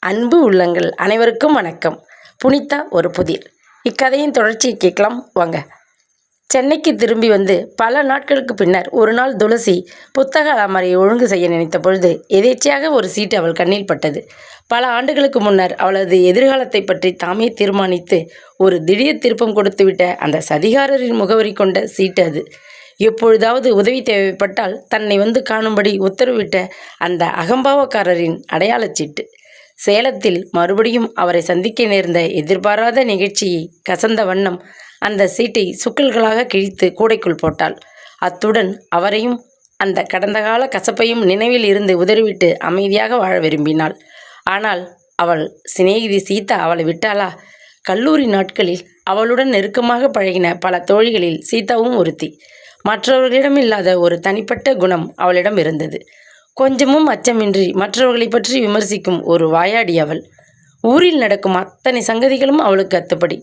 அன்பு உள்ளங்கள் அனைவருக்கும் வணக்கம். புனிதா ஒரு புதிர். இக்கதையின் தொடர்ச்சியை கேட்கலாம் வாங்க. சென்னைக்கு திரும்பி வந்து பல நாட்களுக்கு பின்னர் ஒரு நாள் துளசி புத்தக அலமாரியை ஒழுங்கு செய்ய நினைத்த பொழுது எதேச்சையாக ஒரு சீட்டு அவள் கண்ணில் பட்டது. பல ஆண்டுகளுக்கு முன்னர் அவளது எதிர்காலத்தை பற்றி தாமே தீர்மானித்து ஒரு திடீர் திருப்பம் கொடுத்துவிட்ட அந்த சதிகாரரின் முகவரி கொண்ட சீட்டு அது. எப்பொழுதாவது உதவி தேவைப்பட்டால் தன்னை வந்து காணும்படி உத்தரவிட்ட அந்த அகம்பாவக்காரரின் அடையாளச் சீட்டு. சேலத்தில் மறுபடியும் அவரை சந்திக்க நேர்ந்த எதிர்பாராத நிகழ்ச்சியை கசந்த வண்ணம் அந்த சீட்டை சுக்கல்களாக கிழித்து கூடைக்குள் போட்டாள். அத்துடன் அவரையும் அந்த கடந்த கால கசப்பையும் நினைவில் இருந்து உதறிவிட்டு அமைதியாக வாழ விரும்பினாள். ஆனால் அவள் சிநேகிதி சீதா அவளை விட்டாளா? கல்லூரி நாட்களில் அவளுடன் நெருக்கமாக பழகின பல தோழிகளில் சீதாவும் ஒருத்தி. மற்றவர்களிடம் இல்லாத ஒரு தனிப்பட்ட குணம் அவளிடம் இருந்தது. கொஞ்சமும் அச்சமின்றி மற்றவர்களை பற்றி விமர்சிக்கும் ஒரு வாயாடி அவள். ஊரில் நடக்கும் அத்தனை சங்கதிகளும் அவளுக்கு அத்துப்படி.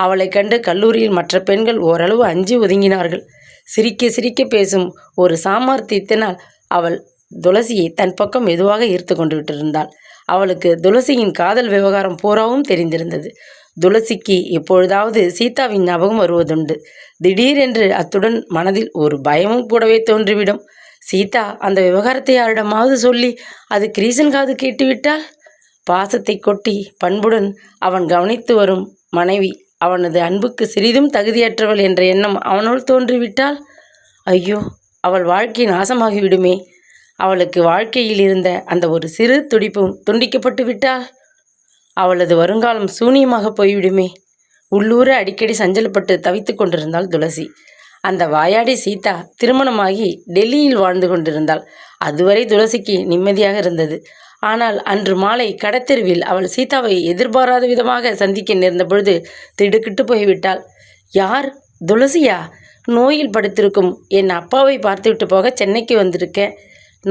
அவளை கண்டு கல்லூரியில் மற்ற பெண்கள் ஓரளவு அஞ்சி ஒதுங்கினார்கள். சிரிக்க சிரிக்க பேசும் ஒரு சாமர்த்தியத்தினால் அவள் துளசியை தன் பக்கம் மெதுவாக ஈர்த்து கொண்டு விட்டிருந்தாள். அவளுக்கு துளசியின் காதல் விவகாரம் பூராவும் தெரிந்திருந்தது. துளசிக்கு எப்பொழுதாவது சீதாவின் ஞாபகம் வருவதுண்டு. திடீரென்று அத்துடன் மனதில் ஒரு பயமும் கூடவே தோன்றிவிடும். சீதா அந்த விவகாரத்தை யாரிடமாவது சொல்லி அது கிரீசன் காது கேட்டுவிட்டால்? பாசத்தை கொட்டி பண்புடன் அவன் கவனித்து வரும் மனைவி அவனது அன்புக்கு சிறிதும் தகுதியற்றவள் என்ற எண்ணம் அவனுள் தோன்றிவிட்டால் ஐயோ, அவள் வாழ்க்கை நாசமாகிவிடுமே. அவளுக்கு வாழ்க்கையில் இருந்த அந்த ஒரு சிறு துடிப்பும் துண்டிக்கப்பட்டு விட்டால் அவளது வருங்காலம் சூனியமாக போய்விடுமே. உள்ளூர அடிக்கடி சஞ்சலப்பட்டு தவித்து கொண்டிருந்தாள் துளசி. அந்த வாயாடி சீதா திருமணமாகி டெல்லியில் வாழ்ந்து கொண்டிருந்தாள். அதுவரை துளசிக்கு நிம்மதியாக இருந்தது. ஆனால் அன்று மாலை கடத்தெருவில் அவள் சீதாவை எதிர்பாராத விதமாக சந்திக்க நேர்ந்த பொழுது திடுக்கிட்டு போய்விட்டாள். யார்? துளசியா? நோயில் படுத்திருக்கும் என் அப்பாவை பார்த்துவிட்டு போக சென்னைக்கு வந்திருக்கேன்.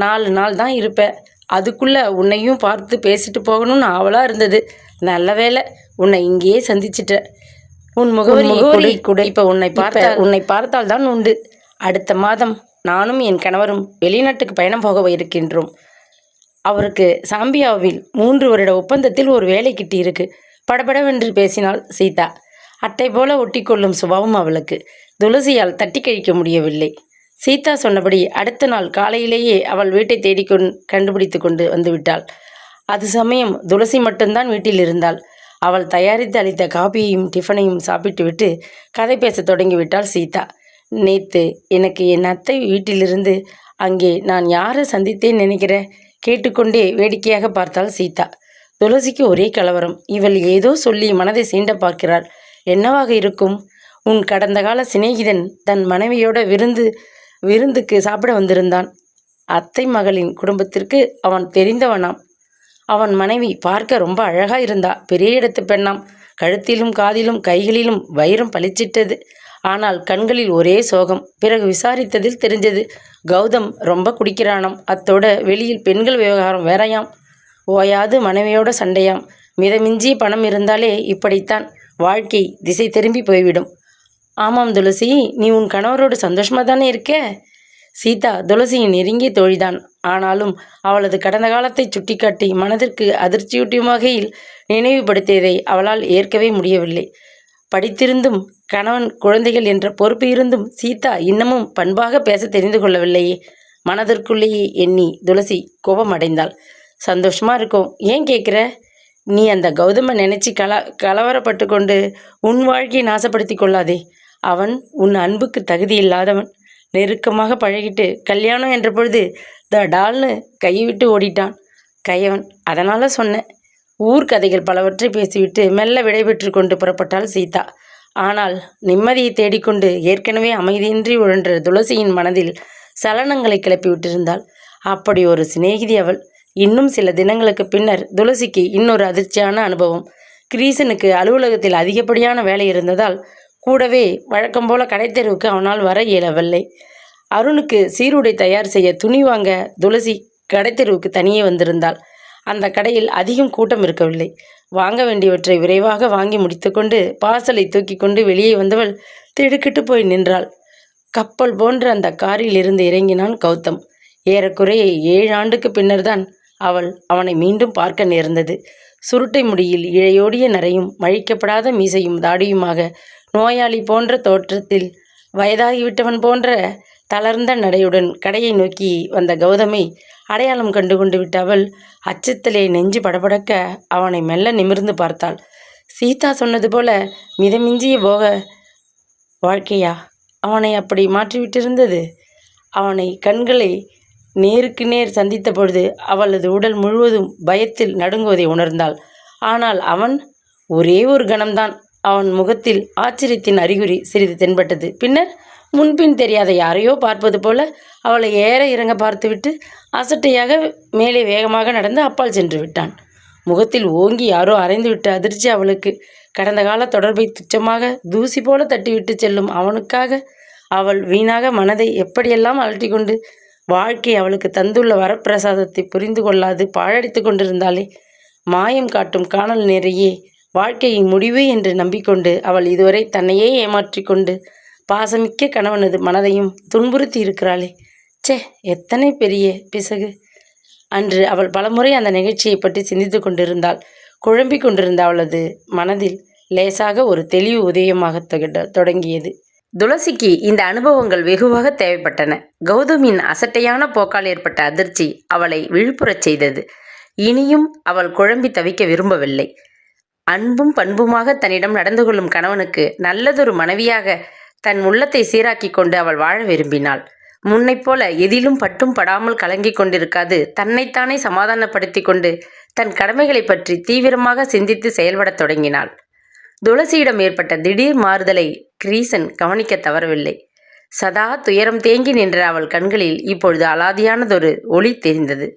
4 நாள் தான் இருப்பேன். அதுக்குள்ளே உன்னையும் பார்த்து பேசிட்டு போகணும்னு ஆவலாக இருந்தது. நல்ல வேலை, உன்னை இங்கேயே சந்திச்சிட்ட. உன் முகவரி கூட. இப்போ உன்னை பார்த்தால் தான் உண்டு. அடுத்த மாதம் நானும் என் கணவரும் வெளிநாட்டுக்கு பயணம் போக இருக்கின்றோம். அவருக்கு சாம்பியாவில் 3 வருட ஒப்பந்தத்தில் ஒரு வேலை கிட்டியிருக்கு. படபடவென்று பேசினாள் சீதா. அட்டை போல ஒட்டிக்கொள்ளும் சுபாவம் அவளுக்கு. துளசியால் தட்டி கழிக்க முடியவில்லை. சீதா சொன்னபடி அடுத்த நாள் காலையிலேயே அவள் வீட்டை கண்டுபிடித்து கொண்டு வந்துவிட்டாள். அது சமயம் துளசி மட்டும்தான் வீட்டில் இருந்தாள். அவள் தயாரித்து அளித்த காபியையும் டிஃபனையும் சாப்பிட்டுவிட்டு கதை பேச தொடங்கிவிட்டாள் சீதா. நேற்று எனக்கு என் அத்தை வீட்டிலிருந்து அங்கே நான் யாரை சந்தித்தேன் நினைக்கிற? கேட்டுக்கொண்டே வேடிக்கையாக பார்த்தாள் சீதா. துளசிக்கு ஒரே கலவரம். இவள் ஏதோ சொல்லி மனதை சீண்ட பார்க்கிறாள். என்னவாக இருக்கும்? உன் கடந்த கால சிநேகிதன் தன் மனைவியோட விருந்துக்கு சாப்பிட வந்திருந்தான். அத்தை மகளின் குடும்பத்திற்கு அவன் தெரிந்தவனாம். அவன் மனைவி பார்க்க ரொம்ப அழகா இருந்தா. பெரிய இடத்து பெண்ணாம். கழுத்திலும் காதிலும் கைகளிலும் வைரம் பளிச்சிட்டது. ஆனால் கண்களில் ஒரே சோகம். பிறகு விசாரித்ததில் தெரிஞ்சது, கௌதம் ரொம்ப குடிக்கிறானாம். அத்தோட வெளியில் பெண்கள் விவகாரம் வேறையாம். ஓயாது மனைவியோட சண்டையாம். மிதமிஞ்சி பணம் இருந்தாலே இப்படித்தான். வாழ்க்கை திசை திரும்பி போய்விடும். ஆமாம் துளசி, நீ உன் கணவரோடு சந்தோஷமாக தானே இருக்க? சீதா துளசியின் நெருங்கிய தோழிதான். ஆனாலும் அவளது கடந்த காலத்தை சுட்டிக்காட்டி மனதிற்கு அதிர்ச்சியூட்டும் வகையில் நினைவுபடுத்தியதை அவளால் ஏற்கவே முடியவில்லை. படித்திருந்தும் கணவன் குழந்தைகள் என்ற பொறுப்பு இருந்தும் சீதா இன்னமும் பண்பாக பேச தெரிந்து கொள்ளவில்லையே. மனதிற்குள்ளேயே எண்ணி துளசி கோபமடைந்தாள். சந்தோஷமாக இருக்கும், ஏன் கேட்குற? நீ அந்த கௌதமை நினச்சி கலவரப்பட்டு கொண்டு உன் வாழ்க்கையை நாசப்படுத்தி கொள்ளாதே. அவன் உன் அன்புக்கு தகுதி இல்லாதவன். நெருக்கமாக பழகிட்டு கல்யாணம் என்ற பொழுது டால்னு கைவிட்டு ஓடிட்டான் கையவன். அதனால் சொன்னேன். ஊர்க்கதைகள் பலவற்றை பேசிவிட்டு மெல்ல விடைபெற்று கொண்டு புறப்பட்டாள் சீதா. ஆனால் நிம்மதியை தேடிக்கொண்டு ஏற்கனவே அமைதியின்றி உழன்ற துளசியின் மனதில் சலனங்களை கிளப்பிவிட்டிருந்தாள். அப்படி ஒரு சிநேகிதி அவள். இன்னும் சில தினங்களுக்கு பின்னர் துளசிக்கு இன்னொரு அதிர்ச்சியான அனுபவம். கிரீசனுக்கு அலுவலகத்தில் அதிகப்படியான வேலை இருந்ததால் கூடவே வழக்கம் போல கடைத்தெருவுக்கு அவனால் வர இயலவில்லை. அருணுக்கு சீருடை தயார் செய்ய துணி வாங்க துளசி கடைத்தெருவுக்கு தனியே வந்திருந்தாள். அந்த கடையில் அதிகம் கூட்டம் இருக்கவில்லை. வாங்க வேண்டியவற்றை விரைவாக வாங்கி முடித்துக்கொண்டு பார்சலை தூக்கி கொண்டு வெளியே வந்தவள் திடுக்கிட்டு போய் நின்றாள். கப்பல் போன்ற அந்த காரில் இருந்து இறங்கினான் கௌதம். ஏறக்குறைய 7 ஆண்டுக்கு பின்னர்தான் அவள் அவனை மீண்டும் பார்க்க நேர்ந்தது. சுருட்டை முடியில் இழையோடிய நரையும் மழிக்கப்படாத மீசையும் தாடியுமாக, நோயாளி போன்ற தோற்றத்தில் வயதாகிவிட்டவன் போன்ற தளர்ந்த நடையுடன் கடையை நோக்கி வந்த கௌதமை அடையாளம் கண்டு கொண்டு விட்ட அவள் அச்சத்திலே நெஞ்சு படபடக்க அவனை மெல்ல நிமிர்ந்து பார்த்தாள். சீதா சொன்னது போல மிதமிஞ்சிய போக வாழ்க்கையா அவனை அப்படி மாற்றிவிட்டிருந்தது? அவனை கண்களை நேருக்கு நேர் சந்தித்த பொழுது அவளது உடல் முழுவதும் பயத்தில் நடுங்குவதை உணர்ந்தாள். ஆனால் அவன் ஒரே ஒரு கணம்தான் அவன் முகத்தில் ஆச்சரியத்தின் அறிகுறி சிறிது தென்பட்டது. பின்னர் முன்பின் தெரியாத யாரையோ பார்ப்பது போல அவளை ஏற இறங்க பார்த்துவிட்டு அசட்டையாக மேலே வேகமாக நடந்து அப்பால் சென்று விட்டான். முகத்தில் ஓங்கி யாரோ அரைந்துவிட்ட அதிர்ச்சி அவளுக்கு. கடந்த கால தொடர்பை துச்சமாக தூசி போல தட்டிவிட்டு செல்லும் அவனுக்காக அவள் வீணாக மனதை எப்படியெல்லாம் அலட்டி கொண்டு வாழ்க்கை அவளுக்கு தந்துள்ள வரப்பிரசாதத்தை புரிந்து கொள்ளாது பாழடித்து கொண்டிருந்தாளே. மாயம் காட்டும் காணல் நிறையே வாழ்க்கையின் முடிவு என்று நம்பிக்கொண்டு அவள் இதுவரை தன்னையே ஏமாற்றி கொண்டு பாசமிக்க கணவனது மனதையும் துன்புறுத்தி இருக்கிறாளே. சே, எத்தனை பெரிய பிசகு! அன்று அவள் பலமுறை அந்த நிகழ்ச்சியை பற்றி சிந்தித்து கொண்டிருந்தாள். குழம்பிக் கொண்டிருந்த அவளது மனதில் லேசாக ஒரு தெளிவு உதயமாக தொடங்கியது. துளசிக்கு இந்த அனுபவங்கள் வெகுவாக தேவைப்பட்டன. கௌதமின் அசட்டையான போக்கால் ஏற்பட்ட அதிர்ச்சி அவளை விழிப்புறச் செய்தது. இனியும் அவள் குழம்பி தவிக்க விரும்பவில்லை. அன்பும் பண்புமாக தன்னிடம் நடந்து கொள்ளும் கணவனுக்கு நல்லதொரு மனைவியாக தன் உள்ளத்தை சீராக்கி கொண்டு அவள் வாழ விரும்பினாள். முன்னைப் போல எதிலும் பட்டும் படாமல் கலங்கி கொண்டிருக்காது தன்னைத்தானே சமாதானப்படுத்தி கொண்டு தன் கடமைகளை பற்றி தீவிரமாக சிந்தித்து செயல்படத் தொடங்கினாள். துளசியிடம் ஏற்பட்ட திடீர் மாறுதலை கிரீசன் கவனிக்க தவறவில்லை. சதா துயரம் தேங்கி நின்ற அவள் கண்களில் இப்பொழுது அலாதியானதொரு ஒளி தெரிந்தது.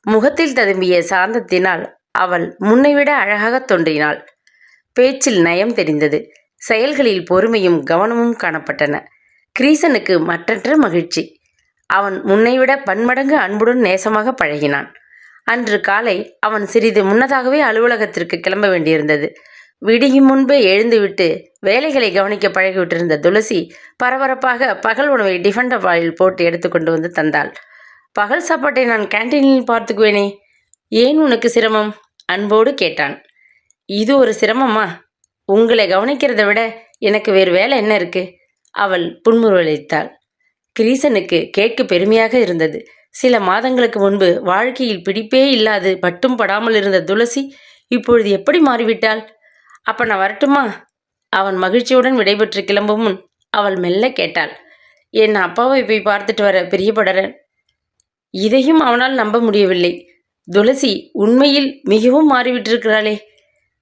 முகத்தில் ததும்பிய சாந்தத்தினால் அவள் முன்னைவிட அழகாகத் தோன்றினாள். பேச்சில் நயம் தெரிந்தது. செயல்களில் பொறுமையும் கவனமும் காணப்பட்டன. கிரீசனுக்கு மற்றற்ற மகிழ்ச்சி. அவன் முன்னைவிட பன்மடங்கு அன்புடன் நேசமாக பழகினான். அன்று காலை அவன் சிறிது முன்னதாகவே அலுவலகத்திற்கு கிளம்ப வேண்டியிருந்தது. விடியும் முன்பே எழுந்துவிட்டு வேலைகளை கவனிக்க பழகிவிட்டிருந்த துளசி பரபரப்பாக பகல் உணவை டிஃபன் டப்பாவில் போட்டு எடுத்து கொண்டு வந்து தந்தாள். பகல் சாப்பாட்டை நான் கேன்டீனில் பார்த்துக்குவேனே, ஏன் உனக்கு சிரமம்? அன்போடு கேட்டான். இது ஒரு சிரமமா? உங்களை கவனிக்கிறத விட எனக்கு வேறு வேலை என்ன இருக்கு? அவள் புன்முறுவலித்தாள். கிரீசனுக்கு கேட்க பெருமையாக இருந்தது. சில மாதங்களுக்கு முன்பு வாழ்க்கையில் பிடிப்பே இல்லாது பட்டும் படாமல் இருந்த துளசி இப்பொழுது எப்படி மாறிவிட்டாள்? அப்ப நான் வரட்டுமா? அவன் மகிழ்ச்சியுடன் விடைபெற்று கிளம்பும் முன் அவள் மெல்ல கேட்டாள். என் அப்பாவை போய் பார்த்துட்டு வர பிரியப்படுறேன். இதையும் அவனால் நம்ப முடியவில்லை. துளசி உண்மையில் மிகவும் மாறிவிட்டிருக்கிறாளே.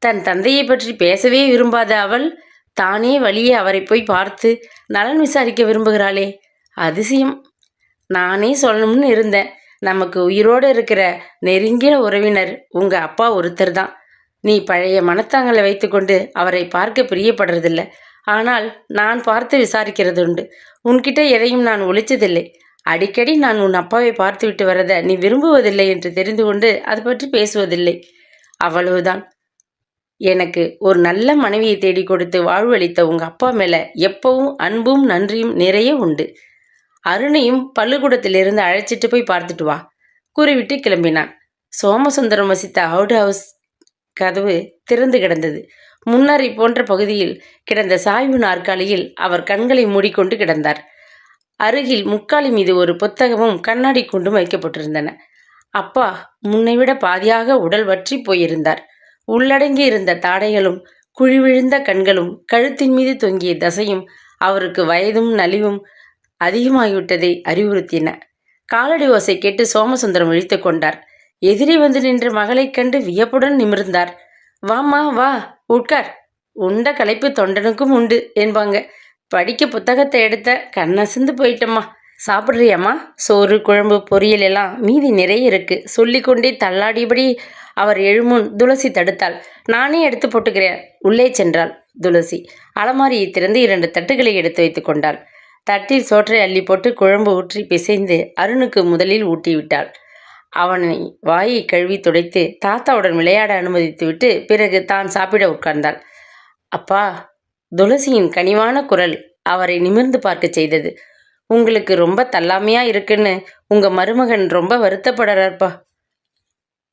தன் தந்தையை பற்றி பேசவே விரும்பாத அவள் தானே வழியே அவரை போய் பார்த்து நலன் விசாரிக்க விரும்புகிறாளே. அதிசயம். நானே சொல்லணும்னு இருந்தேன். நமக்கு உயிரோடு இருக்கிற நெருங்கிய உறவினர் உங்கள் அப்பா ஒருத்தர் தான். நீ பழைய மனத்தாங்களை வைத்துக்கொண்டு அவரை பார்க்க பிரியப்படுறதில்ல. ஆனால் நான் பார்த்து விசாரிக்கிறது உண்டு. உன்கிட்ட எதையும் நான் ஒழிச்சதில்லை. அடிக்கடி நான் உன் அப்பாவை பார்த்து விட்டு வரதை நீ விரும்புவதில்லை என்று தெரிந்து கொண்டு அது பற்றி பேசுவதில்லை. அவ்வளவுதான். எனக்கு ஒரு நல்ல மனைவியை தேடி கொடுத்து வாழ்வளித்த உங்கள் அப்பா மேலே எப்பவும் அன்பும் நன்றியும் நிறைய உண்டு. அருணையும் பள்ளிக்கூடத்திலிருந்து அழைச்சிட்டு போய் பார்த்துட்டு வா கூறிவிட்டு கிளம்பினான். சோமசுந்தரம் வசித்த அவுட் ஹவுஸ் கதவு திறந்து கிடந்தது. முன்னறை போன்ற பகுதியில் கிடந்த சாய்வு நாற்காலியில் அவர் கண்களை மூடிக்கொண்டு கிடந்தார். அருகில் முக்காலி மீது ஒரு புத்தகமும் கண்ணாடி கூண்டும் வைக்கப்பட்டிருந்தன. அப்பா முன்னைவிட பாதியாக உடல் வற்றி போயிருந்தார். உள்ளடங்கி இருந்த தாடைகளும் குழிவிழுந்த கண்களும் கழுத்தின் மீது தொங்கிய தசையும் அவருக்கு வயதும் நலிவும் அதிகமாகிவிட்டதை அறிவுறுத்தின. காலடி ஓசை கேட்டு சோமசுந்தரம் விழித்து கொண்டார். எதிரே வந்து நின்ற மகளைக் கண்டு வியப்புடன் நிமிர்ந்தார். வாம்மா வா, உட்கார். உண்ட களைப்பு தொண்டனுக்கும் உண்டு என்பாங்க. படிக்க புத்தகத்தை எடுத்த கண்ணசிந்து போயிட்டம்மா. சாப்பிட்றியம்மா? சோறு குழம்பு பொரியல் எல்லாம் மீதி நிறைய இருக்கு. சொல்லிக்கொண்டே தள்ளாடியபடி அவர் எழுமுன் துளசி தடுத்தாள். நானே எடுத்து போட்டுக்கிறேன். உள்ளே சென்றாள் துளசி. அலமாரியை திறந்து 2 தட்டுகளை எடுத்து வைத்து கொண்டாள். தட்டில் சோற்றை அள்ளி போட்டு குழம்பு ஊற்றி பிசைந்து அருணுக்கு முதலில் ஊட்டிவிட்டாள். அவனை வாயை கழுவி துடைத்து தாத்தாவுடன் விளையாட அனுமதித்துவிட்டு பிறகு தான் சாப்பிட உட்கார்ந்தாள். அப்பா, துளசியின் கனிவான குரல் அவரை நிமிர்ந்து பார்க்க செய்தது. உங்களுக்கு ரொம்ப தள்ளாமையா இருக்குன்னு உங்க மருமகன் ரொம்ப வருத்தப்படுறார்ப்பா.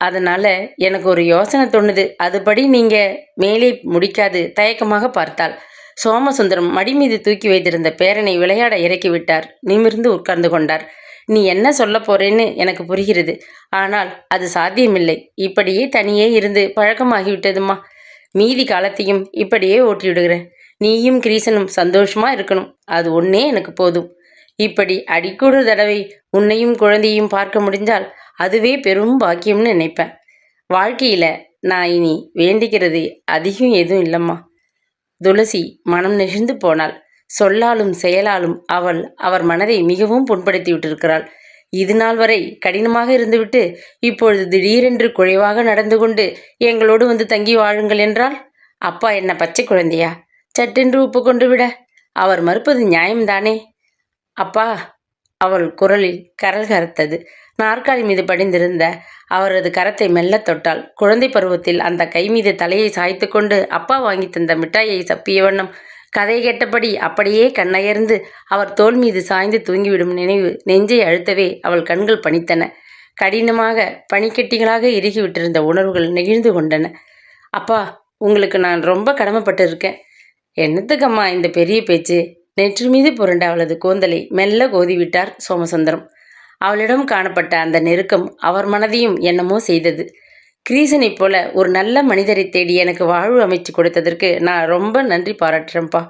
அதனால் எனக்கு ஒரு யோசனை தோணுது. அதுபடி நீங்கள் மேலே முடிக்காது தயக்கமாக பார்த்தாள். சோமசுந்தரம் மடி மீது தூக்கி வைத்திருந்த பேரனை விளையாட இறக்கிவிட்டார். நிமிர்ந்து உட்கார்ந்து கொண்டார். நீ என்ன சொல்ல போறேன்னு எனக்கு புரிகிறது. ஆனால் அது சாத்தியமில்லை. இப்படியே தனியே இருந்து பழக்கமாகிவிட்டதுமா. மீதி காலத்தையும் இப்படியே ஓட்டிவிடுகிறேன். நீயும் கிரீசனும் சந்தோஷமா இருக்கணும். அது ஒன்னே எனக்கு போதும். இப்படி அடிக்கொரு தடவை உன்னையும் குழந்தையும் பார்க்க முடிஞ்சால் அதுவே பெரும் பாக்கியம்னு நினைப்பேன். வாழ்க்கையில் நான் இனி வேண்டிக்கிறது அதிகம் எதுவும் இல்லைம்மா. துளசி மனம் நெகிழ்ந்து போனாள். சொல்லாலும் செயலாலும் அவர் மனதை மிகவும் புண்படுத்தி விட்டிருக்கிறாள். இது நாள் வரை கடினமாக இருந்துவிட்டு இப்பொழுது திடீரென்று குறைவாக நடந்து கொண்டு எங்களோடு வந்து தங்கி வாழுங்கள் என்றால் அப்பா என்ன பச்சை குழந்தையா? சட்டென்று ஒப்புக்கொண்டு விட அவர் மறுப்பது நியாயம்தானே? அப்பா, அவள் குரலில் கரல் கரத்தது. நாற்காலி மீது படிந்திருந்த அவரது கரத்தை மெல்ல தொட்டாள். குழந்தை பருவத்தில் அந்த கை மீது தலையை சாய்த்து கொண்டு அப்பா வாங்கி தந்த மிட்டாயை சப்பிய வண்ணம் கதை கேட்டபடி அப்படியே கண்ணயர்ந்து அவர் தோள் மீது சாய்ந்து தூங்கிவிடும் நினைவு நெஞ்சை அழுத்தவே அவள் கண்கள் பனித்தன. கடினமாக பனிக்கட்டிகளாக இறுகிவிட்டிருந்த உணர்வுகள் நெகிழ்ந்து கொண்டன. அப்பா, உங்களுக்கு நான் ரொம்ப கடமைப்பட்டு இருக்கேன். என்னத்துக்கம்மா இந்த பெரிய பேச்சு? நெற்றி மீது புரண்ட அவளது கூந்தலை மெல்ல கோதிவிட்டார் சோமசுந்தரம். அவளிடம் காணப்பட்ட அந்த நெருக்கம் அவர் மனதையும் என்னமோ செய்தது. கிரீசனைப் போல ஒரு நல்ல மனிதரை தேடி எனக்கு வாழ்வு அமைச்சு கொடுத்ததற்கு நான் ரொம்ப நன்றி பாராட்டுறேன்ப்பா.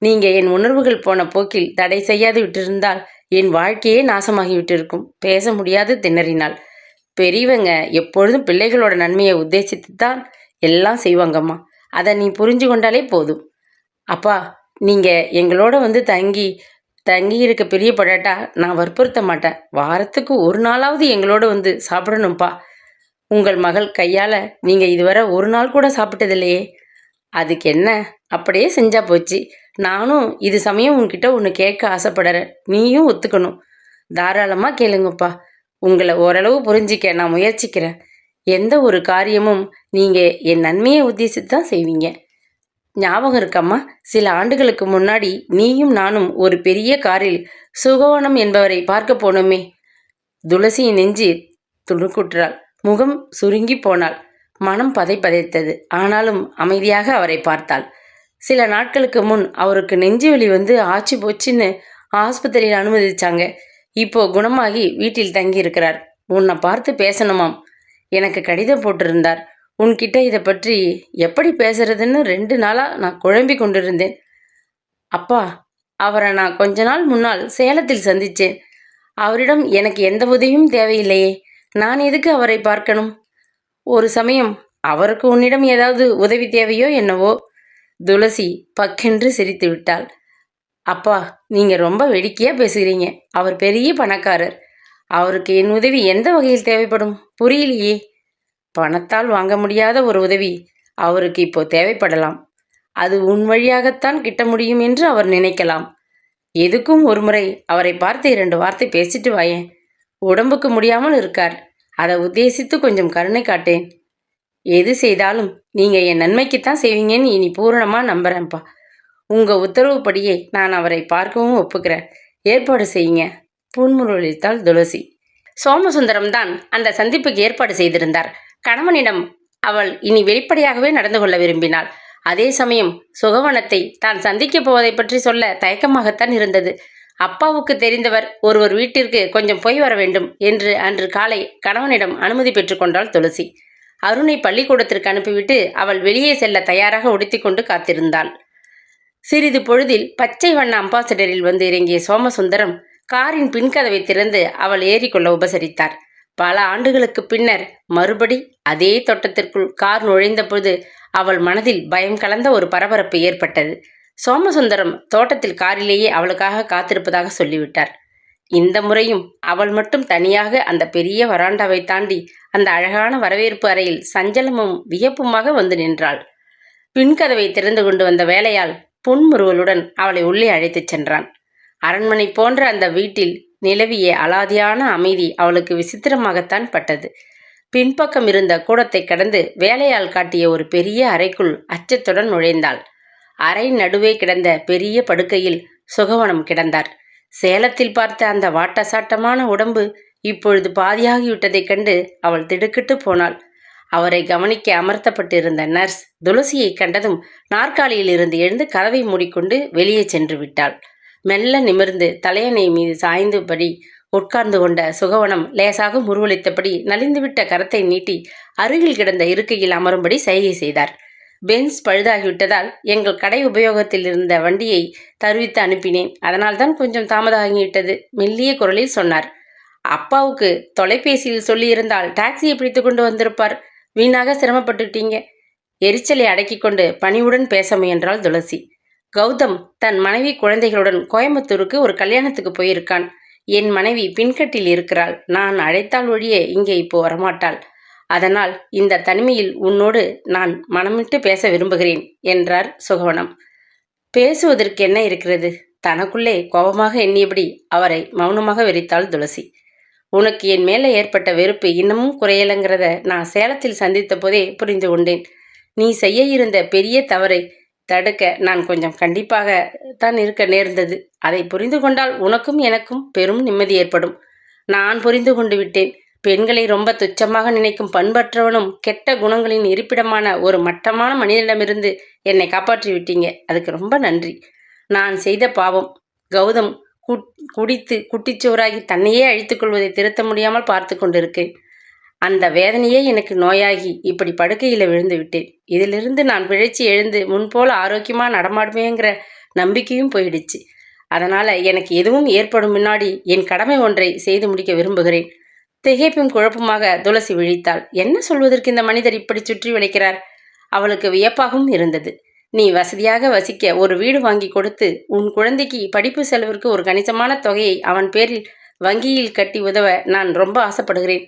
நீங்கள் என் உணர்வுகள் போன போக்கில் தடை செய்யாது விட்டிருந்தால் என் வாழ்க்கையே நாசமாகி விட்டிருக்கும். பேச முடியாது திணறினாள். பெரியவங்க எப்பொழுதும் பிள்ளைகளோட நன்மையை உத்தேசித்து தான் எல்லாம் செய்வாங்கம்மா. அதை நீ புரிஞ்சு கொண்டாலே போதும். அப்பா, நீங்கள் எங்களோட வந்து தங்கி இருக்க பிரியப்படாட்டா நான் வற்புறுத்த மாட்டேன். வாரத்துக்கு ஒரு நாளாவது எங்களோட வந்து சாப்பிடணும்ப்பா. உங்கள் மகள் கையால் நீங்கள் இதுவரை ஒரு நாள் கூட சாப்பிட்டதில்லையே. அதுக்கு என்ன, அப்படியே செஞ்சா போச்சு. நானும் இது சமயம் உன்கிட்ட ஒன்று கேட்க ஆசைப்படுறேன். நீயும் ஒத்துக்கணும். தாராளமாக கேளுங்கப்பா. உங்களை ஓரளவு புரிஞ்சிக்க நான் முயற்சிக்கிறேன். எந்த ஒரு காரியமும் நீங்கள் என் நன்மையை உத்தேசித்து தான் செய்வீங்க. ஞாபகம் இருக்கம்மா, சில ஆண்டுகளுக்கு முன்னாடி நீயும் நானும் ஒரு பெரிய காரில் சுகவனம் என்பவரை பார்க்க போனோமே. துளசியின் நெஞ்சு துணுக்குற்றாள். முகம் சுருங்கி போனாள். மனம் பதைத்தது. ஆனாலும் அமைதியாக அவரை பார்த்தாள். சில நாட்களுக்கு முன் அவருக்கு நெஞ்சு வலி வந்து ஆச்சு போச்சுன்னு ஆஸ்பத்திரியில் அனுமதிச்சாங்க. இப்போ குணமாகி வீட்டில் தங்கி இருக்கிறார். உன்னை பார்த்து பேசணுமாம். எனக்கு கடிதம் போட்டிருந்தார். உன்கிட்ட இதை பற்றி எப்படி பேசுறதுன்னு 2 நாளாக நான் குழம்பி கொண்டிருந்தேன். அப்பா, அவரை நான் கொஞ்ச நாள் முன்னால் சேலத்தில் சந்தித்தேன். அவரிடம் எனக்கு எந்த உதவியும் தேவையில்லையே. நான் எதுக்கு அவரை பார்க்கணும்? ஒரு சமயம் அவருக்கு உன்னிடம் ஏதாவது உதவி தேவையோ என்னவோ. துளசி பக்கென்று சிரித்து விட்டாள். அப்பா, நீங்கள் ரொம்ப வேடிக்கையாக பேசுகிறீங்க. அவர் பெரிய பணக்காரர். அவருக்கு என் உதவி எந்த வகையில் தேவைப்படும்? புரியலையே. பணத்தால் வாங்க முடியாத ஒரு உதவி அவருக்கு இப்போ தேவைப்படலாம். அது உன் வழியாகத்தான் கிட்ட முடியும் என்று அவர் நினைக்கலாம். எதுக்கும் ஒரு முறை அவரை பார்த்து 2 வார்த்தை பேசிட்டு வாயேன். உடம்புக்கு முடியாமல் இருக்கார். அதை உத்தேசித்து கொஞ்சம் கருணை காட்டேன். எது செய்தாலும் நீங்கள் என் நன்மைக்குத்தான் செய்வீங்கன்னு இனி பூரணமாக நம்புகிறேன்ப்பா. உங்கள் உத்தரவுப்படியே நான் அவரை பார்க்கவும் ஒப்புக்கிறேன். ஏற்பாடு செய்யுங்க. புன்முறுவலித்தாள் துளசி. சோமசுந்தரம் தான் அந்த சந்திப்புக்கு ஏற்பாடு செய்திருந்தார். கணவனிடம் அவள் இனி வெளிப்படையாகவே நடந்து கொள்ள விரும்பினாள். அதே சமயம் சுகவனத்தை தான் சந்திக்கப் போவதை பற்றி சொல்ல தயக்கமாகத்தான் இருந்தது. அப்பாவுக்கு தெரிந்தவர் ஒருவர் வீட்டிற்கு கொஞ்சம் போய் வர வேண்டும் என்று அன்று காலை கணவனிடம் அனுமதி பெற்றுக்கொண்டாள் துளசி. அருணை பள்ளிக்கூடத்திற்கு அனுப்பிவிட்டு அவள் வெளியே செல்ல தயாராக உடுத்திக்கொண்டு காத்திருந்தாள். சிறிது பொழுதில் பச்சை வண்ண அம்பாசடரில் வந்து இறங்கிய சோமசுந்தரம் காரின் பின்கதவை திறந்து அவள் ஏறிக்கொள்ள உபசரித்தார். பல ஆண்டுகளுக்கு பின்னர் மறுபடி அதே தோட்டத்திற்குள் கார் நுழைந்தபோது அவள் மனதில் பயம் கலந்த ஒரு பரபரப்பு ஏற்பட்டது. சோமசுந்தரம் தோட்டத்தில் காரிலேயே அவளுக்காக காத்திருப்பதாக சொல்லிவிட்டார். இந்த முறையும் அவள் மட்டும் தனியாக அந்த பெரிய வராண்டாவை தாண்டி அந்த அழகான வரவேற்பு அறையில் சஞ்சலமும் வியப்புமாக வந்து நின்றாள். பின்கதவை திறந்து கொண்டு வந்த வேலையால் புன்முறுவலுடன் அவளை உள்ளே அழைத்துச் சென்றான். அரண்மனை போன்ற அந்த வீட்டில் நிலவிய அலாதியான அமைதி அவளுக்கு விசித்திரமாகத்தான் பட்டது. பின்பக்கம் இருந்த கூடத்தை கடந்து வேலையால் காட்டிய ஒரு பெரிய அறைக்குள் அச்சத்துடன் நுழைந்தாள். அறை நடுவே கிடந்த பெரிய படுக்கையில் சுகவனம் கிடந்தார். சேலத்தில் பார்த்த அந்த வாட்டசாட்டமான உடம்பு இப்பொழுது பாதியாகிவிட்டதைக் கண்டு அவள் திடுக்கிட்டு போனாள். அவரை கவனிக்க அமர்த்தப்பட்டிருந்த நர்ஸ் துளசியை கண்டதும் நாற்காலியில் இருந்து எழுந்து கதவை மூடிக்கொண்டு வெளியே சென்று விட்டாள். மெல்ல நிமிர்ந்து தலையணை மீது சாய்ந்தபடி உட்கார்ந்து கொண்ட சுகவனம் லேசாக முருவளித்தபடி நலிந்துவிட்ட கரத்தை நீட்டி அருகில் கிடந்த இருக்கையில் அமரும்படி சைகை செய்தார். பென்ஸ் பழுதாகிவிட்டதால் எங்கள் கடை உபயோகத்தில் இருந்த வண்டியை தருவித்து அனுப்பினேன். அதனால்தான் கொஞ்சம் தாமதமாகிவிட்டது, மெல்லிய குரலில் சொன்னார். அப்பாவுக்கு தொலைபேசியில் சொல்லியிருந்தால் டாக்ஸியை பிடித்து கொண்டு வந்திருப்பார். வீணாக சிரமப்பட்டுட்டீங்க. எரிச்சலை அடக்கி கொண்டு பணிவுடன் பேச முயன்றாள் துளசி. கௌதம் தன் மனைவி குழந்தைகளுடன் கோயம்புத்தூருக்கு ஒரு கல்யாணத்துக்கு போயிருக்கான். என் மனைவி பின்கட்டில் இருக்கிறாள். நான் அழைத்தால் ஒழிய இங்கே இப்போ வரமாட்டாள். அதனால் இந்த தனிமையில் உன்னோடு நான் மனமிட்டு பேச விரும்புகிறேன் என்றார் சுகவனம். பேசுவதற்கு என்ன இருக்கிறது? தனக்குள்ளே கோபமாக எண்ணியபடி அவரை மௌனமாக வெறித்தாள் துளசி. உனக்கு என் மேலே ஏற்பட்ட வெறுப்பு இன்னமும் குறையலைங்கிறத நான் சேலத்தில் சந்தித்த போதே புரிந்து கொண்டேன். நீ செய்ய இருந்த பெரிய தவறை தடுக்க நான் கொஞ்சம் கண்டிப்பாக தான் இருக்க நேர்ந்தது. அதை புரிந்து கொண்டால் உனக்கும் எனக்கும் பெரும் நிம்மதி ஏற்படும். நான் புரிந்து கொண்டு விட்டேன். பெண்களை ரொம்ப துச்சமாக நினைக்கும் பண்பற்றவனும் கெட்ட குணங்களின் இருப்பிடமான ஒரு மட்டமான மனிதனிடமிருந்து என்னை காப்பாற்றி விட்டீங்க. அதுக்கு ரொம்ப நன்றி. நான் செய்த பாவம். கௌதம் குடித்து குட்டிச்சோறாகி தன்னையே அழித்துக் கொள்வதை திருத்த முடியாமல் பார்த்து கொண்டிருக்கேன். அந்த வேதனையே எனக்கு நோயாகி இப்படி படுக்கையில் விழுந்து விட்டேன். இதிலிருந்து நான் பிழைச்சி எழுந்து முன்போல ஆரோக்கியமாக நடமாடுவேங்கிற நம்பிக்கையும் போயிடுச்சு. அதனால் எனக்கு எதுவும் ஏற்படும் முன்னாடி என் கடமை ஒன்றை செய்து முடிக்க விரும்புகிறேன். திகைப்பும் குழப்பமாக துளசி விழித்தாள். என்ன சொல்வதற்கு இந்த மனிதர் இப்படி சுற்றி வளைக்கிறார்? அவளுக்கு வியப்பாகவும் இருந்தது. நீ வசதியாக வசிக்க ஒரு வீடு வாங்கி கொடுத்து உன் குழந்தைக்கு படிப்பு செலவிற்கு ஒரு கணிசமான தொகையை அவன் பேரில் வங்கியில் கட்டி உதவ நான் ரொம்ப ஆசைப்படுகிறேன்.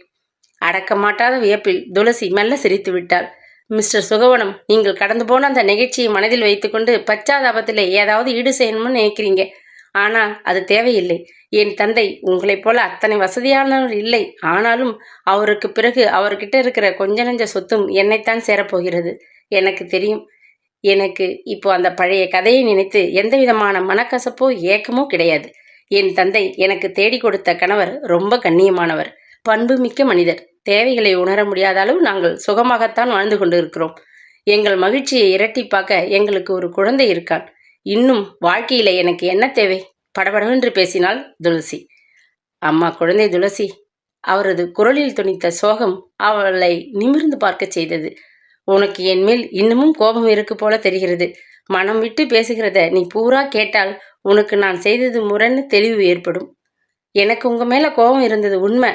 அடக்கமாட்டாத வியப்பில் துளசி மெல்ல சிரித்து விட்டாள். மிஸ்டர் சுகவனம், நீங்கள் கடந்து போன அந்த நிகழ்ச்சியை மனதில் வைத்துக்கொண்டு பச்சாதாபத்தில் ஏதாவது ஈடு செய்யணும்னு நினைக்கிறீங்க. ஆனால் அது தேவையில்லை. என் தந்தை உங்களைப் போல அத்தனை வசதியானவர் இல்லை. ஆனாலும் அவருக்கு பிறகு அவர்கிட்ட இருக்கிற கொஞ்ச நஞ்ச சொத்தும் என்னைத்தான் சேரப்போகிறது. எனக்கு தெரியும். எனக்கு இப்போ அந்த பழைய கதையை நினைத்து எந்த விதமான மனக்கசப்போ ஏக்கமோ கிடையாது. என் தந்தை எனக்கு தேடி கொடுத்த கணவர் ரொம்ப கண்ணியமானவர், பண்புமிக்க மனிதர். தேவைகளை உணர முடியாத அளவு நாங்கள் சுகமாகத்தான் வாழ்ந்து கொண்டு இருக்கிறோம். எங்கள் மகிழ்ச்சியை இரட்டிப்பாக்க எங்களுக்கு ஒரு குழந்தை இருக்கான். இன்னும் வாழ்க்கையில எனக்கு என்ன தேவை? படபடவென்று பேசினாள் துளசி. அம்மா குழந்தை துளசி. அவரது குரலில் துணித்த சோகம் அவளை நிமிர்ந்து பார்க்க செய்தது. உனக்கு என் மேல் இன்னமும் கோபம் இருக்கு போல தெரிகிறது. மனம் விட்டு பேசுகிறத நீ பூரா கேட்டால் உனக்கு நான் செய்தது முரண் தெளிவு ஏற்படும். எனக்கு உங்க மேல கோபம் இருந்தது உண்மை.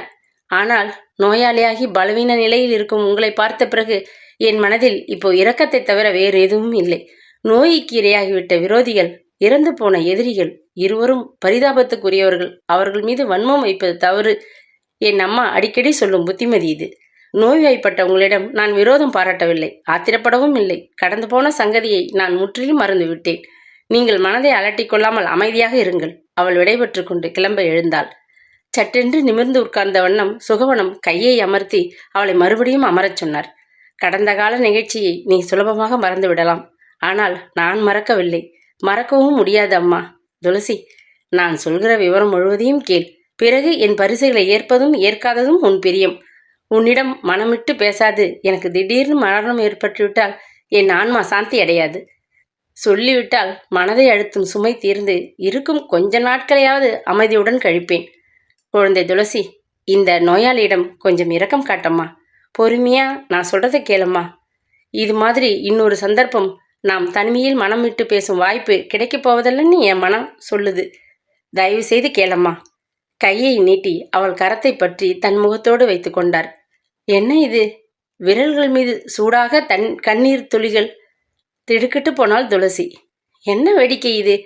ஆனால் நோயாளியாகி பலவீன நிலையில் இருக்கும் உங்களை பார்த்த பிறகு என் மனதில் இப்போ இரக்கத்தை தவிர வேறு எதுவும் இல்லை. நோய்க்கு இரையாகிவிட்ட விரோதிகள், இறந்து போன எதிரிகள் இருவரும் பரிதாபத்துக்குரியவர்கள். அவர்கள் மீது வன்மம் வைப்பது தவறு. என் அம்மா அடிக்கடி சொல்லும் புத்திமதி இது. நோய்வாய்ப்பட்ட உங்களிடம் நான் விரோதம் பாராட்டவில்லை, ஆத்திரப்படவும் இல்லை. கடந்து போன சங்கதியை நான் முற்றிலும் மறந்து விட்டேன். நீங்கள் மனதை அலட்டிக்கொள்ளாமல் அமைதியாக இருங்கள். அவள் விடைபெற்று கொண்டு கிளம்ப எழுந்தாள். சட்டென்று நிமிர்ந்து உட்கார்ந்த வண்ணம் சுகவனம் கையை அமர்த்தி அவளை மறுபடியும் அமரச் சொன்னார். கடந்த கால நிகழ்ச்சியை நீ சுலபமாக மறந்து விடலாம். ஆனால் நான் மறக்கவில்லை, மறக்கவும் முடியாது அம்மா. துளசி, நான் சொல்கிற விவரம் முழுவதையும் கேள். பிறகு என் பரிசுகளை ஏற்பதும் ஏற்காததும் உன் பிரியம். உன்னிடம் மனமிட்டு பேசாது எனக்கு திடீர்னு மரணம் ஏற்பட்டுவிட்டால் என் ஆன்மா சாந்தி அடையாது. சொல்லிவிட்டால் மனதை அழுத்தும் சுமை தீர்ந்து இருக்கும் கொஞ்ச நாட்களையாவது அமைதியுடன் கழிப்பேன். குழந்தை துளசி, இந்த நோயாளியிடம் கொஞ்சம் இரக்கம் காட்டம்மா. பொறுமையா நான் சொல்றதை கேளம்மா. இது மாதிரி இன்னொரு சந்தர்ப்பம் நாம் தனிமையில் மனம் விட்டு பேசும் வாய்ப்பு கிடைக்கப் போவதில்லைன்னு என் மனம் சொல்லுது. தயவு செய்து கேளம்மா. கையை நீட்டி அவள் கரத்தை பற்றி தன் முகத்தோடு வைத்து கொண்டார். என்ன இது? விரல்கள் மீது சூடாக கண்ணீர் துளிகள். திடுக்கிட்டு போனாள் துளசி. என்ன வேடிக்கை இது?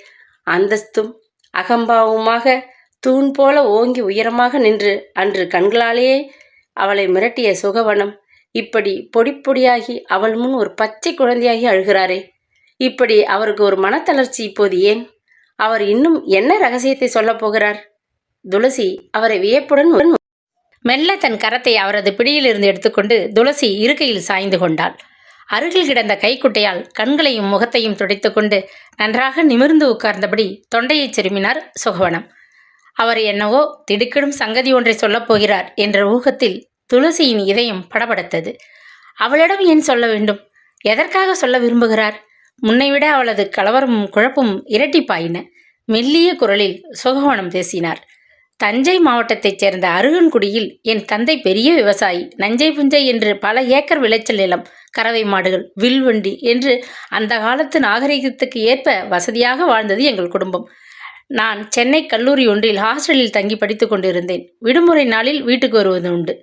அந்தஸ்தும் அகம்பாவுமாக தூண் போல ஓங்கி உயரமாக நின்று அன்று கண்களாலேயே அவளை மிரட்டிய சுகவனம் இப்படி பொடி பொடியாகி அவள் முன் ஒரு பச்சை குழந்தையாகி அழுகிறாரே. இப்படி அவருக்கு ஒரு மனத்தளர்ச்சி இப்போது ஏன்? அவர் இன்னும் என்ன ரகசியத்தை சொல்லப் போகிறார்? துளசி அவரை வியப்புடன் மெல்ல தன் கரத்தை அவரது பிடியிலிருந்து எடுத்துக்கொண்டு துளசி இருக்கையில் சாய்ந்து கொண்டாள். அருகில் கிடந்த கைக்குட்டையால் கண்களையும் முகத்தையும் துடைத்து கொண்டு நன்றாக நிமிர்ந்து உட்கார்ந்தபடி தொண்டையை செருமினார் சுகவனம். அவர் என்னவோ திடுக்கிடும் சங்கதி ஒன்றை சொல்லப் போகிறார் என்ற ஊகத்தில் துளசியின் இதயம் படபடத்தது. அவளிடம் ஏன் சொல்ல வேண்டும்? எதற்காக சொல்ல விரும்புகிறார்? முன்னைவிட அவளது கலவரமும் குழப்பமும் இரட்டிப்பாயின. மெல்லிய குரலில் சுகவனம் பேசினார். தஞ்சை மாவட்டத்தைச் சேர்ந்த அருகன்குடியில் என் தந்தை பெரிய விவசாயி. நஞ்சை புஞ்சை என்று பல ஏக்கர் விளைச்சல் நிலம், கறவை மாடுகள், வில்வண்டி என்று அந்த காலத்து நாகரிகத்துக்கு ஏற்ப வசதியாக வாழ்ந்தது எங்கள் குடும்பம். நான் சென்னை கல்லூரி ஒன்றில் ஹாஸ்டலில் தங்கி படித்து கொண்டிருந்தேன். விடுமுறை நாளில் வீட்டுக்கு வருவது உண்டு.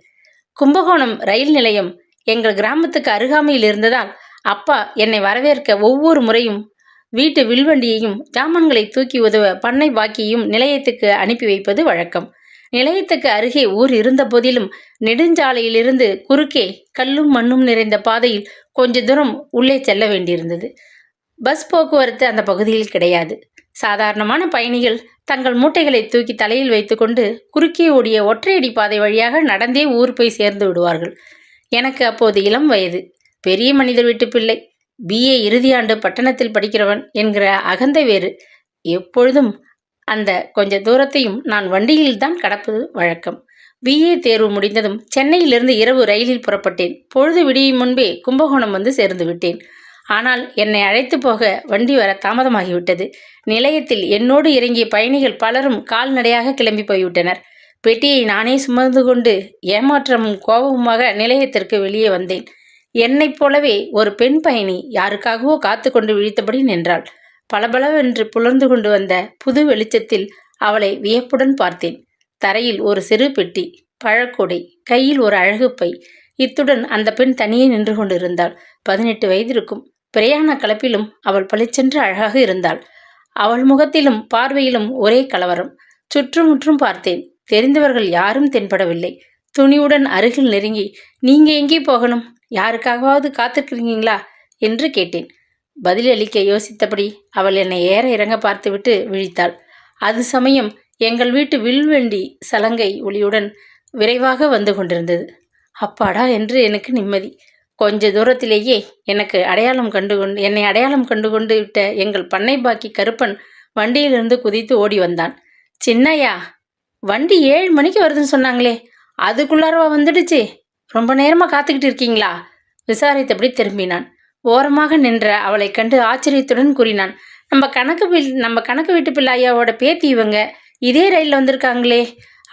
கும்பகோணம் ரயில் நிலையம் எங்கள் கிராமத்துக்கு அருகாமையில் இருந்ததால் அப்பா என்னை வரவேற்க ஒவ்வொரு முறையும் வீட்டு வில்வண்டியையும் ஜாமான்களை தூக்கி உதவ பண்ணை பாக்கியையும் நிலையத்துக்கு அனுப்பி வைப்பது வழக்கம். நிலையத்துக்கு அருகே ஊர் இருந்த போதிலும் நெடுஞ்சாலையிலிருந்து குறுக்கே கல்லும் மண்ணும் நிறைந்த பாதையில் கொஞ்ச தூரம் உள்ளே செல்ல வேண்டியிருந்தது. பஸ் போக்குவரத்து அந்த பகுதியில் கிடையாது. சாதாரணமான பயணிகள் தங்கள் மூட்டைகளை தூக்கி தலையில் வைத்துக்கொண்டு குறுக்கே ஓடிய ஒற்றையடி பாதை வழியாக நடந்தே ஊர் போய் சேர்ந்து விடுவார்கள். எனக்கு அப்போது இளம் வயது. பெரிய மனிதர் வீட்டு பிள்ளை. பிஏ இறுதியாண்டு பட்டணத்தில் படிக்கிறவன் என்கிற அகந்தை வேறு. எப்பொழுதும் அந்த கொஞ்ச தூரத்தையும் நான் வண்டியில்தான் கடப்பது வழக்கம். பிஏ தேர்வு முடிந்ததும் சென்னையிலிருந்து இரவு ரயிலில் புறப்பட்டேன். பொழுது விடியும் முன்பே கும்பகோணம் வந்து சேர்ந்து விட்டேன். ஆனால் என்னை அழைத்து போக வண்டி வர தாமதமாகிவிட்டது. நிலையத்தில் என்னோடு இறங்கிய பயணிகள் பலரும் கால்நடையாக கிளம்பி போய்விட்டனர். பெட்டியை நானே சுமந்து கொண்டு ஏமாற்றமும் கோபமுமாக நிலையத்திற்கு வெளியே வந்தேன். என்னைப் போலவே ஒரு பெண் பயணி யாருக்காகவோ காத்து கொண்டு விழித்தபடி நின்றாள். பளபளவென்று புலர்ந்து கொண்டு வந்த புது வெளிச்சத்தில் அவளை வியப்புடன் பார்த்தேன். தரையில் ஒரு சிறு பெட்டி, பழக்கூடை, கையில் ஒரு அழகு பை. இத்துடன் அந்த பெண் தனியே நின்று கொண்டிருந்தாள். 18 வயது இருக்கும். பிரயாண கலப்பிலும் அவள் பளிச்சென்று அழகாக இருந்தாள். அவள் முகத்திலும் பார்வையிலும் ஒரே கலவரம். சுற்றுமுற்றும் பார்த்தேன். தெரிந்தவர்கள் யாரும் தென்படவில்லை. துணிவுடன் அருகில் நெருங்கி, நீங்க எங்கே போகணும்? யாருக்காகவாவது காத்திருக்கிறீங்களா என்று கேட்டேன். பதிலளிக்க யோசித்தபடி அவள் என்னை ஏற இறங்க பார்த்துவிட்டு விழித்தாள். அது சமயம் எங்கள் வீட்டு வில்வண்டி சலங்கை ஒளியுடன் விரைவாக வந்து கொண்டிருந்தது. அப்பாடா என்று எனக்கு நிம்மதி. கொஞ்ச தூரத்திலேயே என்னை அடையாளம் கண்டு விட்ட எங்கள் பண்ணை பாக்கி கருப்பன் வண்டியிலிருந்து குதித்து ஓடி வந்தான். சின்னையா, வண்டி 7 மணிக்கு வருதுன்னு சொன்னாங்களே, அதுக்குள்ளாரவா வந்துடுச்சு? ரொம்ப நேரமாக காத்துக்கிட்டு இருக்கீங்களா? விசாரித்தபடி திரும்பினான். ஓரமாக நின்ற அவளை கண்டு ஆச்சரியத்துடன் கூறினான். நம்ம கணக்கு வீட்டு பிள்ளையாவோட பேத்தி இவங்க. இதே ரயிலில் வந்திருக்காங்களே.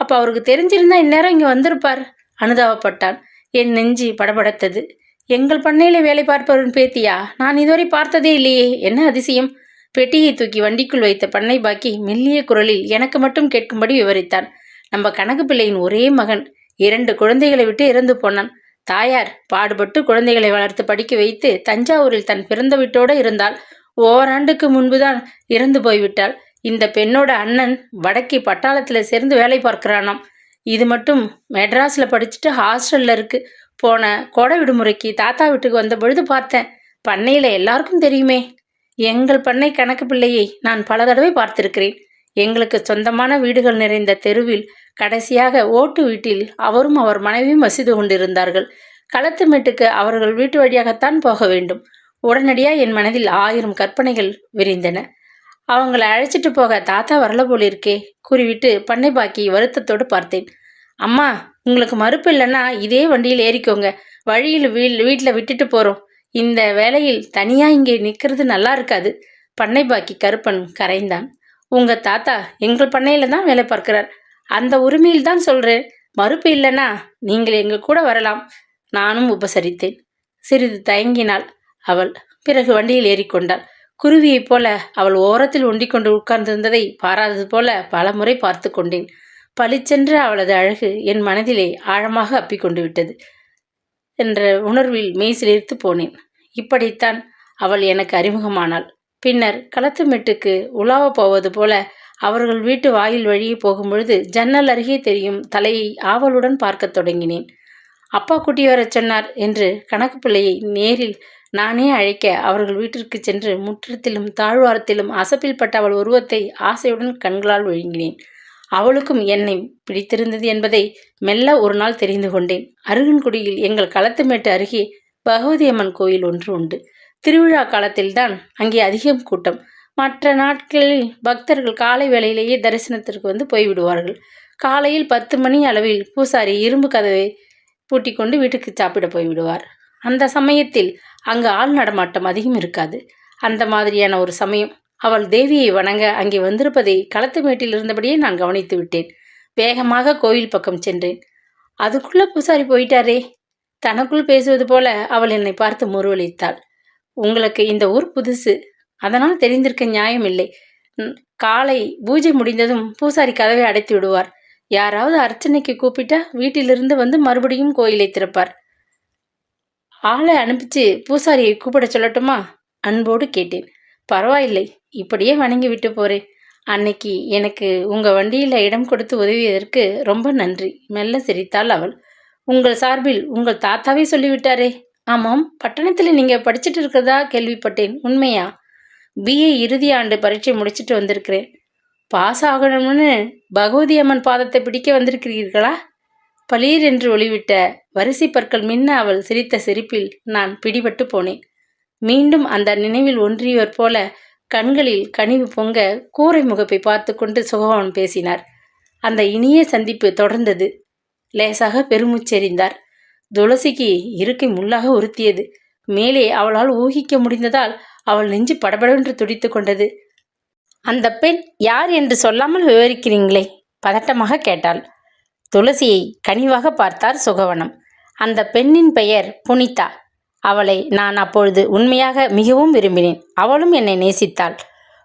அப்போ அவருக்கு தெரிஞ்சிருந்தா இந்நேரம் இங்கே வந்திருப்பார். அனுதாபப்பட்டான். என் நெஞ்சு படபடத்தது. எங்கள் பண்ணையில் வேலை பார்ப்பவரின் பேத்தியா? நான் இதுவரை பார்த்ததே இல்லையே. என்ன அதிசயம்! பெட்டியை தூக்கி வண்டிக்குள் வைத்த பண்ணை பாக்கி மெல்லிய குரலில் எனக்கு மட்டும் கேட்கும்படி விவரித்தான். நம்ம கணக்கு பிள்ளையின் ஒரே மகன் 2 குழந்தைகளை விட்டு இறந்து போனான். தாயார் பாடுபட்டு குழந்தைகளை வளர்த்து படிக்க வைத்து தஞ்சாவூரில் தன் பிறந்த வீட்டோடு இருந்தால் ஓராண்டுக்கு முன்புதான் இறந்து போய்விட்டாள். இந்த பெண்ணோட அண்ணன் வடக்கே பட்டாளத்தில் சேர்ந்து வேலை பார்க்கிறானாம். இது மட்டும் மெட்ராஸில் படிச்சுட்டு ஹாஸ்டலில் இருக்கு. போன கோடை விடுமுறைக்கு தாத்தா வீட்டுக்கு வந்த பொழுது பார்த்தேன். பண்ணையில் எல்லாருக்கும் தெரியுமே. எங்கள் பண்ணை கணக்கு பிள்ளையை நான் பல தடவை பார்த்திருக்கிறேன். எங்களுக்கு சொந்தமான வீடுகள் நிறைந்த தெருவில் கடைசியாக ஓட்டு வீட்டில் அவரும் அவர் மனைவியும் வசித்து கொண்டிருந்தார்கள். களத்துமேட்டுக்கு அவர்கள் வீட்டு வழியாகத்தான் போக வேண்டும். உடனடியாக என் மனதில் 1000 கற்பனைகள் விரிந்தன. அவங்கள அழைச்சிட்டு போக தாத்தா வரல போலிருக்கே கூறிவிட்டு பண்ணை பாக்கி வருத்தத்தோடு பார்த்தேன். அம்மா, உங்களுக்கு மறுப்பு இல்லைன்னா இதே வண்டியில் ஏறிக்கோங்க. வழியில் வீட்டில் விட்டுட்டு போகிறோம். இந்த வேளையில் தனியாக இங்கே நிற்கிறது நல்லா இருக்காது. பண்ணை பாக்கி கருப்பன் கரைந்தான். உங்கள் தாத்தா எங்கள் பண்ணையில் தான் வேலை பார்க்கிறார். அந்த உரிமையில் தான் சொல்கிறேன். மறுப்பு இல்லைன்னா நீங்கள் எங்கள் கூட வரலாம். நானும் உபசரித்தேன். சிறிது தயங்கினாள் அவள். பிறகு வண்டியில் ஏறிக்கொண்டாள். குருவியைப் போல அவள் ஓரத்தில் ஒண்டிக்கொண்டு உட்கார்ந்திருந்ததை பாராதது போல பல முறை பார்த்து கொண்டேன். பளிச்சென்ற அவளது அழகு என் மனதிலே ஆழமாக அப்பிக்கொண்டு விட்டது என்ற உணர்வில் மெய்சிலிர்த்து போனேன். இப்படித்தான் அவள் எனக்கு அறிமுகமானாள். பின்னர் களத்துமெட்டுக்கு உலாவ போவது போல அவர்கள் வீட்டு வாயில் வழியே போகும்பொழுது ஜன்னல் அருகே தெரியும் தலையை ஆவலுடன் பார்க்கத் தொடங்கினேன். அப்பா கூட்டி வரச் சொன்னார் என்று கணக்கு பிள்ளையை நேரில் நானே அழைக்க அவர்கள் வீட்டிற்கு சென்று முற்றத்திலும் தாழ்வாரத்திலும் அசப்பில் பட்ட அவள் உருவத்தை ஆசையுடன் கண்களால் விழுங்கினேன். அவளுக்கும் என்னை பிடித்திருந்தது என்பதை மெல்ல ஒரு நாள் தெரிந்து கொண்டேன். அருகன்குடியில் எங்கள் களத்துமேட்டு அருகே பகவதி அம்மன் கோயில் ஒன்று உண்டு. திருவிழா காலத்தில்தான் அங்கே அதிகம் கூட்டம். மற்ற நாட்களில் பக்தர்கள் காலை வேளையிலேயே தரிசனத்திற்கு வந்து போய்விடுவார்கள். காலையில் 10 மணி அளவில் பூசாரி இரும்பு கதவை பூட்டி கொண்டு வீட்டுக்கு சாப்பிட போய்விடுவார். அந்த சமயத்தில் அங்கு ஆள் நடமாட்டம் அதிகம் இருக்காது. அந்த மாதிரியான ஒரு சமயம் அவள் தேவியை வணங்க அங்கே வந்திருப்பதை களத்து மேட்டில் இருந்தபடியே நான் கவனித்து விட்டேன். வேகமாக கோயில் பக்கம் சென்றேன். அதுக்குள்ள பூசாரி போயிட்டாரே. தனக்குள் பேசுவது போல அவள் என்னை பார்த்து முறுவலித்தாள். உங்களுக்கு இந்த ஊர் புதுசு, அதனால் தெரிந்திருக்க நியாயம் இல்லை. காலை பூஜை முடிந்ததும் பூசாரி கதவை அடைத்து விடுவார். யாராவது அர்ச்சனைக்கு கூப்பிட்டா வீட்டிலிருந்து வந்து மறுபடியும் கோயிலை திறப்பார். ஆளை அனுப்பிச்சு பூசாரியை கூப்பிட சொல்லட்டுமா? அன்போடு கேட்டேன். பரவாயில்லை, இப்படியே வணங்கி விட்டு போறேன். அன்னைக்கு எனக்கு உங்கள் வண்டியில் இடம் கொடுத்து உதவியதற்கு ரொம்ப நன்றி. மெல்ல சிரித்தாள் அவள். உங்கள் சார்பில் உங்கள் தாத்தாவே சொல்லிவிட்டாரே. ஆமாம், பட்டணத்தில் நீங்கள் படிச்சுட்டு இருக்கிறதா கேள்விப்பட்டேன். உண்மையா? பிஏ இறுதி ஆண்டு பரீட்சை முடிச்சுட்டு வந்திருக்கிறேன். பாஸ் ஆகணும்னு பகவதி அம்மன் பாதத்தை பிடிக்க வந்திருக்கிறீர்களா? பளீர் என்று ஒளிவிட்ட வரிசை பற்கள் மின்ன அவள் சிரித்த சிரிப்பில் நான் பிடிபட்டு போனேன். மீண்டும் அந்த நினைவில் ஒன்றியவர் போல கண்களில் கனிவு பொங்க கூரை முகப்பை பார்த்து கொண்டு சுகவான் பேசினார். அந்த இனிய சந்திப்பு தொடர்ந்தது. லேசாக பெருமூச்செறிந்தார். துளசிக்கு இருக்கை முள்ளாக உறுத்தியது. மேலே அவளால் ஊகிக்க முடிந்ததால் அவள் நெஞ்சு படபடவென்று துடித்து கொண்டது. அந்த பெண் யார் என்று சொல்லாமல் விவரிக்கிறீங்களே? பதட்டமாக கேட்டாள். துளசியை கனிவாக பார்த்தார் சுகவனம். அந்த பெண்ணின் பெயர் புனிதா. அவளை நான் அப்பொழுது உண்மையாக மிகவும் விரும்பினேன். அவளும் என்னை நேசித்தாள்.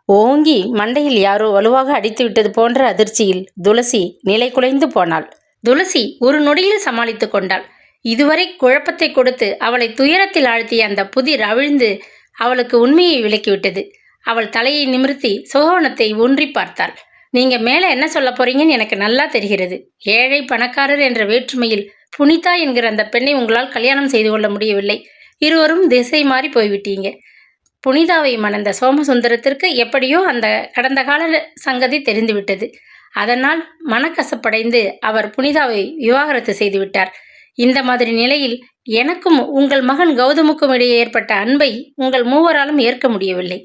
ஓங்கி மண்டையில் யாரோ வலுவாக அடித்து விட்டது போன்ற அதிர்ச்சியில் துளசி நிலை குலைந்து போனாள். துளசி ஒரு நொடியில் சமாளித்து கொண்டாள். இதுவரை குழப்பத்தை கொடுத்து அவளை துயரத்தில் ஆழ்த்திய அந்த புதிர் அவிழ்ந்து அவளுக்கு உண்மையை விளக்கிவிட்டது. அவள் தலையை நிமிர்த்தி சுகவனத்தை ஒன்றி பார்த்தாள். நீங்க மேலே என்ன சொல்ல போறீங்கன்னு எனக்கு நல்லா தெரிகிறது. ஏழை பணக்காரர் என்ற வேற்றுமையில் புனிதா என்கிற அந்த பெண்ணை உங்களால் கல்யாணம் செய்து கொள்ள முடியவில்லை. இருவரும் திசை மாறி போய்விட்டீங்க. புனிதாவை மணந்த சோமசுந்தரத்திற்கு எப்படியோ அந்த கடந்த கால சங்கதி தெரிந்துவிட்டது. அதனால் மனக்கசப்படைந்து அவர் புனிதாவை விவாகரத்து செய்துவிட்டார். இந்த மாதிரி நிலையில் எனக்கும் உங்கள் மகன் கௌதமுக்கும் இடையே ஏற்பட்ட அன்பை உங்கள் மூவராலும் ஏற்க முடியவில்லை.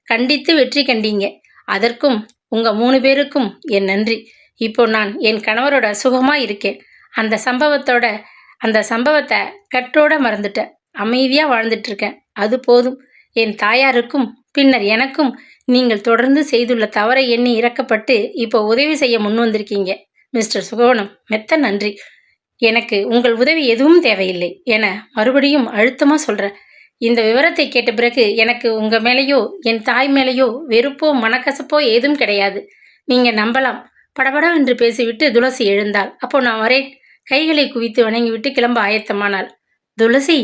கண்டித்து வெற்றி கண்டீங்க. அதற்கும் உங்க 3 பேருக்கும் என் நன்றி. இப்போ நான் என் கணவரோட சுகமா இருக்கேன். அந்த சம்பவத்தை கட்டோட மறந்துட்டேன். அமைதியா வாழ்ந்துட்டு இருக்கேன். அது போதும். என் தாயாருக்கும் பின்னர் எனக்கும் நீங்கள் தொடர்ந்து செய்துள்ள தவறை எண்ணி இறக்கப்பட்டு இப்போ உதவி செய்ய முன் வந்திருக்கீங்க. மிஸ்டர் சுகவனம், மெத்த நன்றி. எனக்கு உங்கள் உதவி எதுவும் தேவையில்லை என மறுபடியும் அழுத்தமா சொல்றேன். இந்த விவரத்தை கேட்ட பிறகு எனக்கு உங்க மேலேயோ என் தாய் மேலேயோ வெறுப்போ மனக்கசப்போ ஏதும் கிடையாது. நீங்க நம்பலாம். படபடவென்று பேசிவிட்டு துளசி எழுந்தாள். அப்போ நான் வரேன். கைகளை குவித்து வணங்கிவிட்டு கிளம்ப ஆயத்தமானாள். துளசி,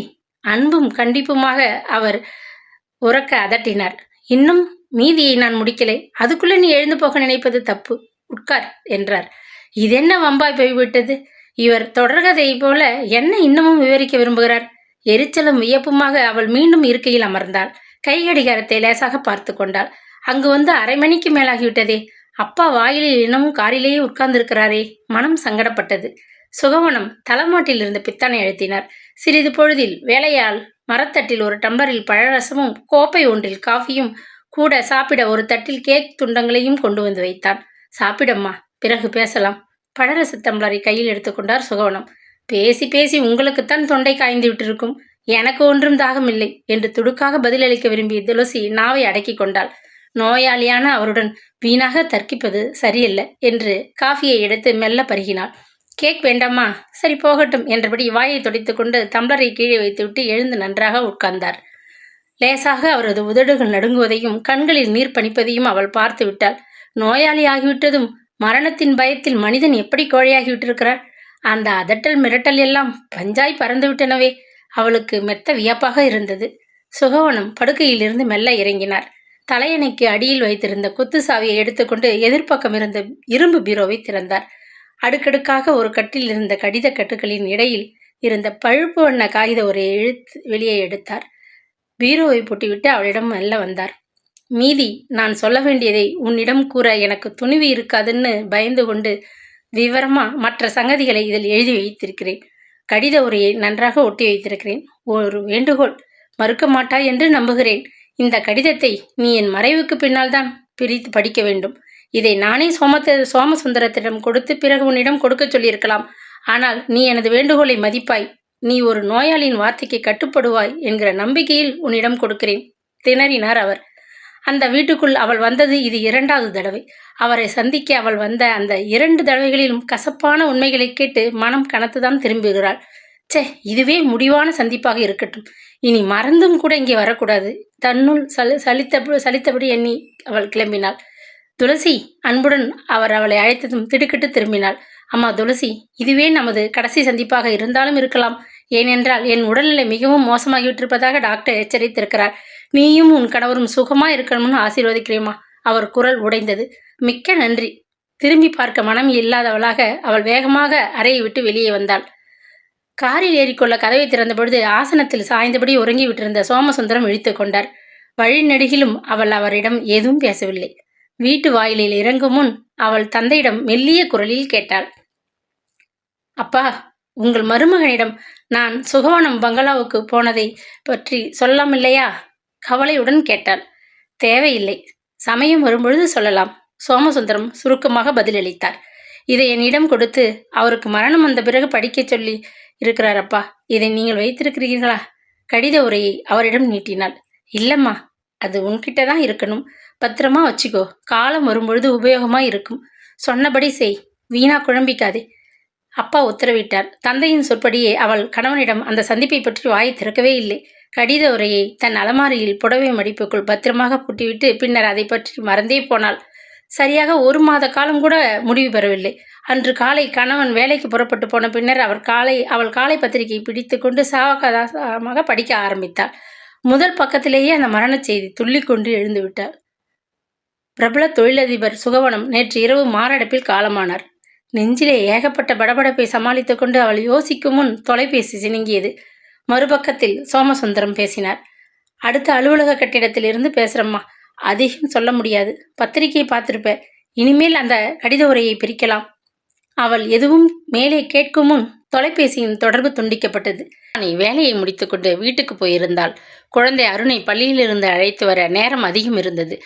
அன்பும் கண்டிப்புமாக அவர் உறக்க அதட்டினார். இன்னும் மீதியை நான் முடிக்கலை. அதுக்குள்ள நீ எழுந்து போக நினைப்பது தப்பு. உட்கார் என்றார். இதென்ன வம்பாய் போய்விட்டது? இவர் தொடர்கதை போல என்ன இன்னமும் விவரிக்க விரும்புகிறார்? எரிச்சலும் வியப்புமாக அவள் மீண்டும் இருக்கையில் அமர்ந்தாள். கை கடிகாரத்தை லேசாக பார்த்து கொண்டாள். அங்கு வந்து 1/2 மணிக்கு மேலாகிவிட்டதே. அப்பா வாயிலில் இன்னமும் காரிலேயே உட்கார்ந்திருக்கிறாரே. மனம் சங்கடப்பட்டது. சுகவனம் தலைமாட்டில் இருந்த பித்தானை அழுத்தினார். சிறிது பொழுதில் வேலையால் மரத்தட்டில் ஒரு டம்ளரில் பழரசமும் கோப்பை ஒன்றில் காஃபியும் கூட சாப்பிட ஒரு தட்டில் கேக் துண்டங்களையும் கொண்டு வந்து வைத்தான். சாப்பிடம்மா, பிறகு பேசலாம். பழரச டம்ளரை கையில் எடுத்துக்கொண்டார் சுகவனம். பேசி பேசி உங்களுக்குத்தான் தொண்டை காய்ந்து விட்டிருக்கும். எனக்கு ஒன்றும் தாகமில்லை என்று துடுக்காக பதிலளிக்க விரும்பிய துளசி நாவை அடக்கி கொண்டாள். நோயாளியான அவருடன் வீணாக தர்க்கிப்பது சரியல்ல என்று காஃபியை எடுத்து மெல்ல பருகினாள். கேக் வேண்டாமா? சரி, போகட்டும் என்றபடி வாயை துடைத்து கொண்டு டம்ளரை கீழே வைத்துவிட்டு எழுந்து நன்றாக உட்கார்ந்தார். லேசாக அவரது உதடுகள் நடுங்குவதையும் கண்களில் நீர் பனிப்பதையும் அவள் பார்த்து விட்டாள். நோயாளி ஆகிவிட்டதும் மரணத்தின் பயத்தில் மனிதன் எப்படி கோழையாகிவிட்டிருக்கிறார்? அந்த அதட்டல் மிரட்டல் எல்லாம் பஞ்சாய் பறந்து விட்டனவே. அவளுக்கு மெத்த வியப்பாக இருந்தது. சுகவனம் படுக்கையிலிருந்து மெல்ல இறங்கினார். தலையணைக்கு அடியில் வைத்திருந்த குத்து சாவியை எடுத்துக்கொண்டு எதிர்ப்பக்கம் இருந்த இரும்பு பீரோவை திறந்தார். அடுக்கடுக்காக ஒரு கட்டில் இருந்த கடித கட்டுகளின் இடையில் இருந்த பழுப்பு வண்ண காகித ஒரு எழுத்து வெளியே எடுத்தார். பீரோவை பூட்டிவிட்டு அவளிடம் மெல்ல வந்தார். மீதி நான் சொல்ல வேண்டியதை உன்னிடம் கூற எனக்கு துணிவு இருக்காதுன்னு பயந்து கொண்டு விவரமா மற்ற சங்கதிகளை இதில் எழுதி வைத்திருக்கிறேன். கடித உரையை நன்றாக ஒட்டி வைத்திருக்கிறேன். ஒரு வேண்டுகோள், மறுக்க மாட்டாய் என்று நம்புகிறேன். இந்த கடிதத்தை நீ என் மறைவுக்கு பின்னால் தான் பிரித்து படிக்க வேண்டும். இதை நானே சோமசுந்தரத்திடம் கொடுத்து பிறகு உன்னிடம் கொடுக்க சொல்லியிருக்கலாம். ஆனால் நீ எனது வேண்டுகோளை மதிப்பாய். நீ ஒரு நோயாளியின் வார்த்தைக்கு கட்டுப்படுவாய் என்கிற நம்பிக்கையில் உன்னிடம் கொடுக்கிறேன் திணறினார் அவர். அந்த வீட்டுக்குள் அவள் வந்தது இது 2வது தடவை. அவரை சந்திக்க அவள் வந்த அந்த 2 தடவைகளிலும் கசப்பான உண்மைகளை கேட்டு மனம் கனத்துதான் திரும்புகிறாள். சே, இதுவே முடிவான சந்திப்பாக இருக்கட்டும். இனி மறந்தும் கூட இங்கே வரக்கூடாது. தன்னுள் சலித்தபடி எண்ணி அவள் கிளம்பினாள். துளசி, அன்புடன் அவர் அவளை அழைத்ததும் திடுக்கிட்டு திரும்பினாள். அம்மா துளசி, இதுவே நமது கடைசி சந்திப்பாக இருந்தாலும் இருக்கலாம். ஏனென்றால் என் உடல்நிலை மிகவும் மோசமாகிவிட்டிருப்பதாக டாக்டர் எச்சரித்திருக்கிறார். நீயும் உன் கணவரும் சுகமா இருக்கணும்னு ஆசீர்வதிக்கிறேம்மா. அவர் குரல் உடைந்தது. மிக்க நன்றி. திரும்பி பார்க்க மனம் இல்லாதவளாக அவள் வேகமாக அறையை விட்டு வெளியே வந்தாள். காரில் ஏறிக்கொள்ள கதவை திறந்த பொழுது ஆசனத்தில் சாய்ந்தபடி உறங்கி விட்டிருந்த சோமசுந்தரம் இழுத்து கொண்டார். வழி நெடுகிலும் அவள் அவரிடம் ஏதும் பேசவில்லை. வீட்டு வாயிலில் இறங்கும் முன் அவள் தந்தையிடம் மெல்லிய குரலில் கேட்டாள். அப்பா, உங்கள் மருமகனிடம் நான் சுகவனம் பங்களாவுக்கு போனதை பற்றி சொல்லாமில்லையா? கவலையுடன் கேட்டாள். தேவையில்லை, சமயம் வரும்பொழுது சொல்லலாம். சோமசுந்தரம் சுருக்கமாக பதிலளித்தார். இதை என்னிடம் கொடுத்து அவருக்கு மரணம் வந்த பிறகு படிக்கச் சொல்லி இருக்கிறார் அப்பா. இதை நீங்கள் வைத்திருக்கிறீர்களா? கடித உரையை அவரிடம் நீட்டினாள். இல்லம்மா, அது உன்கிட்ட தான் இருக்கணும். பத்திரமா வச்சுக்கோ. காலம் வரும்பொழுது உபயோகமா இருக்கும். சொன்னபடி செய், வீணா குழம்பிக்காதே. அப்பா உத்தரவிட்டார். தந்தையின் சொற்படியே அவள் கணவனிடம் அந்த சந்திப்பை பற்றி வாயை திறக்கவே இல்லை. கடித உரையை தன் அலமாரியில் புடவை மடிப்புக்குள் பத்திரமாக பூட்டிவிட்டு பின்னர் அதை பற்றி மறந்தே போனாள். சரியாக 1 மாத காலம் கூட முடிவு பெறவில்லை. அன்று காலை கணவன் வேலைக்கு புறப்பட்டு போன பின்னர் அவள் காலை பத்திரிகை பிடித்து கொண்டு சாவகாசமாக படிக்க ஆரம்பித்தாள். முதல் பக்கத்திலேயே அந்த மரணச் செய்தி துள்ளிக்கொண்டு எழுந்து விட்டாள். பிரபல தொழிலதிபர் சுகவனம் நேற்று இரவு மாரடைப்பில் காலமானார். நெஞ்சிலே ஏகப்பட்ட படபடப்பை சமாளித்துக் கொண்டு அவள் யோசிக்கும் முன் தொலைபேசி சினுங்கியது. மறுபக்கத்தில் சோமசுந்தரம் பேசினார். அடுத்த அலுவலக கட்டிடத்தில் இருந்து பேசுறம்மா. அதிகம் சொல்ல முடியாது. பத்திரிகையை பார்த்திருப்ப. இனிமேல் அந்த கடித உரையை பிரிக்கலாம். அவள் எதுவும் மேலே கேட்கும் முன் தொலைபேசியின் தொடர்பு துண்டிக்கப்பட்டது. நீ வேலையை முடித்துக்கொண்டு வீட்டுக்கு போயிருந்தாள். குழந்தை அருணை பள்ளியிலிருந்து அழைத்து வர நேரம் அதிகம் இருந்தது.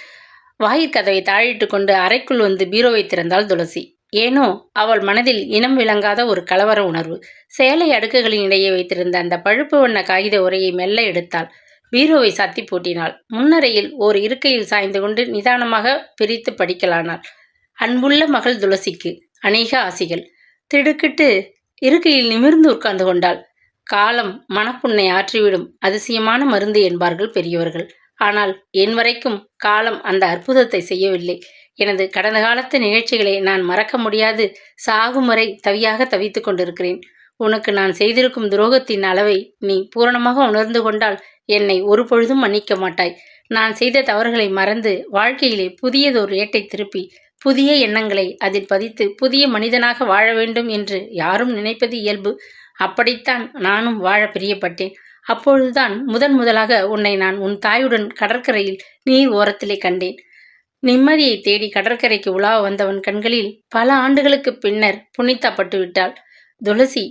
வாயிற்கதவை தாழிட்டு கொண்டு அறைக்குள் வந்து பீரோவை திறந்தாள் துளசி. ஏனோ அவள் மனதில் இனம் விளங்காத ஒரு கலவர உணர்வு. சேலை அடுக்குகளின் இடையே வைத்திருந்த அந்த பழுப்பு வண்ண காகித உரையை மெல்ல எடுத்தாள். பீரோவை சாத்தி பூட்டினாள். முன்னறையில் ஓர் இருக்கையில் சாய்ந்து கொண்டு நிதானமாக பிரித்து படிக்கலானாள். அன்புள்ள மகள் துளசிக்கு அநேக ஆசிகள். திடுக்கிட்டு இருக்கையில் நிமிர்ந்து உட்கார்ந்து கொண்டாள். காலம் மனப்புண்ணை ஆற்றிவிடும் அதிசயமான மருந்து என்பார்கள் பெரியவர்கள். ஆனால் என் வரைக்கும் காலம் அந்த அற்புதத்தை செய்யவில்லை. எனது கடந்த காலத்து நிகழ்ச்சிகளை நான் மறக்க முடியாது சாகும் வரை தவியாக தவித்து கொண்டிருக்கிறேன். உனக்கு நான் செய்திருக்கும் துரோகத்தின் அளவை நீ பூரணமாக உணர்ந்து கொண்டால் என்னை ஒரு பொழுதும் மன்னிக்க மாட்டாய். நான் செய்த தவறுகளை மறந்து வாழ்க்கையிலே புதியதொரு ஏட்டை திருப்பி புதிய எண்ணங்களை அதில் பதித்து புதிய மனிதனாக வாழ வேண்டும் என்று யாரும் நினைப்பது இயல்பு. அப்படித்தான் நானும் வாழ பிரியப்பட்டேன். அப்பொழுதுதான் முதலாக உன்னை நான் உன் தாயுடன் கடற்கரையில் நீர் ஓரத்திலே கண்டேன். நிம்மதியை தேடி கடற்கரைக்கு உலா வந்தவன் கண்களில் பல ஆண்டுகளுக்கு பின்னர் புனிதப்பட்டு விட்டாள். துளசி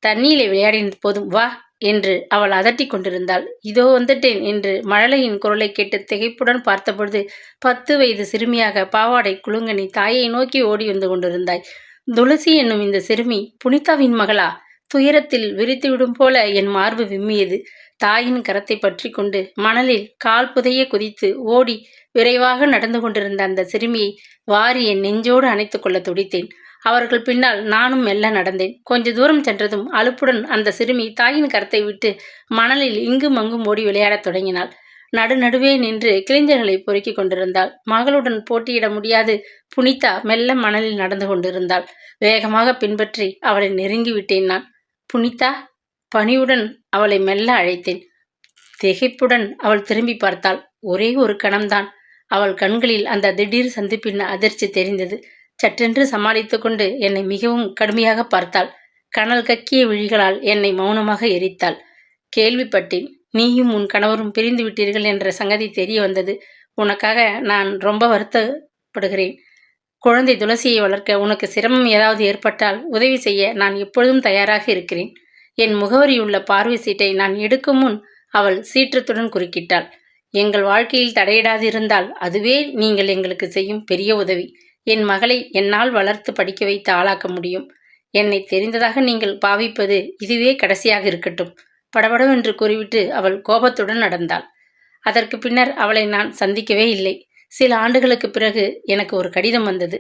தண்ணீரை விளையாடின போதும் வா என்று அவள் அதட்டி கொண்டிருந்தாள். இதோ வந்துட்டேன் என்று மழலையின் குரலை கேட்டு திகைப்புடன் பார்த்தபொழுது 10 வயது சிறுமியாக பாவாடை குலுங்கனி தாயை நோக்கி ஓடி வந்து கொண்டிருந்தாய். துளசி என்னும் இந்த சிறுமி புனிதாவின் மகளா? துயரத்தில் விரித்துவிடும் போல என் மார்பு விம்மியது. தாயின் கரத்தை பற்றி கொண்டு மணலில் கால் புதைய குதித்து ஓடி விரைவாக நடந்து கொண்டிருந்த அந்த சிறுமியை வாரி என் நெஞ்சோடு அணைத்து கொள்ள துடித்தேன். அவர்கள் பின்னால் நானும் மெல்ல நடந்தேன். கொஞ்ச தூரம் சென்றதும் அலுப்புடன் அந்த சிறுமி தாயின் கரத்தை விட்டு மணலில் இங்கும் அங்கும் ஓடி விளையாடத் தொடங்கினாள். நடுநடுவே நின்று கிளிஞ்சல்களை பொறுக்கிக் கொண்டிருந்தாள். மகளுடன் போட்டியிட முடியாது புனிதா மெல்ல மணலில் நடந்து கொண்டிருந்தாள். வேகமாக பின்பற்றி அவளை நெருங்கி விட்டேன் நான். புனிதா, பணிவுடன் அவளை மெல்ல அழைத்தேன். திகைப்புடன் அவள் திரும்பி பார்த்தாள். ஒரே ஒரு கணம்தான். அவள் கண்களில் அந்த திடீர் சந்திப்பின் அதிர்ச்சி தெரிந்தது. சற்றென்று சமாளித்து கொண்டு என்னை மிகவும் கடுமையாக பார்த்தாள். கனல் கக்கிய விழிகளால் என்னை மௌனமாக எரித்தாள். கேள்விப்பட்டேன், நீயும் உன் கணவரும் பிரிந்து விட்டீர்கள் என்ற சங்கதி தெரிய வந்தது. உனக்காக நான் ரொம்ப வருத்தப்படுகிறேன். குழந்தை துளசியை வளர்க்க உனக்கு சிரமம் ஏதாவது ஏற்பட்டால் உதவி செய்ய நான் எப்பொழுதும் தயாராக இருக்கிறேன். என் முகவரியுள்ள பார்வை சீட்டை நான் எடுக்கும் முன் அவள் சீற்றத்துடன் குறுக்கிட்டாள். எங்கள் வாழ்க்கையில் தடையிடாதிருந்தால் அதுவே நீங்கள் எங்களுக்கு செய்யும் பெரிய உதவி. என் மகளை என்னால் வளர்த்து படிக்க வைத்து ஆளாக்க முடியும். என்னை தெரிந்ததாக நீங்கள் பாவிப்பது இதுவே கடைசியாக இருக்கட்டும். படபடவென்று கூறிவிட்டு அவள் கோபத்துடன் நடந்தாள். அதற்கு பின்னர் அவளை நான் சந்திக்கவே இல்லை. சில ஆண்டுகளுக்கு பிறகு எனக்கு ஒரு கடிதம் வந்தது.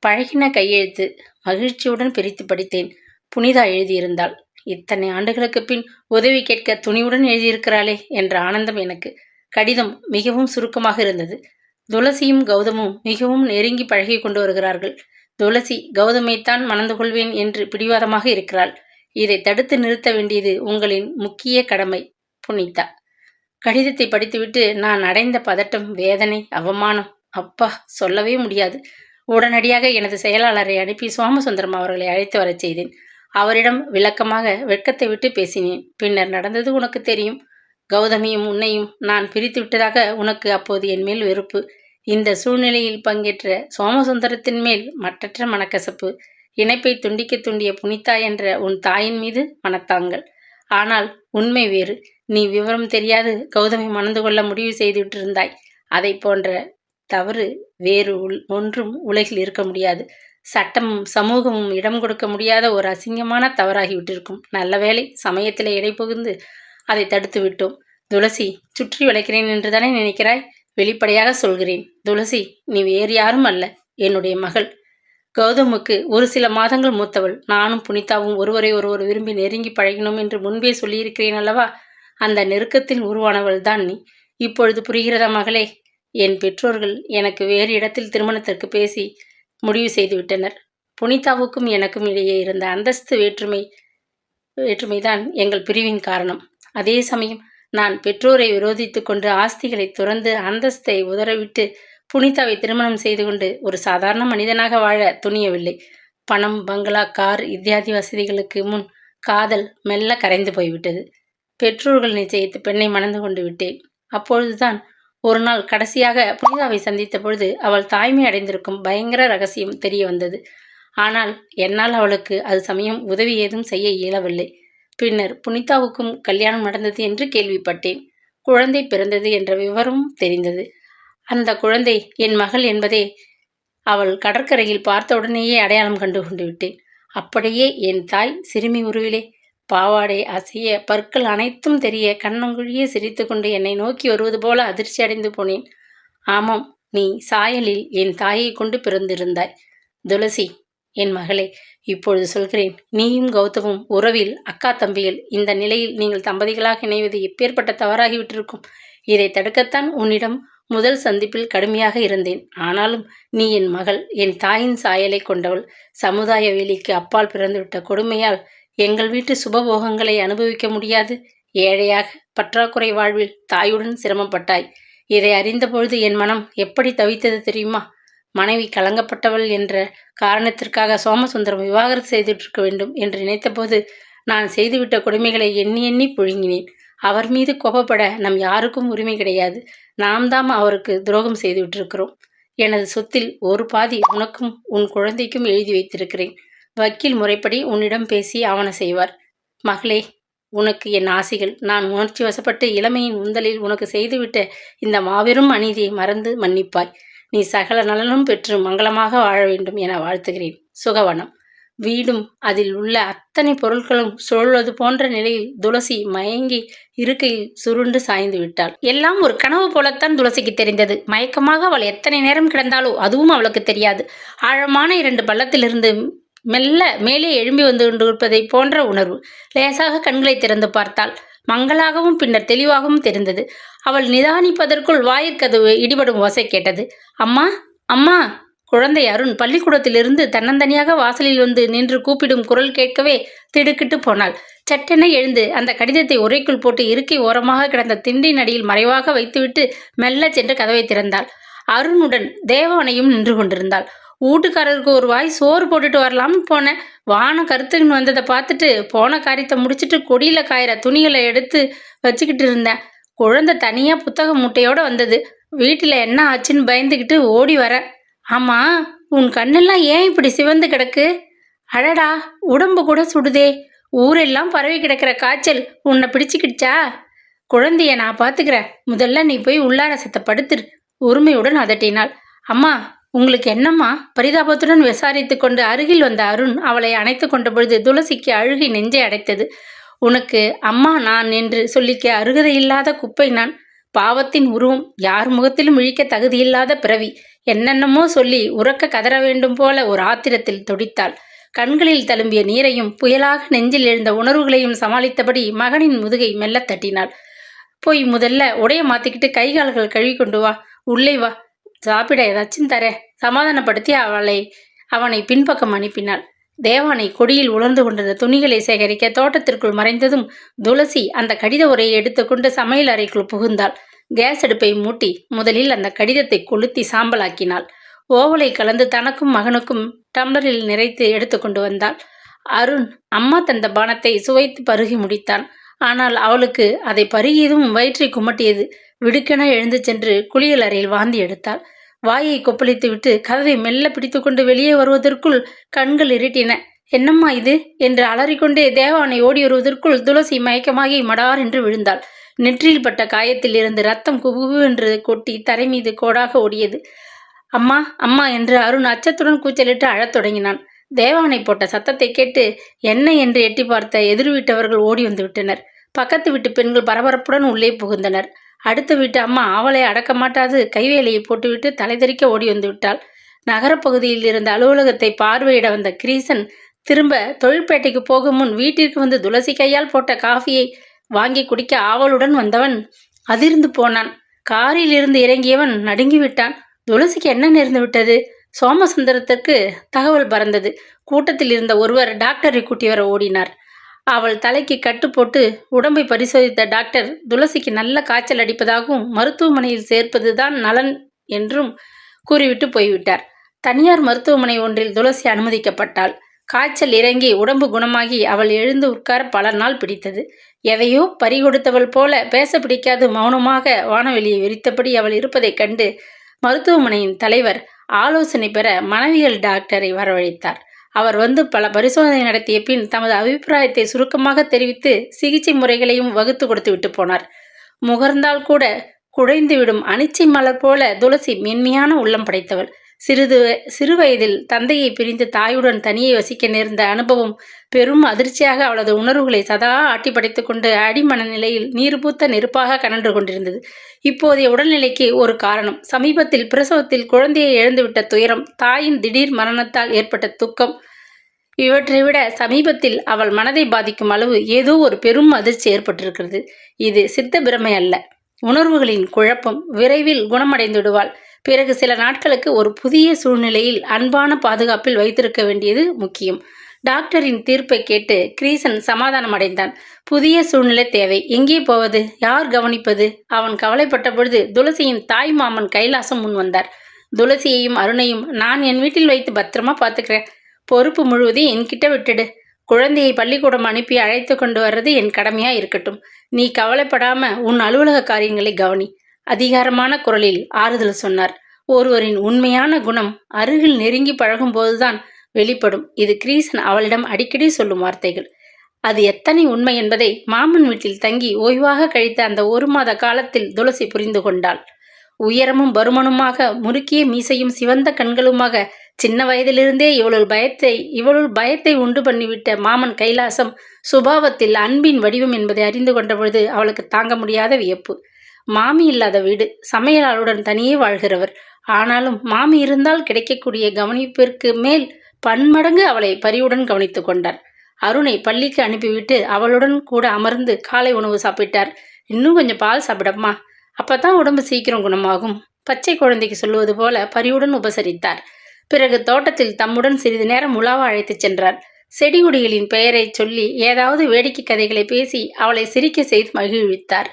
பழகின கையெழுத்து. மகிழ்ச்சியுடன் பிரித்து படித்தேன். புனிதா எழுதியிருந்தாள். இத்தனை ஆண்டுகளுக்கு பின் உதவி கேட்க துணிவுடன் எழுதியிருக்கிறாளே என்ற ஆனந்தம் எனக்கு. கடிதம் மிகவும் சுருக்கமாக இருந்தது. துளசியும் கௌதமும் மிகவும் நெருங்கி பழகி கொண்டு வருகிறார்கள். துளசி கௌதமைத்தான் மணந்து கொள்வேன் என்று பிடிவாதமாக இருக்கிறாள். இதை தடுத்து நிறுத்த வேண்டியது உங்களின் முக்கிய கடமை. புனிதா. கடிதத்தை படித்துவிட்டு நான் அடைந்த பதட்டம், வேதனை, அவமானம் அப்பா சொல்லவே முடியாது. உடனடியாக எனது செயலாளரை அனுப்பி சோமசுந்தரம் அவர்களை அழைத்து வரச் செய்தேன். அவரிடம் விளக்கமாக வெட்கத்தை விட்டு பேசினேன். பின்னர் நடந்தது உனக்கு தெரியும். கௌதமியும் உன்னையும் நான் பிரித்து விட்டதாக உனக்கு அப்போது என் மேல் வெறுப்பு. இந்த சூழ்நிலையில் பங்கேற்ற சோமசுந்தரத்தின் மேல் மட்டற்ற மனக்கசப்பு. இணைப்பை துண்டிக்க துண்டிய புனிதா என்ற உன் தாயின் மீது மனத்தாங்கள். ஆனால் உண்மை வேறு. நீ விவரம் தெரியாது கௌதமி மணந்து கொள்ள முடிவு செய்துவிட்டிருந்தாய். அதை போன்ற தவறு வேறு ஒன்றும் உலகில் இருக்க முடியாது. சட்டமும் சமூகமும் இடம் கொடுக்க முடியாத ஒரு அசிங்கமான தவறாகிவிட்டிருக்கும். நல்ல வேளை சமயத்திலே இடை புகுந்து அதை தடுத்து விட்டோம். துளசி, சுற்றி வளைக்கிறேன் என்றுதானே நினைக்கிறாய்? வெளிப்படையாக சொல்கிறேன் துளசி, நீ வேறு யாரும் அல்ல, என்னுடைய மகள். கௌதமுக்கு ஒரு சில மாதங்கள் மூத்தவள். நானும் புனிதாவும் ஒருவரை ஒருவர் விரும்பி நெருங்கி பழகினோம் என்று முன்பே சொல்லியிருக்கிறேன் அல்லவா? அந்த நெருக்கத்தில் உருவானவள் தான் நீ. இப்பொழுது புரிகிறதா மகளே? என் பெற்றோர்கள் எனக்கு வேறு இடத்தில் திருமணத்திற்கு பேசி முடிவு செய்துவிட்டனர். புனிதாவுக்கும் எனக்கும் இடையே இருந்த அந்தஸ்து வேற்றுமைதான் எங்கள் பிரிவின் காரணம். அதே சமயம் நான் பெற்றோரை விரோதித்து கொண்டு ஆஸ்திகளை துறந்து அந்தஸ்தை உதறவிட்டு புனிதாவை திருமணம் செய்து கொண்டு ஒரு சாதாரண மனிதனாக வாழ துணியவில்லை. பணம், பங்களா, கார் இத்தியாதி வசதிகளுக்கு முன் காதல் மெல்ல கரைந்து போய்விட்டது. பெற்றோர்கள் நிச்சயித்து பெண்ணை மணந்து கொண்டு விட்டேன். அப்பொழுதுதான் ஒரு நாள் கடைசியாக புனிதாவை சந்தித்த பொழுது அவள் தாய்மை அடைந்திருக்கும் பயங்கர ரகசியம் தெரிய வந்தது. ஆனால் என்னால் அவளுக்கு அது சமயம் உதவி ஏதும் செய்ய இயலவில்லை. பின்னர் புனிதாவுக்கும் கல்யாணம் நடந்தது என்று கேள்விப்பட்டேன். குழந்தை பிறந்தது என்ற விவரமும் தெரிந்தது. அந்த குழந்தை என் மகள் என்பதை அவள் கடற்கரையில் பார்த்தவுடனேயே அடையாளம் கண்டு கொண்டு விட்டேன். அப்படியே என் தாய் சிறுமி உருவிலே, பாவாடை அசைய, பற்கள் அனைத்தும் தெரிய, கண்ணங்குழியே சிரித்து கொண்டு என்னை நோக்கி வருவது போல அதிர்ச்சி அடைந்து போனேன். ஆமாம், நீ சாயலில் என் தாயை கொண்டு பிறந்திருந்தாய். துளசி, என் மகளே, இப்பொழுது சொல்கிறேன். நீயும் கௌதமும் உறவில் அக்கா தம்பிகள். இந்த நிலையில் நீங்கள் தம்பதிகளாக இணைவது எப்பேற்பட்ட தவறாகிவிட்டிருக்கும். இதை தடுக்கத்தான் உன்னிடம் முதல் சந்திப்பில் கடுமையாக இருந்தேன். ஆனாலும் நீ என் மகள், என் தாயின் சாயலை கொண்டவள். சமுதாய வேலிக்கு அப்பால் பிறந்துவிட்ட கொடுமையால் எங்கள் வீட்டு சுபபோகங்களை அனுபவிக்க முடியாது. ஏழையாக பற்றாக்குறை வாழ்வில் தாயுடன் சிரமப்பட்டாய். இதை அறிந்தபொழுது என் மனம் எப்படி தவித்தது தெரியுமா? மனைவி கலங்கப்பட்டவள் என்ற காரணத்திற்காக சோமசுந்தரம் விவாகரத்து செய்துவிட்டிருக்க வேண்டும் என்று நினைத்தபோது நான் செய்துவிட்ட கொடுமைகளை எண்ணி எண்ணி புழுங்கினேன். அவர் மீது கோபப்பட நம் யாருக்கும் உரிமை கிடையாது. நாம் தாம் அவருக்கு துரோகம் செய்துவிட்டிருக்கிறோம். எனது சொத்தில் ஒரு பாதி உனக்கும் உன் குழந்தைக்கும் எழுதி வைத்திருக்கிறேன். வக்கீல் முறைப்படி உன்னிடம் பேசி ஆவண செய்வார். மகளே, உனக்கு என் ஆசைகள். நான் உணர்ச்சி வசப்பட்டு இளமையின் உந்தலில் உனக்கு செய்துவிட்ட இந்த மாபெரும் அநீதியை மறந்து மன்னிப்பாய். நீ சகல நலனும் பெற்று மங்களமாக வாழ வேண்டும் என வாழ்த்துகிறேன். சுகவனம். வீடும் அதில் உள்ள அத்தனை பொருட்களும் சுழல்வது போன்ற நிலையில் துளசி மயங்கி இருக்கையில் சுருண்டு சாய்ந்து விட்டாள். எல்லாம் ஒரு கனவு போலத்தான் துளசிக்கு தெரிந்தது. மயக்கமாக அவள் எத்தனை நேரம் கிடந்தாலோ அதுவும் அவளுக்கு தெரியாது. ஆழமான 2 பள்ளத்திலிருந்து மெல்ல மேலே எழும்பி வந்து கொண்டிருப்பதை போன்ற உணர்வு. லேசாக கண்களை திறந்து பார்த்தாள். மங்களாகவும் பின்னர் தெளிவாகவும் தெரிந்தது. அவள் நிதானிப்பதற்குள் வாயிற்கதவு இடிபடும் ஓசை கேட்டது. அம்மா, அம்மா! குழந்தை அருண் பள்ளிக்கூடத்திலிருந்து தன்னந்தனியாக வாசலில் வந்து நின்று கூப்பிடும் குரல் கேட்கவே திடுக்கிட்டு போனாள். சட்டென எழுந்து அந்த கடிதத்தை உரைக்குள் போட்டு இருக்கை ஓரமாக கிடந்த திண்டின் அடியில் மறைவாக வைத்துவிட்டு மெல்ல சென்று கதவை திறந்தாள். அருணுடன் தேவானையும் நின்று கொண்டிருந்தாள். வீட்டுக்காரருக்கு ஒரு வாய் சோறு போட்டுட்டு வரலாம்னு போனேன். வானம் கருத்துக்குன்னு வந்ததை பார்த்துட்டு போன காரியத்தை முடிச்சுட்டு கொடியில் காயிற துணிகளை எடுத்து வச்சுக்கிட்டு இருந்தேன். குழந்தை தனியாக புத்தக மூட்டையோடு வந்தது. வீட்டில் என்ன ஆச்சுன்னு பயந்துக்கிட்டு ஓடி வரேன். ஆமாம், உன் கண்ணெல்லாம் ஏன் இப்படி சிவந்து கிடக்கு? அடடா, உடம்பு கூட சுடுதே. ஊரெல்லாம் பரவி கிடக்கிற காய்ச்சல் உன்னை பிடிச்சிக்கிடுச்சா? குழந்தைய நான் பாத்துக்கிறேன், முதல்ல நீ போய் உள்ளார செத்த படுத்துரு, உரிமையுடன் அதட்டினாள். அம்மா, உங்களுக்கு என்னம்மா? பரிதாபத்துடன் விசாரித்து கொண்டு அருகில் வந்த அருண் அவளை அணைத்து கொண்ட பொழுது துளசிக்கு அழுகை நெஞ்சை அடைத்தது. உனக்கு அம்மா நான் என்று சொல்லிக்க அருகதையில்லாத குப்பை நான், பாவத்தின் உருவம், யார் முகத்திலும் இழிக்க தகுதியில்லாத பிறவி, என்னென்னமோ சொல்லி உறக்க கதற வேண்டும் போல ஒரு ஆத்திரத்தில் துடித்தாள். கண்களில் தழும்பிய நீரையும் புயலாக நெஞ்சில் எழுந்த உணர்வுகளையும் சமாளித்தபடி மகனின் முதுகை மெல்ல தட்டினாள். போய் முதல்ல உடைய மாத்திக்கிட்டு கை கால்கள் கழுவி கொண்டு வா, உள்ளே வா, சாப்பிட ஏதாச்சும் தர, சமாதானப்படுத்தி அவனை பின்பக்கம் அனுப்பினாள். தேவானை கொடியில் உலர்ந்து கொண்டிருந்த துணிகளை சேகரிக்க தோட்டத்திற்குள் மறைந்ததும் துளசி அந்த கடித உரையை எடுத்துக்கொண்டு சமையல் அறைக்குள் புகுந்தாள். கேஸ் அடுப்பை மூட்டி முதலில் அந்த கடிதத்தை கொளுத்தி சாம்பலாக்கினாள். ஓவலை கலந்து தனக்கும் மகனுக்கும் டம்ளரில் நிறைத்து எடுத்துக்கொண்டு வந்தாள். அருண் அம்மா தந்த பானத்தை சுவைத்து பருகி முடித்தான். ஆனால் அவளுக்கு அதை பருகியதும் வயிற்றை குமட்டியது. விடுக்கென எழுந்து சென்று குளியல் அறையில் வாந்தி எடுத்தாள். வாயை கொப்பளித்து விட்டு கதவை மெல்ல பிடித்துக்கொண்டு வெளியே வருவதற்குள் கண்கள் இருட்டின. என்னம்மா இது என்று அலறிக்கொண்டே தேவானை ஓடி வருவதற்குள் துளசி மயக்கமாகி மடார் என்று விழுந்தாள். நெற்றியில் பட்ட காயத்தில் இருந்து ரத்தம் குபுகு என்று கொட்டி தரை மீது கோடாக ஓடியது. அம்மா அம்மா என்று அருண் அச்சத்துடன் கூச்சலிட்டு அழத் தொடங்கினான். தேவானை போட்ட சத்தத்தை கேட்டு என்ன என்று எட்டி பார்த்த எதிர் வீட்டவர்கள் ஓடி வந்து விட்டனர். பக்கத்து வீட்டு பெண்கள் பரபரப்புடன் உள்ளே புகுந்தனர். அடுத்த வீட்டு அம்மா அவளை அடக்க மாட்டாது கைவேலையை போட்டுவிட்டு தலைதெறிக்க ஓடி வந்து விட்டாள். நகரப்பகுதியில் இருந்த அலுவலகத்தை பார்வையிட வந்த கிரீசன் திரும்ப தொழிற்பேட்டைக்கு போகும் முன் வீட்டிற்கு வந்து துளசி கையால் போட்ட காஃபியை வாங்கி குடிக்க ஆவலுடன் வந்தவன் அதிர்ந்து போனான். காரில் இருந்து இறங்கியவன் நடுங்கிவிட்டான். துளசிக்கு என்ன நேர்ந்து விட்டது? சோமசுந்தரத்திற்கு தகவல் பறந்தது. கூட்டத்தில் இருந்த ஒருவர் டாக்டரை கூட்டி வர ஓடினார். அவள் தலைக்கு கட்டு போட்டு உடம்பை பரிசோதித்த டாக்டர் துளசிக்கு நல்ல காய்ச்சல் அடிப்பதாகவும் மருத்துவமனையில் சேர்ப்பதுதான் நலன் என்றும் கூறிவிட்டு போய்விட்டார். தனியார் மருத்துவமனை ஒன்றில் துளசி அனுமதிக்கப்பட்டாள். காய்ச்சல் இறங்கி உடம்பு குணமாகி அவள் எழுந்து உட்கார பல நாள் பிடித்தது. எதையோ பறிகொடுத்தவள் போல பேச பிடிக்காது மௌனமாக வானவெளியை விரித்தபடி அவள் இருப்பதைக் கண்டு மருத்துவமனையின் தலைவர் ஆலோசனை பெற மனவியல் டாக்டரை வரவழைத்தார். அவர் வந்து பல பரிசோதனை நடத்திய பின் தமது அபிப்பிராயத்தை சுருக்கமாக தெரிவித்து சிகிச்சை முறைகளையும் வகுத்து கொடுத்து விட்டு போனார். முகர்ந்தால் கூட குழைந்துவிடும் அனிச்சை மலர் போல துளசி மென்மையான உள்ளம் படைத்தவள். சிறு வயதில் தந்தையை பிரிந்து தாயுடன் தனியே வசிக்க நேர்ந்த அனுபவம் பெரும் அதிர்ச்சியாக அவளது உணர்வுகளை சதா ஆட்டி படைத்து கொண்டு அடிமன நிலையில் நீர் பூத்த நெருப்பாக கனன்று கொண்டிருந்தது. இப்போதைய உடல்நிலைக்கு ஒரு காரணம் சமீபத்தில் பிரசவத்தில் குழந்தையை இழந்துவிட்ட துயரம், தாயின் திடீர் மரணத்தால் ஏற்பட்ட துக்கம். இவற்றை விட சமீபத்தில் அவள் மனதை பாதிக்கும் அளவு ஏதோ ஒரு பெரும் அதிர்ச்சி ஏற்பட்டிருக்கிறது. இது சித்த பிரமை அல்ல, உணர்வுகளின் குழப்பம். விரைவில் குணமடைந்துவிடுவாள். பிறகு சில நாட்களுக்கு ஒரு புதிய சூழ்நிலையில் அன்பான பாதுகாப்பில் வைத்திருக்க வேண்டியது முக்கியம். டாக்டரின் தீர்ப்பை கேட்டு கிரீசன் சமாதானம் அடைந்தான். புதிய சூழ்நிலை தேவை, எங்கே போவது, யார் கவனிப்பது? அவன் கவலைப்பட்ட பொழுது துளசியின் தாய் மாமன் கைலாசம் முன் வந்தார். துளசியையும் அருணையும் நான் என் வீட்டில் வைத்து பத்திரமா பார்த்துக்கிறேன், பொறுப்பு முழுவதையும் என்கிட்ட விட்டுடு, குழந்தையை பள்ளிக்கூடம் அனுப்பி அழைத்து கொண்டு வர்றது என் கடமையா இருக்கட்டும், நீ கவலைப்படாம உன் அலுவலக காரியங்களை கவனி, அதிகாரமான குரலில் ஆறுதல் சொன்னார். ஒருவரின் உண்மையான குணம் அருகில் நெருங்கி பழகும்போதுதான் வெளிப்படும். இது கிரீசன் அவளிடம் அடிக்கடி சொல்லும் வார்த்தைகள். அது எத்தனை உண்மை என்பதை மாமன் வீட்டில் தங்கி ஓய்வாக கழித்த அந்த 1 மாத காலத்தில் துளசி புரிந்து கொண்டாள். உயரமும் பருமனுமாக, முறுக்கிய மீசையும் சிவந்த கண்களுமாக, சின்ன வயதிலிருந்தே இவளுள் பயத்தை உண்டு பண்ணிவிட்ட மாமன் கைலாசம் சுபாவத்தில் அன்பின் வடிவம் என்பதை அறிந்து கொண்ட பொழுது அவளுக்கு தாங்க முடியாத வியப்பு. மாமி இல்லாத வீடு, சமையலாளுடன் தனியே வாழ்கிறவர். ஆனாலும் மாமி இருந்தால் கிடைக்கக்கூடிய கவனிப்பிற்கு மேல் பன்மடங்கு அவளை பரிவுடன் கவனித்து கொண்டார். அருணை பள்ளிக்கு அனுப்பிவிட்டு அவளுடன் கூட அமர்ந்து காலை உணவு சாப்பிட்டார். இன்னும் கொஞ்சம் பால் சாப்பிடம்மா, அப்பதான் உடம்பு சீக்கிரம் குணமாகும், பச்சை குழந்தைக்கு சொல்லுவது போல பரிவுடன் உபசரித்தார். பிறகு தோட்டத்தில் தம்முடன் சிறிது நேரம் உலாவ அழைத்துச் சென்றார். செடி கொடிகளின் பெயரை சொல்லி ஏதாவது வேடிக்கை கதைகளை பேசி அவளை சிரிக்க செய்து மகிழ்வித்தார்.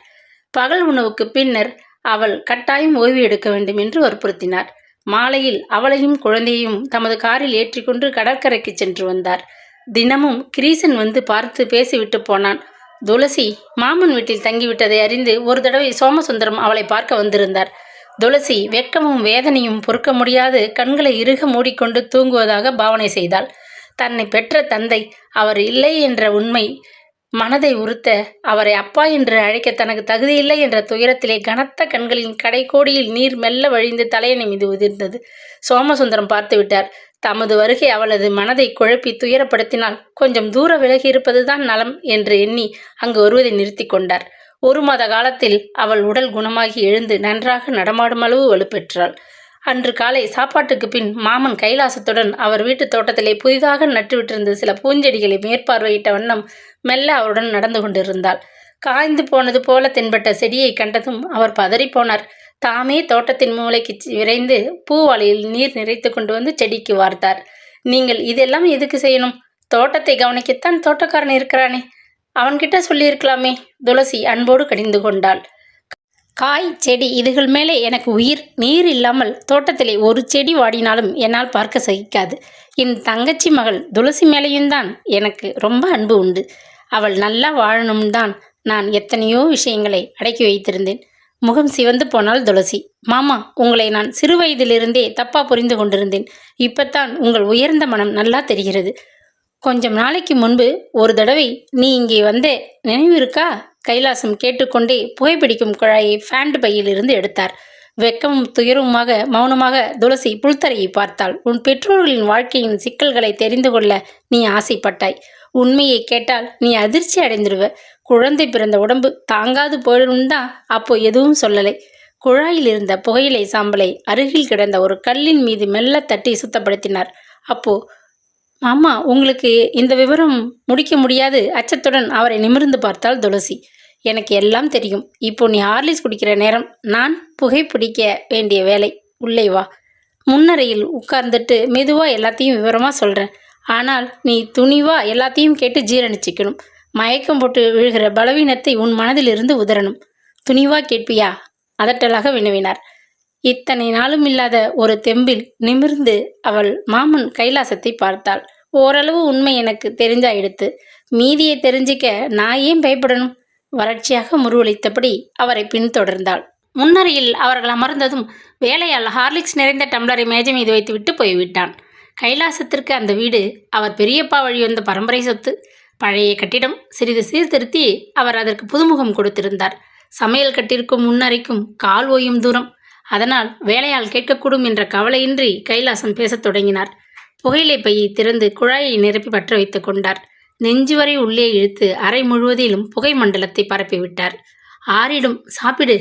பகல் உணவுக்கு பின்னர் அவள் கட்டாயம் ஓய்வு எடுக்க வேண்டும் என்று வற்புறுத்தினார். மாலையில் அவளையும் குழந்தையையும் தமது காரில் ஏற்றிக்கொண்டு கடற்கரைக்கு சென்று வந்தார். தினமும் கிரீசன் வந்து பார்த்து பேசிவிட்டு போனான். துளசி மாமன் வீட்டில் தங்கிவிட்டதை அறிந்து ஒரு தடவை சோமசுந்தரம் அவளை பார்க்க வந்திருந்தார். துளசி வெட்கமும் வேதனையும் பொறுக்க முடியாது கண்களை இறுக மூடிக்கொண்டு தூங்குவதாக பாவனை செய்தாள். தன்னை பெற்ற தந்தை அவர் இல்லை என்ற உண்மை மனதை உறுத்த அவரை அப்பா என்று அழைக்க தனக்கு தகுதியில்லை என்ற துயரத்திலே கனத்த கண்களின் கடைக்கோடியில் நீர் மெல்ல வழிந்து தலையணை மீது உதிர்ந்தது. சோமசுந்தரம் பார்த்து விட்டார். தமது வருகை அவளது மனதை குழப்பி துயரப்படுத்தினால் கொஞ்சம் தூர விலகி இருப்பதுதான் நலம் என்று எண்ணி அங்கு வருவதை நிறுத்தி கொண்டார். 1 மாத காலத்தில் அவள் உடல் குணமாகி எழுந்து நன்றாக நடமாடும் அளவு வலுப்பெற்றாள். அன்று காலை சாப்பாட்டுக்கு பின் மாமன் கைலாசத்துடன் அவர் வீட்டு தோட்டத்திலே புதிதாக நட்டுவிட்டிருந்த சில பூஞ்செடிகளை மேற்பார்வையிட்ட வண்ணம் மெல்ல அவருடன் நடந்து கொண்டிருந்தாள். காய்ந்து போனது போல தென்பட்ட செடியை கண்டதும் அவர் பதறிப்போனார். தாமே தோட்டத்தின் மூளைக்கு விரைந்து பூவாளியில் நீர் நிறைத்து கொண்டு வந்து செடிக்கு வார்த்தார். நீங்கள் இதெல்லாம் எதுக்கு செய்யணும்? தோட்டத்தை கவனிக்கத்தான் தோட்டக்காரன் இருக்கிறானே, அவன்கிட்ட சொல்லியிருக்கலாமே. துளசி அன்போடு கடிந்து கொண்டாள். காய் செடி இதுகள் மேலே எனக்கு உயிர். நீர் இல்லாமல் தோட்டத்திலே ஒரு செடி வாடினாலும் என்னால் பார்க்க சகிக்காது. என் தங்கச்சி மகள் துளசி மேலேயும் தான் எனக்கு ரொம்ப அன்பு உண்டு. அவள் நல்லா வாழணும் தான் நான் எத்தனையோ விஷயங்களை அடக்கி வைத்திருந்தேன். முகம் சிவந்து போனாள் துளசி. மாமா, உங்களை நான் சிறு வயதிலிருந்தே தப்பா புரிந்து கொண்டிருந்தேன். இப்பத்தான் உங்கள் உயர்ந்த மனம் நல்லா தெரிகிறது. கொஞ்சம் நாளைக்கு முன்பு ஒரு தடவை நீ இங்கே வந்த நினைவு இருக்கா? கைலாசம் கேட்டுக்கொண்டே புகைப்பிடிக்கும் குழாயை ஃபேண்ட் பையிலிருந்து எடுத்தார். வெக்கமும் துயரமுமாக மௌனமாக துளசி புல்தரையை பார்த்தாள். உன் பெற்றோர்களின் வாழ்க்கையின் சிக்கல்களை தெரிந்து கொள்ள நீ ஆசைப்பட்டாய். உண்மையை கேட்டால் நீ அதிர்ச்சி அடைந்துடுவ. குழந்தை பிறந்த உடம்பு தாங்காது போயிடும் தான் அப்போ எதுவும் சொல்லலை. குழாயில் இருந்த புகையிலை சாம்பலை அருகில் கிடந்த ஒரு கல்லின் மீது மெல்ல தட்டி சுத்தப்படுத்தினார். அப்போ மாமா, உங்களுக்கு இந்த விவரம் முடிக்க முடியாது. அச்சத்துடன் அவரை நிமிர்ந்து பார்த்தாள் துளசி. எனக்கு எல்லாம் தெரியும். இப்போ நீ ஹார்லிக்ஸ் குடிக்கிற நேரம். நான் புகை பிடிக்க வேண்டிய வேலை. உள்ளே வா. முன்னறையில் உட்கார்ந்துட்டு மெதுவா எல்லாத்தையும் விவரமா சொல்றேன். ஆனால் நீ துணிவா எல்லாத்தையும் கேட்டு ஜீரணிச்சிக்கணும். மயக்கம் போட்டு விழுகிற பலவீனத்தை உன் மனதிலிருந்து உதறணும். துணிவா கேட்பியா? அதட்டலாக வினவினார். இத்தனை நாளும் இல்லாத ஒரு தெம்பில் நிமிர்ந்து அவள் மாமன் கைலாசத்தை பார்த்தாள். ஓரளவு உண்மை எனக்கு தெரிஞ்சாயிடுத்து. மீதியை தெரிஞ்சிக்க நான் ஏன் பயப்படணும்? வறட்சியாக முருவளித்தபடி அவரை பின்தொடர்ந்தாள். முன்னறையில் அவர்கள் அமர்ந்ததும் வேலையால் ஹார்லிக்ஸ் நிறைந்த டம்ளரை மேஜை மீது வைத்து விட்டு போய்விட்டான். கைலாசத்திற்கு அந்த வீடு அவர் பெரியப்பா வழி வந்த பரம்பரை சொத்து. பழைய கட்டிடம். சிறிது சீர்திருத்தி அவர் அதற்கு புதுமுகம் கொடுத்திருந்தார். சமையல் கட்டிற்கும் முன்னறைக்கும் கால் ஓயும் தூரம். அதனால் வேலையால் கேட்கக்கூடும் என்ற கவலையின்றி கைலாசம் பேசத் தொடங்கினார். புகையிலை பையை திறந்து குழாயை நிரப்பி பற்ற வைத்துக் கொண்டார். நெஞ்சு வரை உள்ளே இழுத்து அறை முழுவதிலும் புகை மண்டலத்தை பரப்பிவிட்டார். ஆறிடும், சாப்பிடு.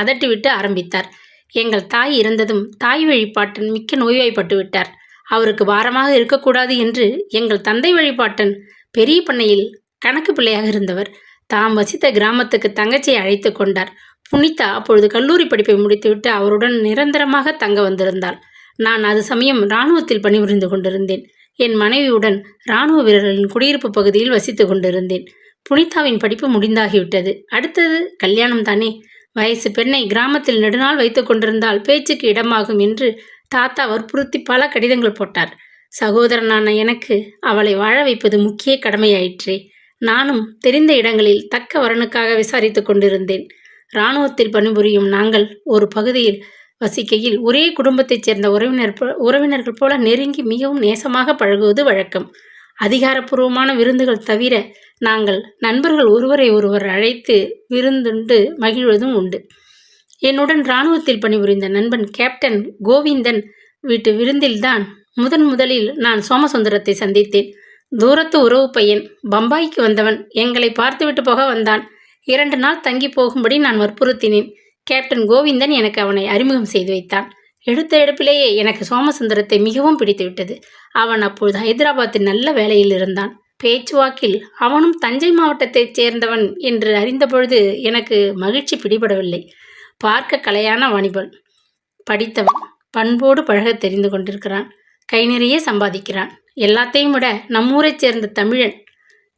அதட்டிவிட்டு ஆரம்பித்தார். எங்கள் தாய் இறந்ததும் தாய் வழிபாட்டன் மிக்க நோய்வாய்ப்பட்டு விட்டார். அவருக்கு பாரமாக இருக்கக்கூடாது என்று எங்கள் தந்தை வழிபாட்டன் பெரிய பண்ணையில் கணக்கு பிள்ளையாக இருந்தவர். தாம் வசித்த கிராமத்துக்கு தங்கச்சியை அழைத்து கொண்டார். புனிதா அப்பொழுது கல்லூரி படிப்பை முடித்துவிட்டு அவருடன் நிரந்தரமாக தங்க வந்திருந்தாள். நான் அது சமயம் இராணுவத்தில் பணிபுரிந்து கொண்டிருந்தேன். என் மனைவியுடன் இராணுவ வீரர்களின் குடியிருப்பு பகுதியில் வசித்து கொண்டிருந்தேன். புனிதாவின் படிப்பு முடிந்தாகிவிட்டது. அடுத்தது கல்யாணம் தானே. வயசு பெண்ணை கிராமத்தில் நெடுநாள் வைத்து கொண்டிருந்தால் பேச்சுக்கு இடமாகும் என்று தாத்தா வற்புறுத்தி பல கடிதங்கள் போட்டார். சகோதரனான எனக்கு அவளை வாழ வைப்பது முக்கிய கடமையாயிற்றே. நானும் தெரிந்த இடங்களில் தக்க வரனுக்காக விசாரித்து கொண்டிருந்தேன். இராணுவத்தில் பணிபுரியும் நாங்கள் ஒரு பகுதியில் வசிக்கையில் ஒரே குடும்பத்தைச் சேர்ந்த உறவினர்கள் போல நெருங்கி மிகவும் நேசமாக பழகுவது வழக்கம். அதிகாரப்பூர்வமான விருந்துகள் தவிர நாங்கள் நண்பர்கள் ஒருவரை ஒருவர் அழைத்து விருந்துண்டு மகிழ்வதும் உண்டு. என்னுடன் இராணுவத்தில் பணிபுரிந்த நண்பன் கேப்டன் கோவிந்தன் வீட்டு விருந்தில்தான் முதலில் நான் சோமசுந்தரத்தை சந்தித்தேன். தூரத்து உறவு பையன். பம்பாய்க்கு வந்தவன். எங்களை பார்த்துவிட்டு போக வந்தான். 2 நாள் தங்கி போகும்படி நான் வற்புறுத்தினேன். கேப்டன் கோவிந்தன் எனக்கு அவனை அறிமுகம் செய்து வைத்தான். எடுத்த எடுப்பிலேயே எனக்கு சோமசுந்தரத்தை மிகவும் பிடித்துவிட்டது. அவன் அப்பொழுது ஹைதராபாத்தில் நல்ல வேலையில் இருந்தான். பேச்சுவாக்கில் அவனும் தஞ்சை மாவட்டத்தைச் சேர்ந்தவன் என்று அறிந்தபொழுது எனக்கு மகிழ்ச்சி பிடிபடவில்லை. பார்க்க கலையான வாணிபன். படித்தவன். பண்போடு பழக தெரிந்து கொண்டிருக்கிறான். கை நிறைய சம்பாதிக்கிறான். எல்லாத்தையும் விட நம்மூரைச் சேர்ந்த தமிழன்.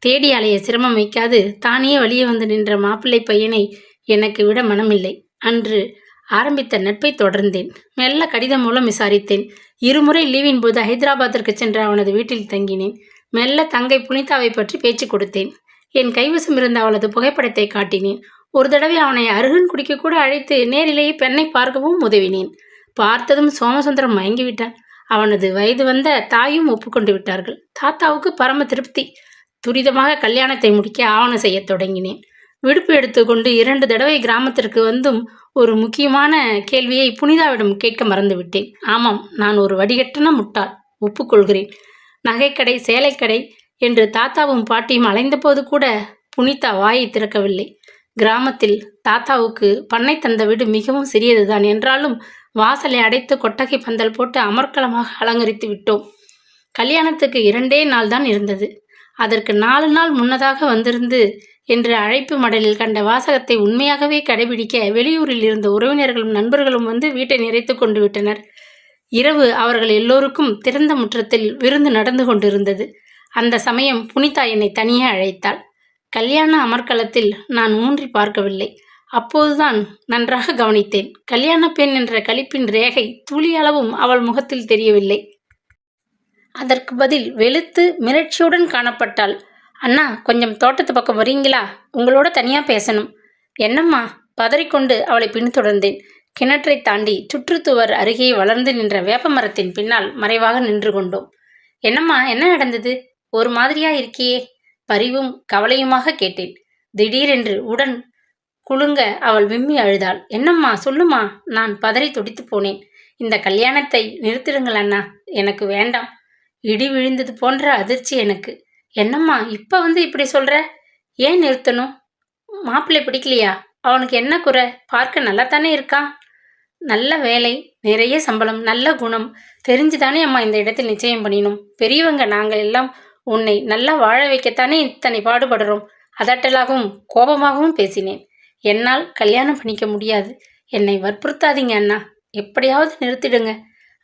தேடி அலைய சிரமம் வைக்காது தானே வழியே வந்து நின்ற மாப்பிள்ளை பையனை எனக்கு விட மனமில்லை. அன்று ஆரம்பித்த நட்பை தொடர்ந்தேன். மெல்ல கடிதம் மூலம் விசாரித்தேன். 2 முறை லீவின் போது ஹைதராபாத்திற்கு சென்ற அவனது வீட்டில் தங்கினேன். மெல்ல தங்கை புனிதாவை பற்றி பேச்சு கொடுத்தேன். என் கைவசம் இருந்த அவளது புகைப்படத்தை காட்டினேன். ஒரு தடவை அவனை அருகன் குடிக்க கூட அழைத்து நேரிலேயே பெண்ணை பார்க்கவும் உதவினேன். பார்த்ததும் சோமசுந்தரம் மயங்கிவிட்டான். அவனது வயது வந்த தாயும் ஒப்புக்கொண்டு விட்டார்கள். தாத்தாவுக்கு பரம திருப்தி. துரிதமாக கல்யாணத்தை முடிக்க ஆவணம் செய்ய தொடங்கினேன். விடுப்பு எடுத்துக்கொண்டு 2 தடவை கிராமத்திற்கு வந்தும் ஒரு முக்கியமான கேள்வியை புனிதாவிடம் கேட்க மறந்துவிட்டேன். ஆமாம், நான் ஒரு வடிகட்டின முட்டாள், ஒப்புக்கொள்கிறேன். நகைக்கடை, சேலைக்கடை என்று தாத்தாவும் பாட்டியும் அலைந்தபோது கூட புனிதா வாயை திறக்கவில்லை. கிராமத்தில் தாத்தாவுக்கு பண்ணை தந்த வீடு மிகவும் சிறியதுதான் என்றாலும் வாசலை அடைத்து கொட்டகை பந்தல் போட்டு அமர்க்கலமாக அலங்கரித்து விட்டோம். கல்யாணத்துக்கு 2 நாள் தான் இருந்தது. அதற்கு 4 நாள் முன்னதாக வந்திருந்து என்று அழைப்பு மடலில் கண்ட வாசகத்தை உண்மையாகவே கடைபிடிக்க வெளியூரில் இருந்த உறவினர்களும் நண்பர்களும் வந்து வீட்டை நிறைத்து கொண்டு விட்டனர். இரவு அவர்கள் எல்லோருக்கும் திறந்த முற்றத்தில் விருந்து நடந்து கொண்டிருந்தது. அந்த சமயம் புனிதா என்னை தனியே அழைத்தாள். கல்யாண அமர்க்களத்தில் நான் ஊன்றி பார்க்கவில்லை. அப்போதுதான் நன்றாக கவனித்தேன். கல்யாண பெண் என்ற களிப்பின் ரேகை துளியளவும் அவள் முகத்தில் தெரியவில்லை. அதற்கு பதில் வெளுத்து மிரட்சியுடன் காணப்பட்டாள். அண்ணா, கொஞ்சம் தோட்டத்து பக்கம் வரீங்களா? உங்களோட தனியாக பேசணும். என்னம்மா? பதறிக்கொண்டு அவளை பின்தொடர்ந்தேன். கிணற்றை தாண்டி சுற்றுச்சுவர் அருகே வளர்ந்து நின்ற வேப்ப மரத்தின் பின்னால் மறைவாக நின்று கொண்டோம். என்னம்மா, என்ன நடந்தது? ஒரு மாதிரியா இருக்கியே? பரிவும் கவலையுமாக கேட்டேன். திடீரென்று உடன் குலுங்க அவள் விம்மி அழுதாள். என்னம்மா, சொல்லுமா? நான் பதறி துடித்து போனேன். இந்த கல்யாணத்தை நிறுத்திடுங்கள் அண்ணா, எனக்கு வேண்டாம். இடி விழுந்தது போன்ற அதிர்ச்சி எனக்கு. என்னம்மா இப்ப வந்து இப்படி சொல்ற? ஏன் நிறுத்தணும்? மாப்பிள்ளை பிடிக்கலையா? அவனுக்கு என்ன குறை? பார்க்க நல்லா தானே இருக்கான். நல்ல வேலை, நிறைய சம்பளம், நல்ல குணம். தெரிஞ்சுதானே அம்மா இந்த இடத்தில் நிச்சயம் பண்ணினோம். பெரியவங்க நாங்கள் எல்லாம் உன்னை நல்லா வாழ வைக்கத்தானே இத்தனை பாடுபடுறோம். அதட்டலாகவும் கோபமாகவும் பேசினேன். என்னால் கல்யாணம் பண்ணிக்க முடியாது. என்னை வற்புறுத்தாதீங்க அண்ணா, எப்படியாவது நிறுத்திடுங்க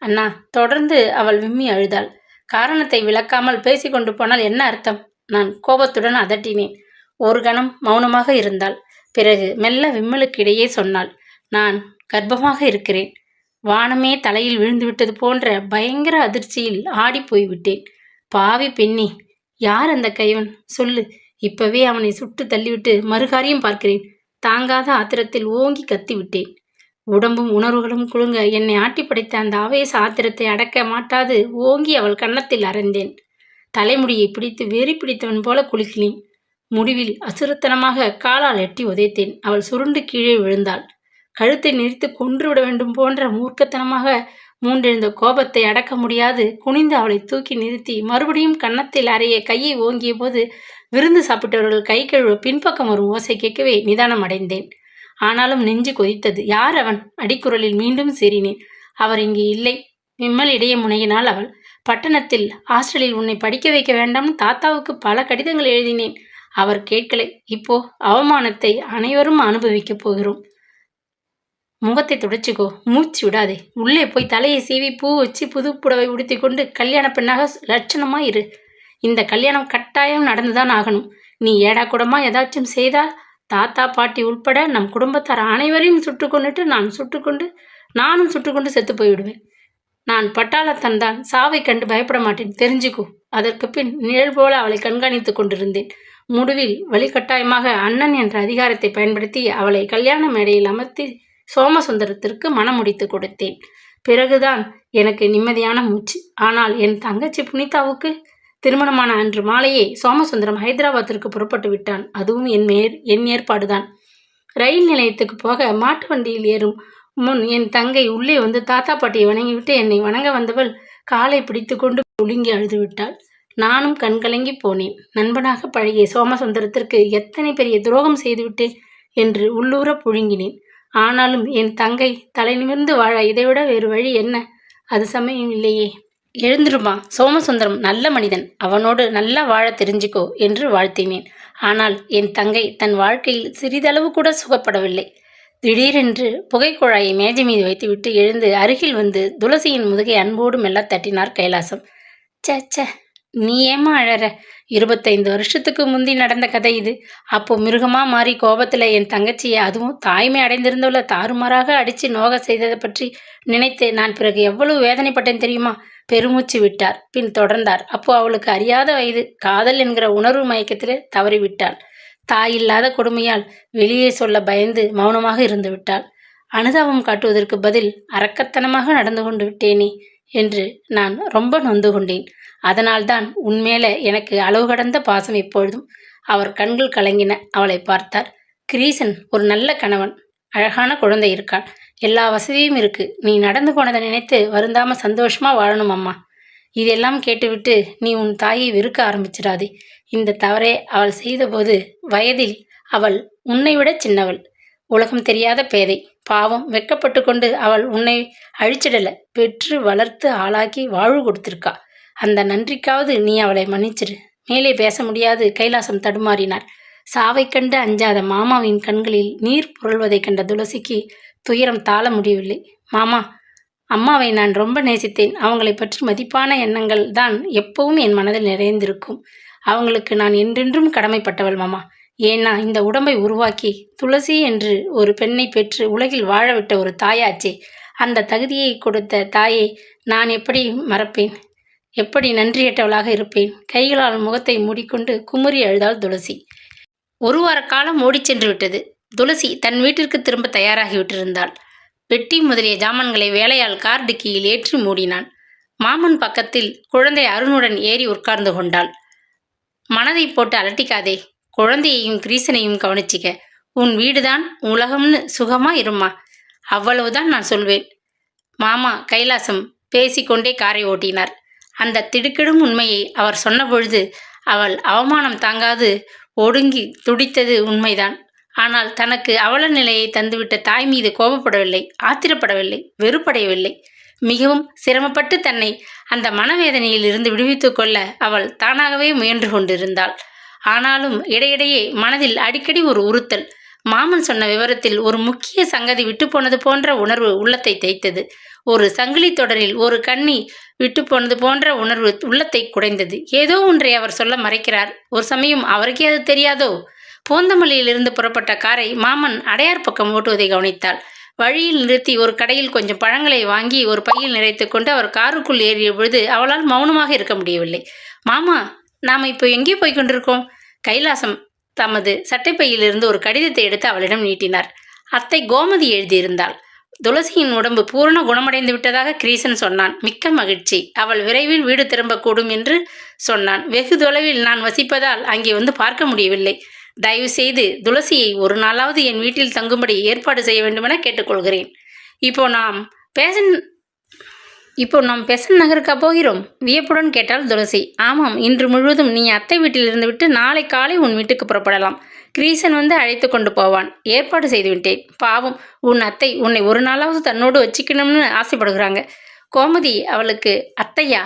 அண்ணா. தொடர்ந்து அவள் விம்மி அழுதாள். காரணத்தை விளக்காமல் பேசிக்கொண்டு போனால் என்ன அர்த்தம்? நான் கோபத்துடன் அதட்டினேன். ஒரு கணம் மௌனமாக இருந்தாள். பிறகு மெல்ல விம்மலுக்கிடையே சொன்னாள். நான் கர்ப்பமாக இருக்கிறேன். வானமே தலையில் விழுந்துவிட்டது போன்ற பயங்கர அதிர்ச்சியில் ஆடி போய்விட்டேன். பாவி பெண்ணே, யார் அந்த கைவன்? சொல்லு. இப்பவே அவனை சுட்டு தள்ளிவிட்டு மறுகாரியம் பார்க்கிறேன். தாங்காத ஆத்திரத்தில் ஓங்கி கத்திவிட்டேன். உடம்பும் உணர்வுகளும் குலுங்க என்னை ஆட்டி படைத்த அந்த ஆவேச ஆத்திரத்தை அடக்க மாட்டாது ஓங்கி அவள் கன்னத்தில் அறைந்தேன். தலைமுடியை பிடித்து வெறி பிடித்தவன் போல குலுக்கினேன். முடிவில் அசுரத்தனமாக காலால் எட்டி உதைத்தேன். அவள் சுருண்டு கீழே விழுந்தாள். கழுத்தை நெரித்து கொன்றுவிட வேண்டும் போன்ற மூர்க்கத்தனமாக மூண்டெழுந்த கோபத்தை அடக்க முடியாது குனிந்து அவளை தூக்கி நிறுத்தி மறுபடியும் கன்னத்தில் அறைய கையை ஓங்கிய போது விருந்து சாப்பிட்டவர்கள் கை கழுவ பின்பக்கம் வரும் ஓசை கேட்கவே நிதானம் அடைந்தேன். ஆனாலும் நெஞ்சு கொதித்தது. யார் அவன்? அடிக்குரலில் மீண்டும் சீறினேன். அவர் இங்கே இல்லை. விம்மல் இடையே முனையினாள் அவள். பட்டணத்தில் ஹாஸ்டலில் உன்னை படிக்க வைக்க வேண்டாம்னு தாத்தாவுக்கு பல கடிதங்கள் எழுதினேன். அவர் கேட்கலை. இப்போ அவமானத்தை அனைவரும் அனுபவிக்கப் போகிறோம். முகத்தை துடைச்சிக்கோ, மூச்சு விடாதே. உள்ளே போய் தலையை சீவி பூ வச்சு புது புடவை உடுத்தி கொண்டு கல்யாண பெண்ணாக லட்சணமா இரு. இந்த கல்யாணம் கட்டாயம் நடந்துதான் ஆகணும். நீ ஏடா கூடமா ஏதாச்சும் செய்தால் தாத்தா பாட்டி உட்பட நம் குடும்பத்தார் அனைவரையும் சுட்டுக்கொண்டுட்டு நானும் சுட்டுக்கொண்டு செத்து போய்விடுவேன். நான் பட்டாளத்தான் தான், சாவை கண்டு பயப்பட மாட்டேன், தெரிஞ்சுக்கோ. அதற்கு பின் நிழல் போல அவளை கண்காணித்து கொண்டிருந்தேன். முடிவில் வழிகட்டாயமாக அண்ணன் என்ற அதிகாரத்தை பயன்படுத்தி அவளை கல்யாண மேடையில் அமர்த்தி சோமசுந்தரத்திற்கு மனம் முடித்து கொடுத்தேன். பிறகுதான் எனக்கு நிம்மதியான மூச்சு. ஆனால் என் தங்கச்சி புனிதாவுக்கு திருமணமான அன்று மாலையே சோமசுந்தரம் ஹைதராபாத்திற்கு புறப்பட்டு விட்டான். அதுவும் என் ஏற்பாடுதான். ரயில் நிலையத்துக்கு போக மாட்டு வண்டியில் ஏறும் முன் என் தங்கை உள்ளே வந்து தாத்தா பாட்டியை வணங்கிவிட்டு என்னை வணங்க வந்தவள் காலை பிடித்து கொண்டு ஒழுங்கி அழுது விட்டாள். நானும் கண்கலங்கி போனேன். நண்பனாக பழகிய சோமசுந்தரத்திற்கு எத்தனை பெரிய துரோகம் செய்துவிட்டேன் என்று உள்ளூர புழுங்கினேன். ஆனாலும் என் தங்கை தலை நிமிர்ந்து வாழ இதைவிட வேறு வழி என்ன? அது சமயம் இல்லையே. எழுந்துருமா, சோமசுந்தரம் நல்ல மனிதன், அவனோடு நல்லா வாழ தெரிஞ்சுக்கோ என்று வாழ்த்தினேன். ஆனால் என் தங்கை தன் வாழ்க்கையில் சிறிதளவு கூட சுகப்படவில்லை. திடீரென்று புகைக்குழாயை மேஜை மீது வைத்துவிட்டு எழுந்து அருகில் வந்து துளசியின் முதுகை அன்போடு மெல்ல தட்டினார் கைலாசம். சே, நீ ஏமா அழற? 25 வருஷத்துக்கு முந்தி நடந்த கதை இது. அப்போ மிருகமா மாறி கோபத்தில் என் தங்கச்சியை, அதுவும் தாய்மை அடைந்திருந்தவள தாறுமாறாக அடித்து நோக செய்ததை பற்றி நினைத்து நான் பிறகு எவ்வளவு வேதனைப்பட்டேன் தெரியுமா? பெருமூச்சு விட்டார். பின் தொடர்ந்தார். அப்போ அவளுக்கு அறியாத வயது. காதல் என்கிற உணர்வு மயக்கத்தில் தவறிவிட்டாள். தாய் இல்லாத கொடுமையால் வெளியே சொல்ல பயந்து மௌனமாக இருந்து விட்டாள். அனுதாபம் காட்டுவதற்கு பதில் அரக்கத்தனமாக நடந்து கொண்டு விட்டேனே என்று நான் ரொம்ப நொந்து கொண்டேன். அதனால்தான் உன்மேல எனக்கு அளவு கடந்த பாசம் எப்பொழுதும். அவர் கண்கள் கலங்கின. அவளை பார்த்தார். கிரீசன் ஒரு நல்ல கணவன். அழகான குழந்தை இருக்கான். எல்லா வசதியும் இருக்கு. நீ நடந்து போனதை நினைத்து வருந்தாம சந்தோஷமா வாழணும் அம்மா. இதெல்லாம் கேட்டுவிட்டு நீ உன் தாயை வெறுக்க ஆரம்பிச்சிடாதே. இந்த தவறை அவள் செய்தபோது வயதில் அவள் உன்னை விட சின்னவள். உலகம் தெரியாத பேதை. பாவம் வெட்கப்பட்டு கொண்டு அவள் உன்னை அழிச்சிடல. பெற்று வளர்த்து ஆளாக்கி வாழ்வு கொடுத்திருக்கா. அந்த நன்றிக்காவது நீ அவளை மன்னிச்சிரு. மேலே பேச முடியாது கைலாசம் தடுமாறினார். சாவை கண்டு அஞ்சாத மாமாவின் கண்களில் நீர் புரள்வதைக் கண்ட துளசிக்கு துயரம் தாழ முடியவில்லை. மாமா, அம்மாவை நான் ரொம்ப நேசித்தேன். அவங்களை பற்றி மதிப்பான எண்ணங்கள் தான் எப்பவும் என் மனதில் நிறைந்திருக்கும். அவங்களுக்கு நான் என்றென்றும் கடமைப்பட்டவள் மாமா. ஏன்னா இந்த உடம்பை உருவாக்கி துளசி என்று ஒரு பெண்ணை பெற்று உலகில் வாழவிட்ட ஒரு தாயாச்சே. அந்த தகுதியை கொடுத்த தாயை நான் எப்படி மறப்பேன்? எப்படி நன்றியற்றவளாக இருப்பேன்? கைகளால் முகத்தை மூடிக்கொண்டு குமுறி அழுதாள் துளசி. ஒரு வார காலம் ஓடிச் சென்று விட்டது. துளசி தன் வீட்டிற்கு திரும்ப தயாராகிவிட்டிருந்தாள். பெட்டி முதலிய ஜாமான்களை வேலையால் கார் டிக்கியில் ஏற்றி மூடினான். மாமன் பக்கத்தில் குழந்தை அருணுடன் ஏறி உட்கார்ந்து கொண்டாள். மனதை போட்டு அலட்டிக்காதே. குழந்தையையும் கிரீசனையும் கவனிச்சிக்க. உன் வீடுதான் உலகம்னு சுகமா இருமா. அவ்வளவுதான் நான் சொல்வேன். மாமா கைலாசம் பேசிக்கொண்டே காரை ஓட்டினார். அந்த திடுக்கிடும் உண்மையை அவர் சொன்னபொழுது அவள் அவமானம் தாங்காது ஒடுங்கி துடித்தது உண்மைதான். ஆனால் தனக்கு அவல நிலையை தந்துவிட்ட தாய் மீது கோபப்படவில்லை, ஆத்திரப்படவில்லை, வெறுப்படையவில்லை. மிகவும் சிரமப்பட்டு தன்னை அந்த மனவேதனையில் இருந்து விடுவித்து கொள்ள அவள் தானாகவே முயன்று கொண்டிருந்தாள். ஆனாலும் இடையிடையே மனதில் அடிக்கடி ஒரு உறுத்தல். மாமன் சொன்ன விவரத்தில் ஒரு முக்கிய சங்கதி விட்டு போனது போன்ற உணர்வு உள்ளத்தை தேய்த்தது. ஒரு சங்கிலி தொடரில் ஒரு கண்ணி விட்டு போனது போன்ற உணர்வு உள்ளத்தை குடைந்தது. ஏதோ ஒன்றை அவர் சொல்ல மறைக்கிறார். ஒரு சமயம் அவருக்கே அது தெரியாதோ? போந்தமல்லியிலிருந்து புறப்பட்ட காரை மாமன் அடையார் பக்கம் ஓட்டுவதை கவனித்தாள். வழியில் நிறுத்தி ஒரு கடையில் கொஞ்சம் பழங்களை வாங்கி ஒரு பையில் நிறைத்து கொண்டு அவர் காருக்குள் ஏறிய பொழுது அவளால் மௌனமாக இருக்க முடியவில்லை. மாமா, நாம் இப்போ எங்கே போய் கொண்டிருக்கோம்? கைலாசம் தமது சட்டைப்பையிலிருந்து ஒரு கடிதத்தை எடுத்து அவளிடம் நீட்டினார். அத்தை கோமதி எழுதியிருந்தாள். துளசியின் உடம்பு பூரண குணமடைந்து விட்டதாக கிரீசன் சொன்னான். மிக்க மகிழ்ச்சி. அவள் விரைவில் வீடு திரும்பக்கூடும் என்று சொன்னான். வெகு தொலைவில் நான் வசிப்பதால் அங்கே வந்து பார்க்க முடியவில்லை. தயவு செய்து துளசியை ஒரு நாளாவது என் வீட்டில் தங்கும்படி ஏற்பாடு செய்ய வேண்டுமென கேட்டுக்கொள்கிறேன். இப்போ நாம் பெசன் நகருக்கா போகிறோம்? வியப்புடன் கேட்டாள் துளசி. ஆமாம், இன்று முழுவதும் நீ அத்தை வீட்டில் இருந்துவிட்டு நாளை காலை உன் வீட்டுக்கு புறப்படலாம். கிரீசன் வந்து அழைத்து கொண்டு போவான். ஏற்பாடு செய்துவிட்டேன். பாவம், உன் அத்தை உன்னை ஒரு நாளாவது தன்னோடு வச்சுக்கணும்னு ஆசைப்படுகிறாங்க. கோமதி அவளுக்கு அத்தையா?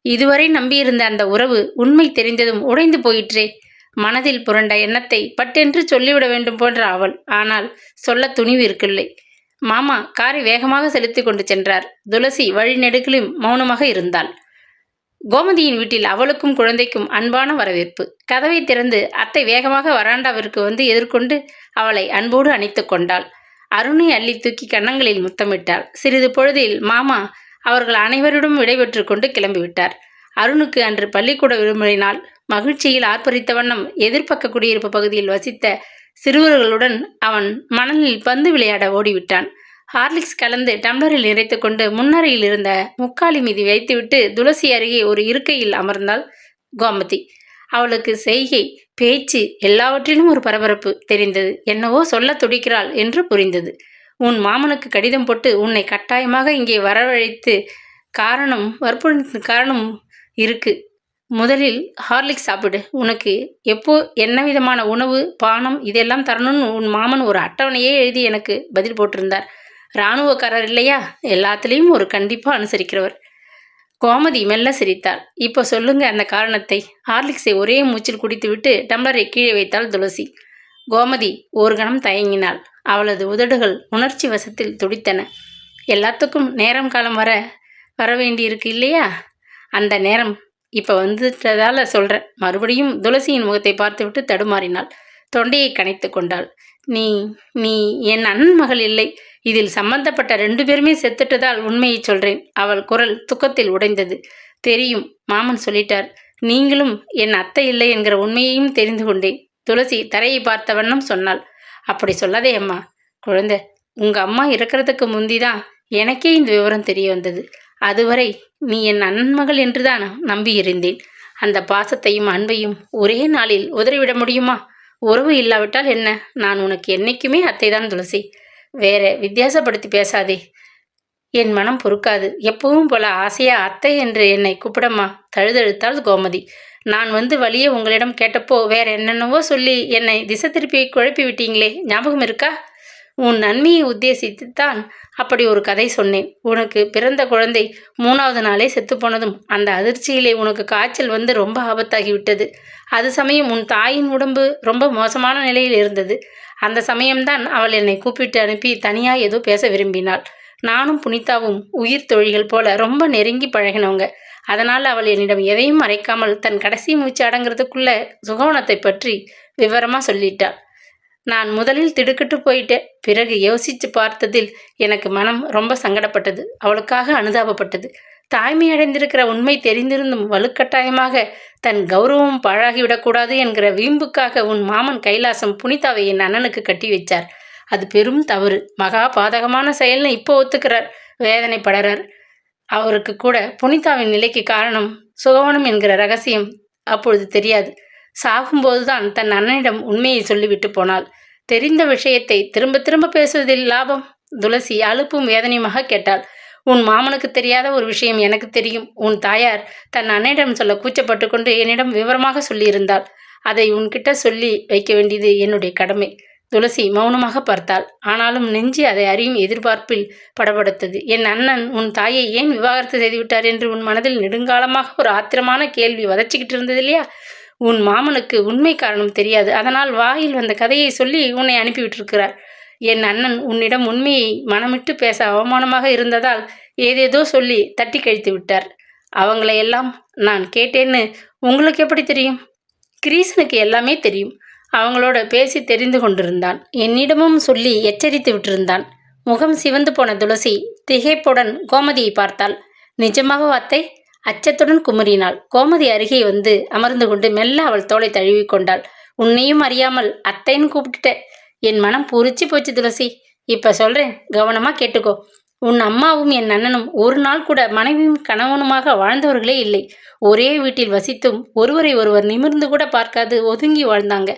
இதுவரை நம்பியிருந்த அந்த உறவு உண்மை தெரிந்ததும் உடைந்து போயிற்றே. மனதில் புரண்ட எண்ணத்தை பட்டென்று சொல்லிவிட வேண்டும் போன்ற அவள். ஆனால் சொல்ல துணிவு இருக்கவில்லை. மாமா காரை வேகமாக செலுத்தி கொண்டு சென்றார். துளசி வழிநெடுகிலும் மௌனமாக இருந்தாள். கோமதியின் வீட்டில் அவளுக்கும் குழந்தைக்கும் அன்பான வரவேற்பு. கதவை திறந்து அத்தை வேகமாக வராண்டாவிற்கு வந்து எதிர்கொண்டு அவளை அன்போடு அணைத்து கொண்டாள். அருணை அள்ளி தூக்கி கன்னங்களில் முத்தமிட்டாள். சிறிது பொழுதில் மாமா அவர்கள் அனைவரிடம் விடைபெற்று கொண்டு கிளம்பிவிட்டார். அருணுக்கு அன்று பள்ளிக்கூட விடுமுறை நாள். மகிழ்ச்சியில் ஆர்ப்பரித்த வண்ணம் எதிர்பக்க குடியிருப்பு பகுதியில் வசித்த சிறுவர்களுடன் அவன் மணலில் பந்து விளையாட ஓடிவிட்டான். ஹார்லிக்ஸ் கலந்து டம்ளரில் நிறைத்து கொண்டு முன்னறையில் இருந்த முக்காலி மீது வைத்துவிட்டு துளசி அருகே ஒரு இருக்கையில் அமர்ந்தாள் கோமதி. அவளுக்கு செய்கை, பேச்சு எல்லாவற்றிலும் ஒரு பரபரப்பு தெரிந்தது. என்னவோ சொல்ல துடிக்கிறாள் என்று புரிந்தது. உன் மாமனுக்கு கடிதம் போட்டு உன்னை கட்டாயமாக இங்கே வரவழைத்து வற்புறுத்த காரணம் இருக்கு. முதலில் ஹார்லிக்ஸ் சாப்பிடு. உனக்கு எப்போ என்ன விதமான உணவு, பானம் இதெல்லாம் தரணும்னு உன் மாமன் ஒரு அட்டவணையே எழுதி எனக்கு பதில் போட்டிருந்தார். இராணுவக்காரர் இல்லையா? எல்லாத்துலேயும் ஒரு கண்டிப்பாக அனுசரிக்கிறவர். கோமதி மெல்ல சிரித்தாள். இப்போ சொல்லுங்க அந்த காரணத்தை. ஹார்லிக்ஸை ஒரே மூச்சில் குடித்துவிட்டு டம்ளரை கீழே வைத்தாள் துளசி. கோமதி ஒரு கணம் தயங்கினாள். அவளது உதடுகள் உணர்ச்சி வசத்தில் துடித்தன. எல்லாத்துக்கும் நேரம் காலம் வர வேண்டியிருக்கு இல்லையா? அந்த நேரம் இப்போ வந்துட்டதால சொல்கிறேன். மறுபடியும் துளசியின் முகத்தை பார்த்துவிட்டு தடுமாறினாள். தொண்டையை கனைத்து கொண்டாள். நீ என் அண்ணன் மகள் இல்லை. இதில் சம்பந்தப்பட்ட 2 பேருமே செத்துட்டதால் உண்மையை சொல்கிறேன். அவள் குரல் துக்கத்தில் உடைந்தது. தெரியும், மாமன் சொல்லிட்டார். நீங்களும் என் அத்தை இல்லை என்கிற உண்மையையும் தெரிந்து கொண்டேன். துளசி தரையை பார்த்த வண்ணம் சொன்னாள். அப்படி சொல்லாதே அம்மா. குழந்தை, உங்கள் அம்மா இருக்கிறதுக்கு முந்திதான் எனக்கே இந்த விவரம் தெரிய வந்தது. அதுவரை நீ என் அண்ணன் மகள் என்றுதான் நம்பியிருந்தேன். அந்த பாசத்தையும் அன்பையும் ஒரே நாளில் உதறிவிட முடியுமா? உறவு இல்லாவிட்டால் என்ன? நான் உனக்கு என்னைக்குமே அத்தைதான் துளசி. வேற வித்தியாசப்படுத்தி பேசாதே. என் மனம் பொறுக்காது. எப்பவும் போல ஆசையா அத்தை என்று என்னை கூப்பிடம்மா, தழுதழுத்தாள் கோமதி. நான் வந்து வழியே உங்களிடம் கேட்டப்போ வேற என்னென்னவோ சொல்லி என்னை திசை திருப்பி குழப்பி விட்டீங்களே, ஞாபகம் இருக்கா? உன் நன்மையை உத்தேசித்துத்தான் அப்படி ஒரு கதை சொன்னேன். உனக்கு பிறந்த குழந்தை 3வது நாளே செத்துப்போனதும் அந்த அதிர்ச்சியிலே உனக்கு காய்ச்சல் வந்து ரொம்ப ஆபத்தாகிவிட்டது. அது சமயம் உன் தாயின் உடம்பு ரொம்ப மோசமான நிலையில் இருந்தது. அந்த சமயம்தான் அவள் என்னை கூப்பிட்டு அனுப்பி தனியாக ஏதோ பேச விரும்பினாள். நானும் புனிதாவும் உயிர் தோழிகள் போல ரொம்ப நெருங்கி பழகினவங்க. அதனால் அவள் என்னிடம் எதையும் மறைக்காமல் தன் கடைசி மூச்சு அடங்கிறதுக்குள்ள சுகவனத்தை பற்றி விவரமாக சொல்லிட்டாள். நான் முதலில் திடுக்கிட்டு போயிட்டேன். பிறகு யோசித்து பார்த்ததில் எனக்கு மனம் ரொம்ப சங்கடப்பட்டது. அவளுக்காக அனுதாபப்பட்டது. தாய்மை அடைந்திருக்கிற உண்மை தெரிந்திருந்தும் வலுக்கட்டாயமாக தன் கௌரவம் பாழாகிவிடக்கூடாது என்கிற வீம்புக்காக உன் மாமன் கைலாசம் புனிதாவை என் அண்ணனுக்கு கட்டி வச்சார். அது பெரும் தவறு, மகா பாதகமான செயல்னு இப்போ ஒத்துக்கிறார். வேதனைப்படுறார். அவருக்கு கூட புனிதாவின் நிலைக்கு காரணம் சுகவனம் என்கிற ரகசியம் அப்பொழுது தெரியாது. சாகும்போதுதான் தன் அண்ணனிடம் உண்மையை சொல்லிவிட்டு போனாள். தெரிந்த விஷயத்தை திரும்ப திரும்ப பேசுவதில் லாபம்? துளசி அலுப்பும் வேதனையுமாக கேட்டாள். உன் மாமனுக்கு தெரியாத ஒரு விஷயம் எனக்கு தெரியும். உன் தாயார் தன் அண்ணனிடம் சொல்ல கூச்சப்பட்டு கொண்டு என்னிடம் விவரமாக சொல்லியிருந்தாள். அதை உன்கிட்ட சொல்லி வைக்க வேண்டியது என்னுடைய கடமை. துளசி மௌனமாக பார்த்தாள். ஆனாலும் நெஞ்சு அதை அறியும் எதிர்பார்ப்பில் படபடுத்தது. என் அண்ணன் உன் தாயை ஏன் விவாகரத்து செய்துவிட்டார் என்று உன் மனதில் நெடுங்காலமாக ஒரு ஆத்திரமான கேள்வி வதச்சிக்கிட்டு இருந்தது இல்லையா? உன் மாமனுக்கு உண்மை காரணம் தெரியாது. அதனால் வாயில் வந்த கதையை சொல்லி உன்னை அனுப்பிவிட்டிருக்கிறார். என் அண்ணன் உன்னிடம் உண்மையை மனமிட்டு பேச அவமானமாக இருந்ததால் ஏதேதோ சொல்லி தட்டி கழித்து விட்டார். அவங்களையெல்லாம் நான் கேட்டேன்னு உங்களுக்கு எப்படி தெரியும்? கிரீசனுக்கு எல்லாமே தெரியும். அவங்களோட பேசி தெரிந்து கொண்டிருந்தான். என்னிடமும் சொல்லி எச்சரித்து விட்டிருந்தான். முகம் சிவந்து போன துளசி திகைப்புடன் கோமதியை பார்த்தாள். நிஜமாக அத்தை? அச்சத்துடன் குமுறினாள். கோமதி அருகே வந்து அமர்ந்து கொண்டு மெல்ல அவள் தோளை தழுவி கொண்டாள். உன்னையும் அறியாமல் அத்தைன்னு கூப்பிட்டுட்ட. என் மனம் பூரிச்சு போச்சு துளசி. இப்ப சொல்றேன், கவனமா கேட்டுக்கோ. உன் அம்மாவும் என் அண்ணனும் ஒரு நாள் கூட மனைவியும் கணவனுமாக வாழ்ந்தவர்களே இல்லை. ஒரே வீட்டில் வசித்தும் ஒருவரை ஒருவர் நிமிர்ந்து கூட பார்க்காது ஒதுங்கி வாழ்ந்தாங்க.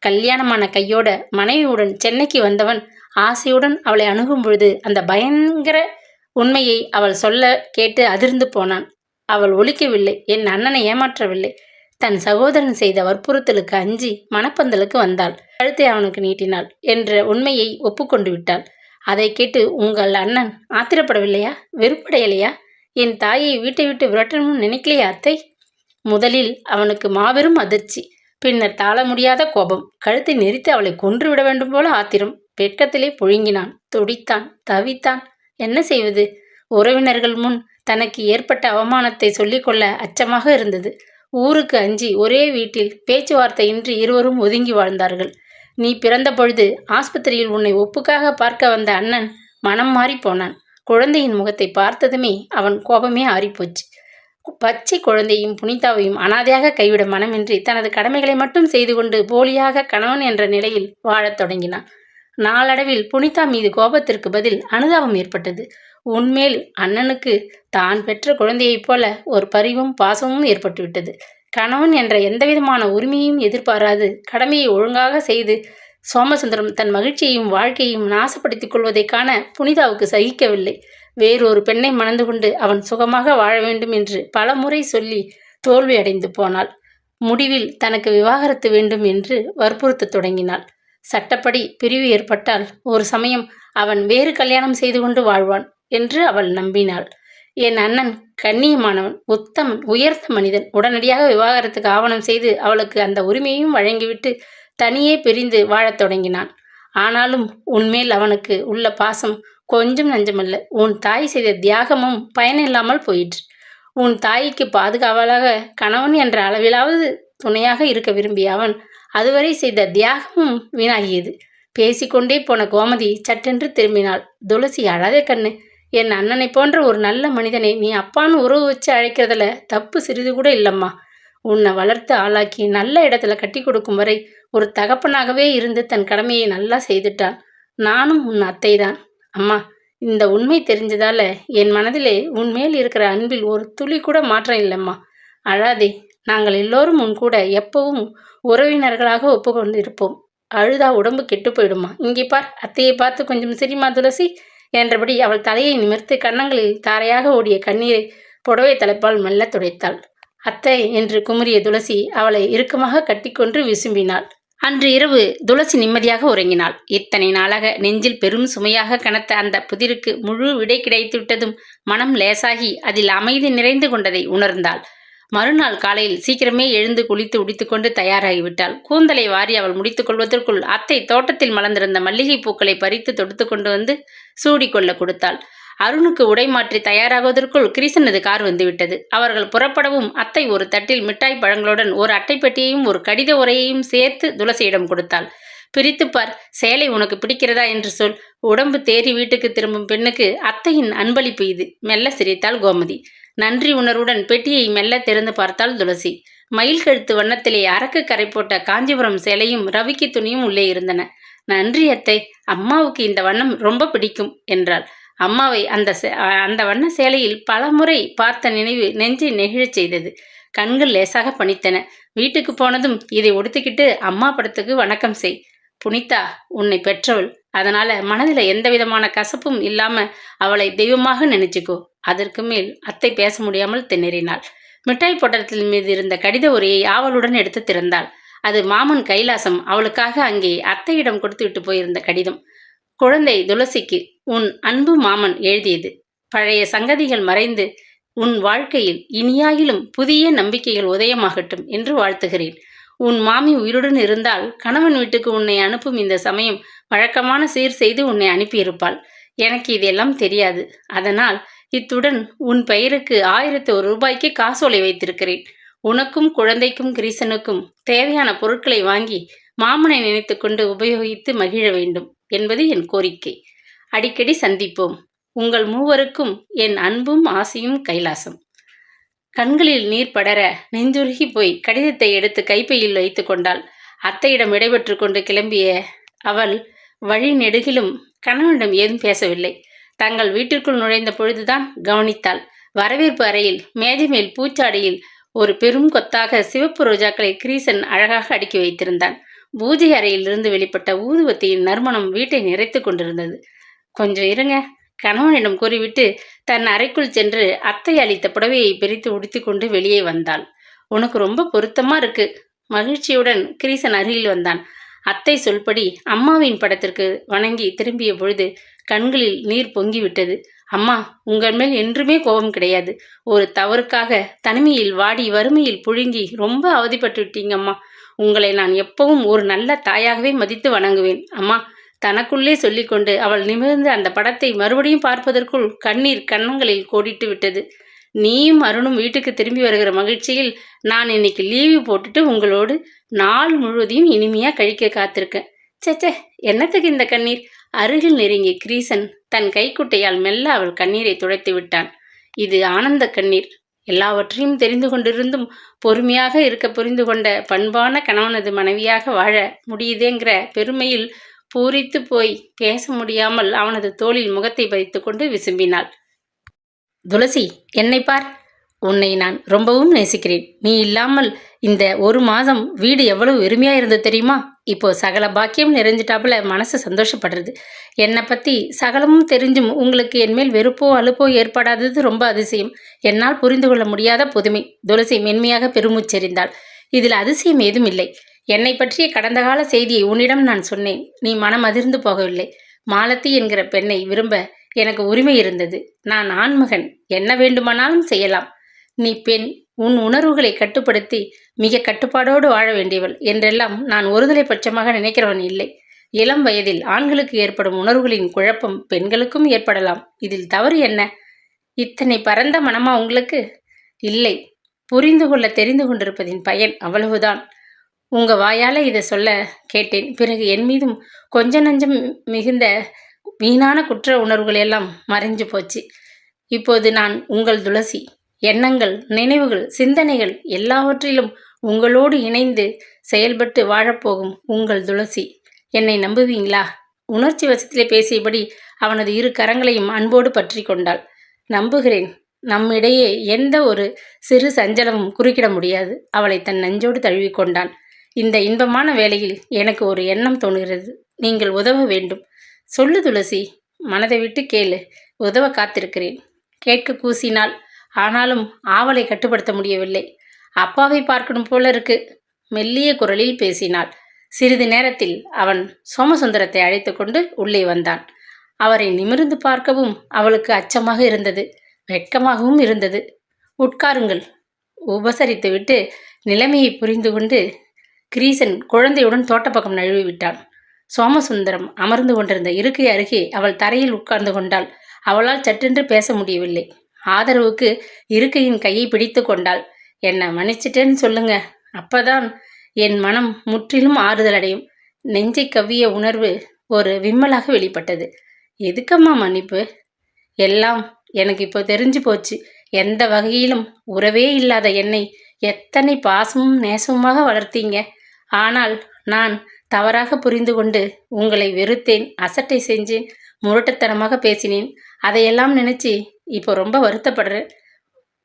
கல்யாணமான கையோட மனைவியுடன் சென்னைக்கு வந்தவன் ஆசையுடன் அவளை அணுகும் பொழுது அந்த பயங்கர உண்மையை அவள் சொல்ல கேட்டு அதிர்ந்து போனான். அவள் ஒலிக்கவில்லை. என் அண்ணனை ஏமாற்றவில்லை. தன் சகோதரன் செய்த வற்புறுத்தலுக்கு அஞ்சி மணப்பந்தலுக்கு வந்தாள். கழுத்தை அவனுக்கு நீட்டினாள் என்ற உண்மையை ஒப்புக்கொண்டு விட்டாள். அதை கேட்டு உங்கள் அண்ணன் ஆத்திரப்படவில்லையா? வெறுப்படையலையா? என் தாயை வீட்டை விட்டு விரட்டணும்னு நினைக்கலையா அத்தை? முதலில் அவனுக்கு மாபெரும் அதிர்ச்சி, பின்னர் தாழ முடியாத கோபம். கழுத்தை நெரித்து அவளை கொன்று விட வேண்டும் போல ஆத்திரம். வெட்கத்திலே புழுங்கினான். துடித்தான், தவித்தான். என்ன செய்வது? உறவினர்கள் முன் தனக்கு ஏற்பட்ட அவமானத்தை சொல்லிக்கொள்ள அச்சமாக இருந்தது. ஊருக்கு அஞ்சி ஒரே வீட்டில் பேச்சுவார்த்தையின்றி இருவரும் ஒதுங்கி வாழ்ந்தார்கள். நீ பிறந்த பொழுது ஆஸ்பத்திரியில் உன்னை ஒப்புக்காக பார்க்க வந்த அண்ணன் மனம் மாறி போனான். குழந்தையின் முகத்தை பார்த்ததுமே அவன் கோபமே ஆறிப்போச்சு. பச்சை குழந்தையும் புனிதாவையும் அனாதையாக கைவிட மனமின்றி தனது கடமைகளை மட்டும் செய்து கொண்டு போலியாக கணவன் என்ற நிலையில் வாழத் தொடங்கினான். நாளடைவில் புனிதா மீது கோபத்திற்கு பதில் அனுதாபம் ஏற்பட்டது. உன்மேல் அண்ணனுக்கு தான் பெற்ற குழந்தையைப் போல ஒரு பரிவும் பாசமும் ஏற்பட்டுவிட்டது. கணவன் என்ற எந்தவிதமான உரிமையும் எதிர்பாராது கடமையை ஒழுங்காக செய்து சோமசுந்தரம் தன் மகிழ்ச்சியையும் வாழ்க்கையையும் நாசப்படுத்திக் கொள்வதை காண புனிதாவுக்கு சகிக்கவில்லை. வேறொரு பெண்ணை மணந்து கொண்டு அவன் சுகமாக வாழ வேண்டும் என்று பல முறை சொல்லி தோல்வி அடைந்து போனாள். முடிவில் தனக்கு விவாகரத்து வேண்டும் என்று வற்புறுத்தத் தொடங்கினாள். சட்டப்படி பிரிவு ஏற்பட்டால் ஒரு சமயம் அவன் வேறு கல்யாணம் செய்து கொண்டு வாழ்வான் என்று அவள் நம்பினாள். என் அண்ணன் கண்ணியமானவன், உத்தமன், உயர்ந்த மனிதன். உடனடியாக விவாகரத்துக்கு ஆவணம் செய்து அவளுக்கு அந்த உரிமையையும் வழங்கிவிட்டு தனியே பிரிந்து வாழத் தொடங்கினான். ஆனாலும் உன்மேல் அவனுக்கு உள்ள பாசம் கொஞ்சம் நஞ்சமல்ல. உன் தாய் செய்த தியாகமும் பயனில்லாமல் போயிற்று. உன் தாய்க்கு பாதுகாவலாக கணவன் என்ற அளவிலாவது துணையாக இருக்க விரும்பிய அவன் அதுவரை செய்த தியாகமும் வீணாகியது. பேசிக்கொண்டே போன கோமதி சட்டென்று திரும்பினாள். துளசி, அழாதே கண்ணு. என் அண்ணனை போன்ற ஒரு நல்ல மனிதனை நீ அப்பான்னு உறவு வச்சு அழைக்கிறதுல தப்பு சிறிது கூட இல்லம்மா. உன்னை வளர்த்து ஆளாக்கி நல்ல இடத்துல கட்டி கொடுக்கும் வரை ஒரு தகப்பனாகவே இருந்து தன் கடமையை நல்லா செய்துட்டான். நானும் உன் அத்தை தான். அம்மா, இந்த உண்மை தெரிஞ்சதால என் மனதிலே உன்மேல் இருக்கிற அன்பில் ஒரு துளி கூட மாற்றம் இல்லைம்மா. அழாதே. நாங்கள் எல்லோரும் உன் கூட எப்பவும் உறவினர்களாக ஒப்புக்கொண்டு இருப்போம். அழுதா உடம்பு கெட்டு போயிடுமா. இங்கே பார், அத்தையை பார்த்து கொஞ்சம் சிரிமா துளசி என்றபடி அவள் தலையை நிமிர்த்து கன்னங்களில் தாரையாக ஓடிய கண்ணீரை புடவை தலைப்பால் மெல்ல துடைத்தாள். அத்தை என்று குமுறிய துளசி அவளை இறுக்கமாக கட்டிக்கொண்டு விசும்பினாள். அன்று இரவு துளசி நிம்மதியாக உறங்கினாள். இத்தனை நாளாக நெஞ்சில் பெரும் சுமையாக கனத்த அந்த புதிருக்கு முழு விடை கிடைத்துவிட்டதும் மனம் லேசாகி அதில் அமைதி நிறைந்து கொண்டதை உணர்ந்தாள். மறுநாள் காலையில் சீக்கிரமே எழுந்து குளித்து உடித்துக்கொண்டு தயாராகிவிட்டாள். கூந்தலை வாரி அவள் முடித்துக் கொள்வதற்குள் அத்தை தோட்டத்தில் மலர்ந்திருந்த மல்லிகை பூக்களை பறித்து தொடுத்து கொண்டு வந்து சூடிக்கொள்ள கொடுத்தாள். அருணுக்கு உடை மாற்றி தயாராகுவதற்குள் கிரீசனது கார் வந்துவிட்டது. அவர்கள் புறப்படவும் அத்தை ஒரு தட்டில் மிட்டாய் பழங்களுடன் ஒரு அட்டைப்பெட்டியையும் ஒரு கடித உரையையும் சேர்த்து துளசியிடம் கொடுத்தாள். பிரித்துப்பார், சேலை உனக்கு பிடிக்கிறதா என்று சொல். உடம்பு தேறி வீட்டுக்கு திரும்பும் பெண்ணுக்கு அத்தையின் அன்பளிப்பு இது. மெல்ல சிரித்தாள் கோமதி. நன்றி உணர்வுடன் பெட்டியை மெல்ல திறந்து பார்த்தாள் துளசி. மயில் கழுத்து வண்ணத்திலே அரக்கு கரை போட்ட காஞ்சிபுரம் சேலையும் ரவிக்கி துணியும் உள்ளே இருந்தன. நன்றி அத்தை, அம்மாவுக்கு இந்த வண்ணம் ரொம்ப பிடிக்கும் என்றாள். அம்மாவை அந்த வண்ண சேலையில் பல முறை பார்த்த நினைவு நெஞ்சை நெகிழச் செய்தது. கண்கள் லேசாக பனித்தன. வீட்டுக்கு போனதும் இதை உடுத்திக்கிட்டு அம்மா படத்துக்கு வணக்கம் செய். புனிதா உன்னை பெற்றவள், அதனால மனதில் எந்த விதமான கசப்பும் இல்லாம அவளை தெய்வமாக நினைச்சுக்கோ. அதற்கு மேல் அத்தை பேச முடியாமல் திணறினாள். மிட்டாய் பொட்டலத்தின் மீது இருந்த கடித உரையை ஆவலுடன் எடுத்து திறந்தாள். அது மாமன் கைலாசம் அவளுக்காக அங்கே அத்தையிடம் கொடுத்து விட்டு போயிருந்த கடிதம். குழந்தை துளசிக்கு உன் அன்பு மாமன் எழுதியது. பழைய சங்கதிகள் மறைந்து உன் வாழ்க்கையில் இனியாயிலும் புதிய நம்பிக்கைகள் உதயமாகட்டும் என்று வாழ்த்துகிறேன். உன் மாமி உயிருடன் இருந்தால் கணவன் வீட்டுக்கு உன்னை அனுப்பும் இந்த சமயம் வழக்கமான சீர் செய்து உன்னை அனுப்பியிருப்பாள். எனக்கு இதெல்லாம் தெரியாது. அதனால் இத்துடன் உன் பெயருக்கு 1001 ரூபாய்க்கு காசோலை வைத்திருக்கிறேன். உனக்கும் குழந்தைக்கும் கிரீசனுக்கும் தேவையான பொருட்களை வாங்கி மாமனை நினைத்து கொண்டு உபயோகித்து மகிழ வேண்டும் என்பது என் கோரிக்கை. அடிக்கடி சந்திப்போம். உங்கள் மூவருக்கும் என் அன்பும் ஆசையும் கைலாசம். கண்களில் நீர் படர நெஞ்சுருகி போய் கடிதத்தை எடுத்து கைப்பையில் வைத்து கொண்டாள். அத்தையிடம் விடைபெற்று கொண்டு கிளம்பிய அவள் வழி நெடுகிலும் கணவனிடம் ஏதும் பேசவில்லை. தங்கள் வீட்டிற்குள் நுழைந்த பொழுதுதான் கவனித்தாள். வரவேற்பு அறையில் மேஜை மேல் பூச்சாடியில் ஒரு பெரும் கொத்தாக சிவப்பு ரோஜாக்களை கிரீசன் அழகாக அடுக்கி வைத்திருந்தான். பூஜை அறையிலிருந்து வெளிப்பட்ட ஊதுவத்தியின் நறுமணம் வீட்டை நிறைத்து கொண்டிருந்தது. கொஞ்சம் இருங்க, கணவனிடம் கூறிவிட்டு தன் அறைக்குள் சென்று அத்தை அளித்த புடவையை பிரித்து உடுத்தி கொண்டு வெளியே வந்தாள். உனக்கு ரொம்ப பொருத்தமா இருக்கு. மகிழ்ச்சியுடன் கிரீசன் அருகில் வந்தான். அத்தை சொல்படி அம்மாவின் படத்திற்கு வணங்கி திரும்பிய பொழுது கண்களில் நீர் பொங்கிவிட்டது. அம்மா, உங்கள் மேல் என்றுமே கோபம் கிடையாது. ஒரு தவறுக்காக தனிமையில் வாடி வறுமையில் புழுங்கி ரொம்ப அவதிப்பட்டு விட்டீங்கம்மா. உங்களை நான் எப்பவும் ஒரு நல்ல தாயாகவே மதித்து வணங்குவேன் அம்மா. தனக்குள்ளே சொல்லிக்கொண்டு அவள் நிமிர்ந்து அந்த படத்தை மறுபடியும் பார்ப்பதற்குள் கண்ணீர் கன்னங்களில் கோடிட்டு விட்டது. நீயும் அருணும் வீட்டுக்கு திரும்பி வருகிற மகிழ்ச்சியில் நான் இன்னைக்கு லீவு போட்டுட்டு உங்களோடு நாள் முழுவதையும் இனிமையா கழிக்க காத்திருக்கேன். சேச்சே, என்னத்துக்கு இந்த கண்ணீர்? அருகில் நெருங்கி கிரீசன் தன் கைக்குட்டையால் மெல்ல அவள் கண்ணீரை துடைத்து விட்டான். இது ஆனந்த கண்ணீர். எல்லாவற்றையும் தெரிந்து கொண்டிருந்தும் பொறுமையாக இருக்க புரிந்து கொண்ட பண்பான கணவனது மனைவியாக வாழ முடியுதேங்கிற பெருமையில் பூரித்து போய் பேச முடியாமல் அவனது தோளில் முகத்தை பதித்து கொண்டு விசும்பினாள். துளசி, என்னை பார். உன்னை நான் ரொம்பவும் நேசிக்கிறேன். நீ இல்லாமல் இந்த 1 மாதம் வீடு எவ்வளவு வெறுமையா இருந்தது தெரியுமா? இப்போ சகல பாக்கியம் நிறைஞ்சிட்டாப்புல மனசு சந்தோஷப்படுறது. என்னை பற்றி சகலமும் தெரிஞ்சும் உங்களுக்கு என்மேல் வெறுப்போ அலுப்போ ஏற்படாதது ரொம்ப அதிசயம். என்னால் புரிந்து கொள்ள முடியாத புதுமை. துளசி மென்மையாக பெருமூச்செறிந்தாள். இதில் அதிசயம் ஏதும் இல்லை. என்னை பற்றிய கடந்த கால செய்தியை உன்னிடம் நான் சொன்னேன். நீ மனம் அதிர்ந்து போகவில்லை. மாலத்தி என்கிற பெண்ணை விரும்ப எனக்கு உரிமை இருந்தது. நான் ஆண்மகன், என்ன வேண்டுமானாலும் செய்யலாம். நீ பெண், உன் உணர்வுகளை கட்டுப்படுத்தி மிக கட்டுப்பாடோடு வாழ வேண்டியவள் என்றெல்லாம் நான் ஒருதலை பட்சமாக நினைக்கிறவன் இல்லை. இளம் வயதில் ஆண்களுக்கு ஏற்படும் உணர்வுகளின் குழப்பம் பெண்களுக்கும் ஏற்படலாம். இதில் தவறு என்ன? இத்தனை பரந்த மனமா உங்களுக்கு? இல்லை, புரிந்து கொள்ள தெரிந்து கொண்டிருப்பதின் பயன் அவ்வளவுதான். உங்க வாயால இதை சொல்ல கேட்டேன். பிறகு என் மீதும் கொஞ்ச நஞ்சம் மிகுந்த வீணான குற்ற உணர்வுகள் எல்லாம் மறைஞ்சு போச்சு. இப்போது நான் உங்கள் துளசி. எண்ணங்கள், நினைவுகள், சிந்தனைகள் எல்லாவற்றிலும் உங்களோடு இணைந்து செயல்பட்டு வாழப்போகும் உங்கள் துளசி. என்னை நம்புவீங்களா? உணர்ச்சி வசத்திலே பேசியபடி அவனது இரு கரங்களையும் அன்போடு பற்றி கொண்டாள். நம்புகிறேன், நம்மிடையே எந்த ஒரு சிறு சஞ்சலமும் குறுக்கிட முடியாது. அவளை தன் நெஞ்சோடு தழுவிக்கொண்டான். இந்த இன்பமான வேளையில் எனக்கு ஒரு எண்ணம் தோணுகிறது. நீங்கள் உதவ வேண்டும். சொல்லு துளசி, மனதை விட்டு கேளு. உதவ காத்திருக்கிறேன். கேட்க கூசினாள். ஆனாலும் ஆவலை கட்டுப்படுத்த முடியவில்லை. அப்பாவை பார்க்கணும் போல இருக்கு. மெல்லிய குரலில் பேசினாள். சிறிது நேரத்தில் அவன் சோமசுந்தரத்தை அழைத்து கொண்டு உள்ளே வந்தான். அவரை நிமிர்ந்து பார்க்கவும் அவளுக்கு அச்சமாக இருந்தது, வெட்கமாகவும் இருந்தது. உட்காருங்கள், உபசரித்துவிட்டு நிலைமையை புரிந்து கொண்டு கிரீசன் குழந்தையுடன் தோட்டப்பக்கம் நழுவி விட்டான். சோமசுந்தரம் அமர்ந்து கொண்டிருந்த இருக்கை அருகே அவள் தரையில் உட்கார்ந்து கொண்டாள். அவளால் சட்டென்று பேச முடியவில்லை. ஆதரவுக்கு இருக்கையின் கையை பிடித்து கொண்டாள். என்னை மன்னிச்சிட்டேன்னு சொல்லுங்க, அப்பதான் என் மனம் முற்றிலும் ஆறுதல் அடையும். நெஞ்சை கவ்விய உணர்வு ஒரு விம்மலாக வெளிப்பட்டது. எதுக்கம்மா மன்னிப்பு? எல்லாம் எனக்கு இப்போ தெரிஞ்சு போச்சு. எந்த வகையிலும் உறவே இல்லாத என்னை எத்தனை பாசமும் நேசமுமாக வளர்த்தீங்க. ஆனால் நான் தவறாக புரிந்து கொண்டு உங்களை வெறுத்தேன், அசட்டை செஞ்சேன், முரட்டுத்தனமாக பேசினேன். அதையெல்லாம் நினைச்சு இப்போ ரொம்ப வருத்தப்படுறேன்.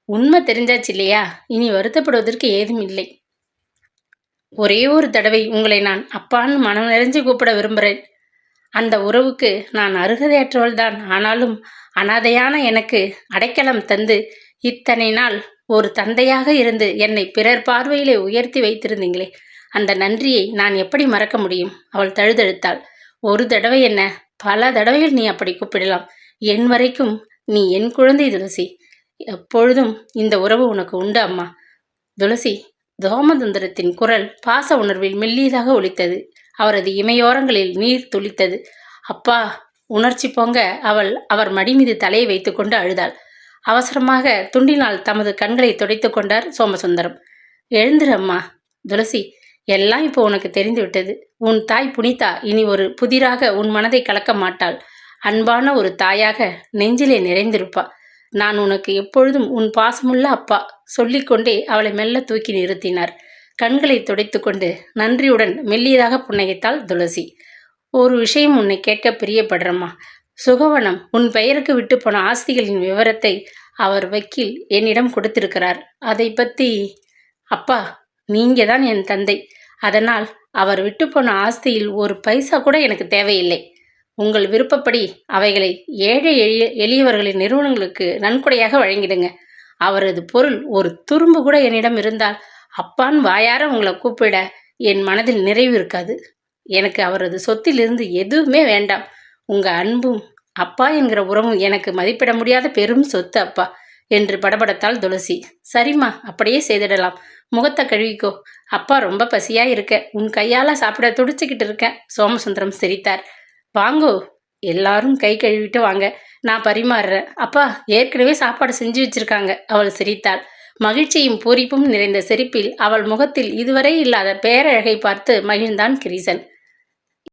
உண்மை தெரிஞ்சாச்சு இல்லையா? இனி வருத்தப்படுவதற்கு ஏதும் இல்லை. ஒரே ஒரு தடவை உங்களை நான் அப்பான்னு மனம் நிறைஞ்சு கூப்பிட விரும்புகிறேன். அந்த உறவுக்கு நான் அருகதையற்றவள்தான். ஆனாலும் அனாதையான எனக்கு அடைக்கலம் தந்து இத்தனை நாள் ஒரு தந்தையாக இருந்து என்னை பிறர் பார்வையிலே உயர்த்தி வைத்திருந்தீங்களே, அந்த நன்றியை நான் எப்படி மறக்க முடியும்? அவள் தழுதழுத்தாள். ஒரு தடவை என்ன, பல தடவைகள் நீ அப்படி கூப்பிடலாம். என் வரைக்கும் நீ என் குழந்தை துளசி. எப்பொழுதும் இந்த உறவு உனக்கு உண்டு அம்மா. துளசி. சோமசுந்தரத்தின் குரல் பாச உணர்வில் மெல்லியதாக ஒலித்தது. அவரது இமையோரங்களில் நீர் துளித்தது. அப்பா. உணர்ச்சி பொங்க அவள் அவர் மடி மீது தலையை வைத்துக்கொண்டு அழுதாள். அவசரமாக துண்டினால் தமது கண்களை துடைத்து கொண்டார் சோமசுந்தரம். எழுந்திரு அம்மா. துளசி, எல்லாம் இப்போ உனக்கு தெரிந்து விட்டது. உன் தாய் புனிதா இனி ஒரு புதிராக உன் மனதை கலக்க மாட்டாள். அன்பான ஒரு தாயாக நெஞ்சிலே நிறைந்திருப்பா. நான் உனக்கு எப்பொழுதும் உன் பாசமுள்ள அப்பா சொல்லிக்கொண்டே அவளை மெல்ல தூக்கி நிறுத்தினார். கண்களை துடைத்து கொண்டு நன்றியுடன் மெல்லியதாக புன்னகைத்தாள் துளசி. ஒரு விஷயம் உன்னை கேட்க பிரியப்படுறம்மா. சுகவனம் உன் பெயருக்கு விட்டு போன ஆஸ்திகளின் விவரத்தை அவர் வக்கீல் என்னிடம் கொடுத்திருக்கிறார். அதை பற்றி அப்பா, நீங்க தான் என் தந்தை. அதனால் அவர் விட்டு போன ஆஸ்தியில் ஒரு பைசா கூட எனக்கு தேவையில்லை. உங்கள் விருப்பப்படி அவைகளை ஏழை எளியவர்களின் நிறுவனங்களுக்கு நன்கொடையாக வழங்கிடுங்க. அவரது பொருள் ஒரு துரும்பு கூட என்னிடம் இருந்தால் அப்பான் வாயார உங்களை கூப்பிட என் மனதில் நிறைவு இருக்காது. எனக்கு அவரது சொத்திலிருந்து எதுவுமே வேண்டாம். உங்க அன்பும் அப்பா என்கிற உறவும் எனக்கு மதிப்பிட முடியாத பெரும் சொத்து அப்பா என்று படபடத்தாள் துளசி. சரிம்மா, அப்படியே செய்திடலாம். முகத்தை கழுவிக்கோ. அப்பா ரொம்ப பசியா இருக்க, உன் கையால சாப்பிட துடிச்சுக்கிட்டு இருக்கேன். சோமசுந்தரம் சிரித்தார். வாங்கோ, எல்லாரும் கை கழுவிட்டு வாங்க, நான் பரிமாறுறேன். அப்பா, ஏற்கனவே சாப்பாடு செஞ்சு வச்சிருக்காங்க. அவள் சிரித்தாள். மகிழ்ச்சியும் பூரிப்பும் நிறைந்த சிரிப்பில் அவள் முகத்தில் இதுவரை இல்லாத பேரழகை பார்த்து மகிழ்ந்தான் கிரீசன்.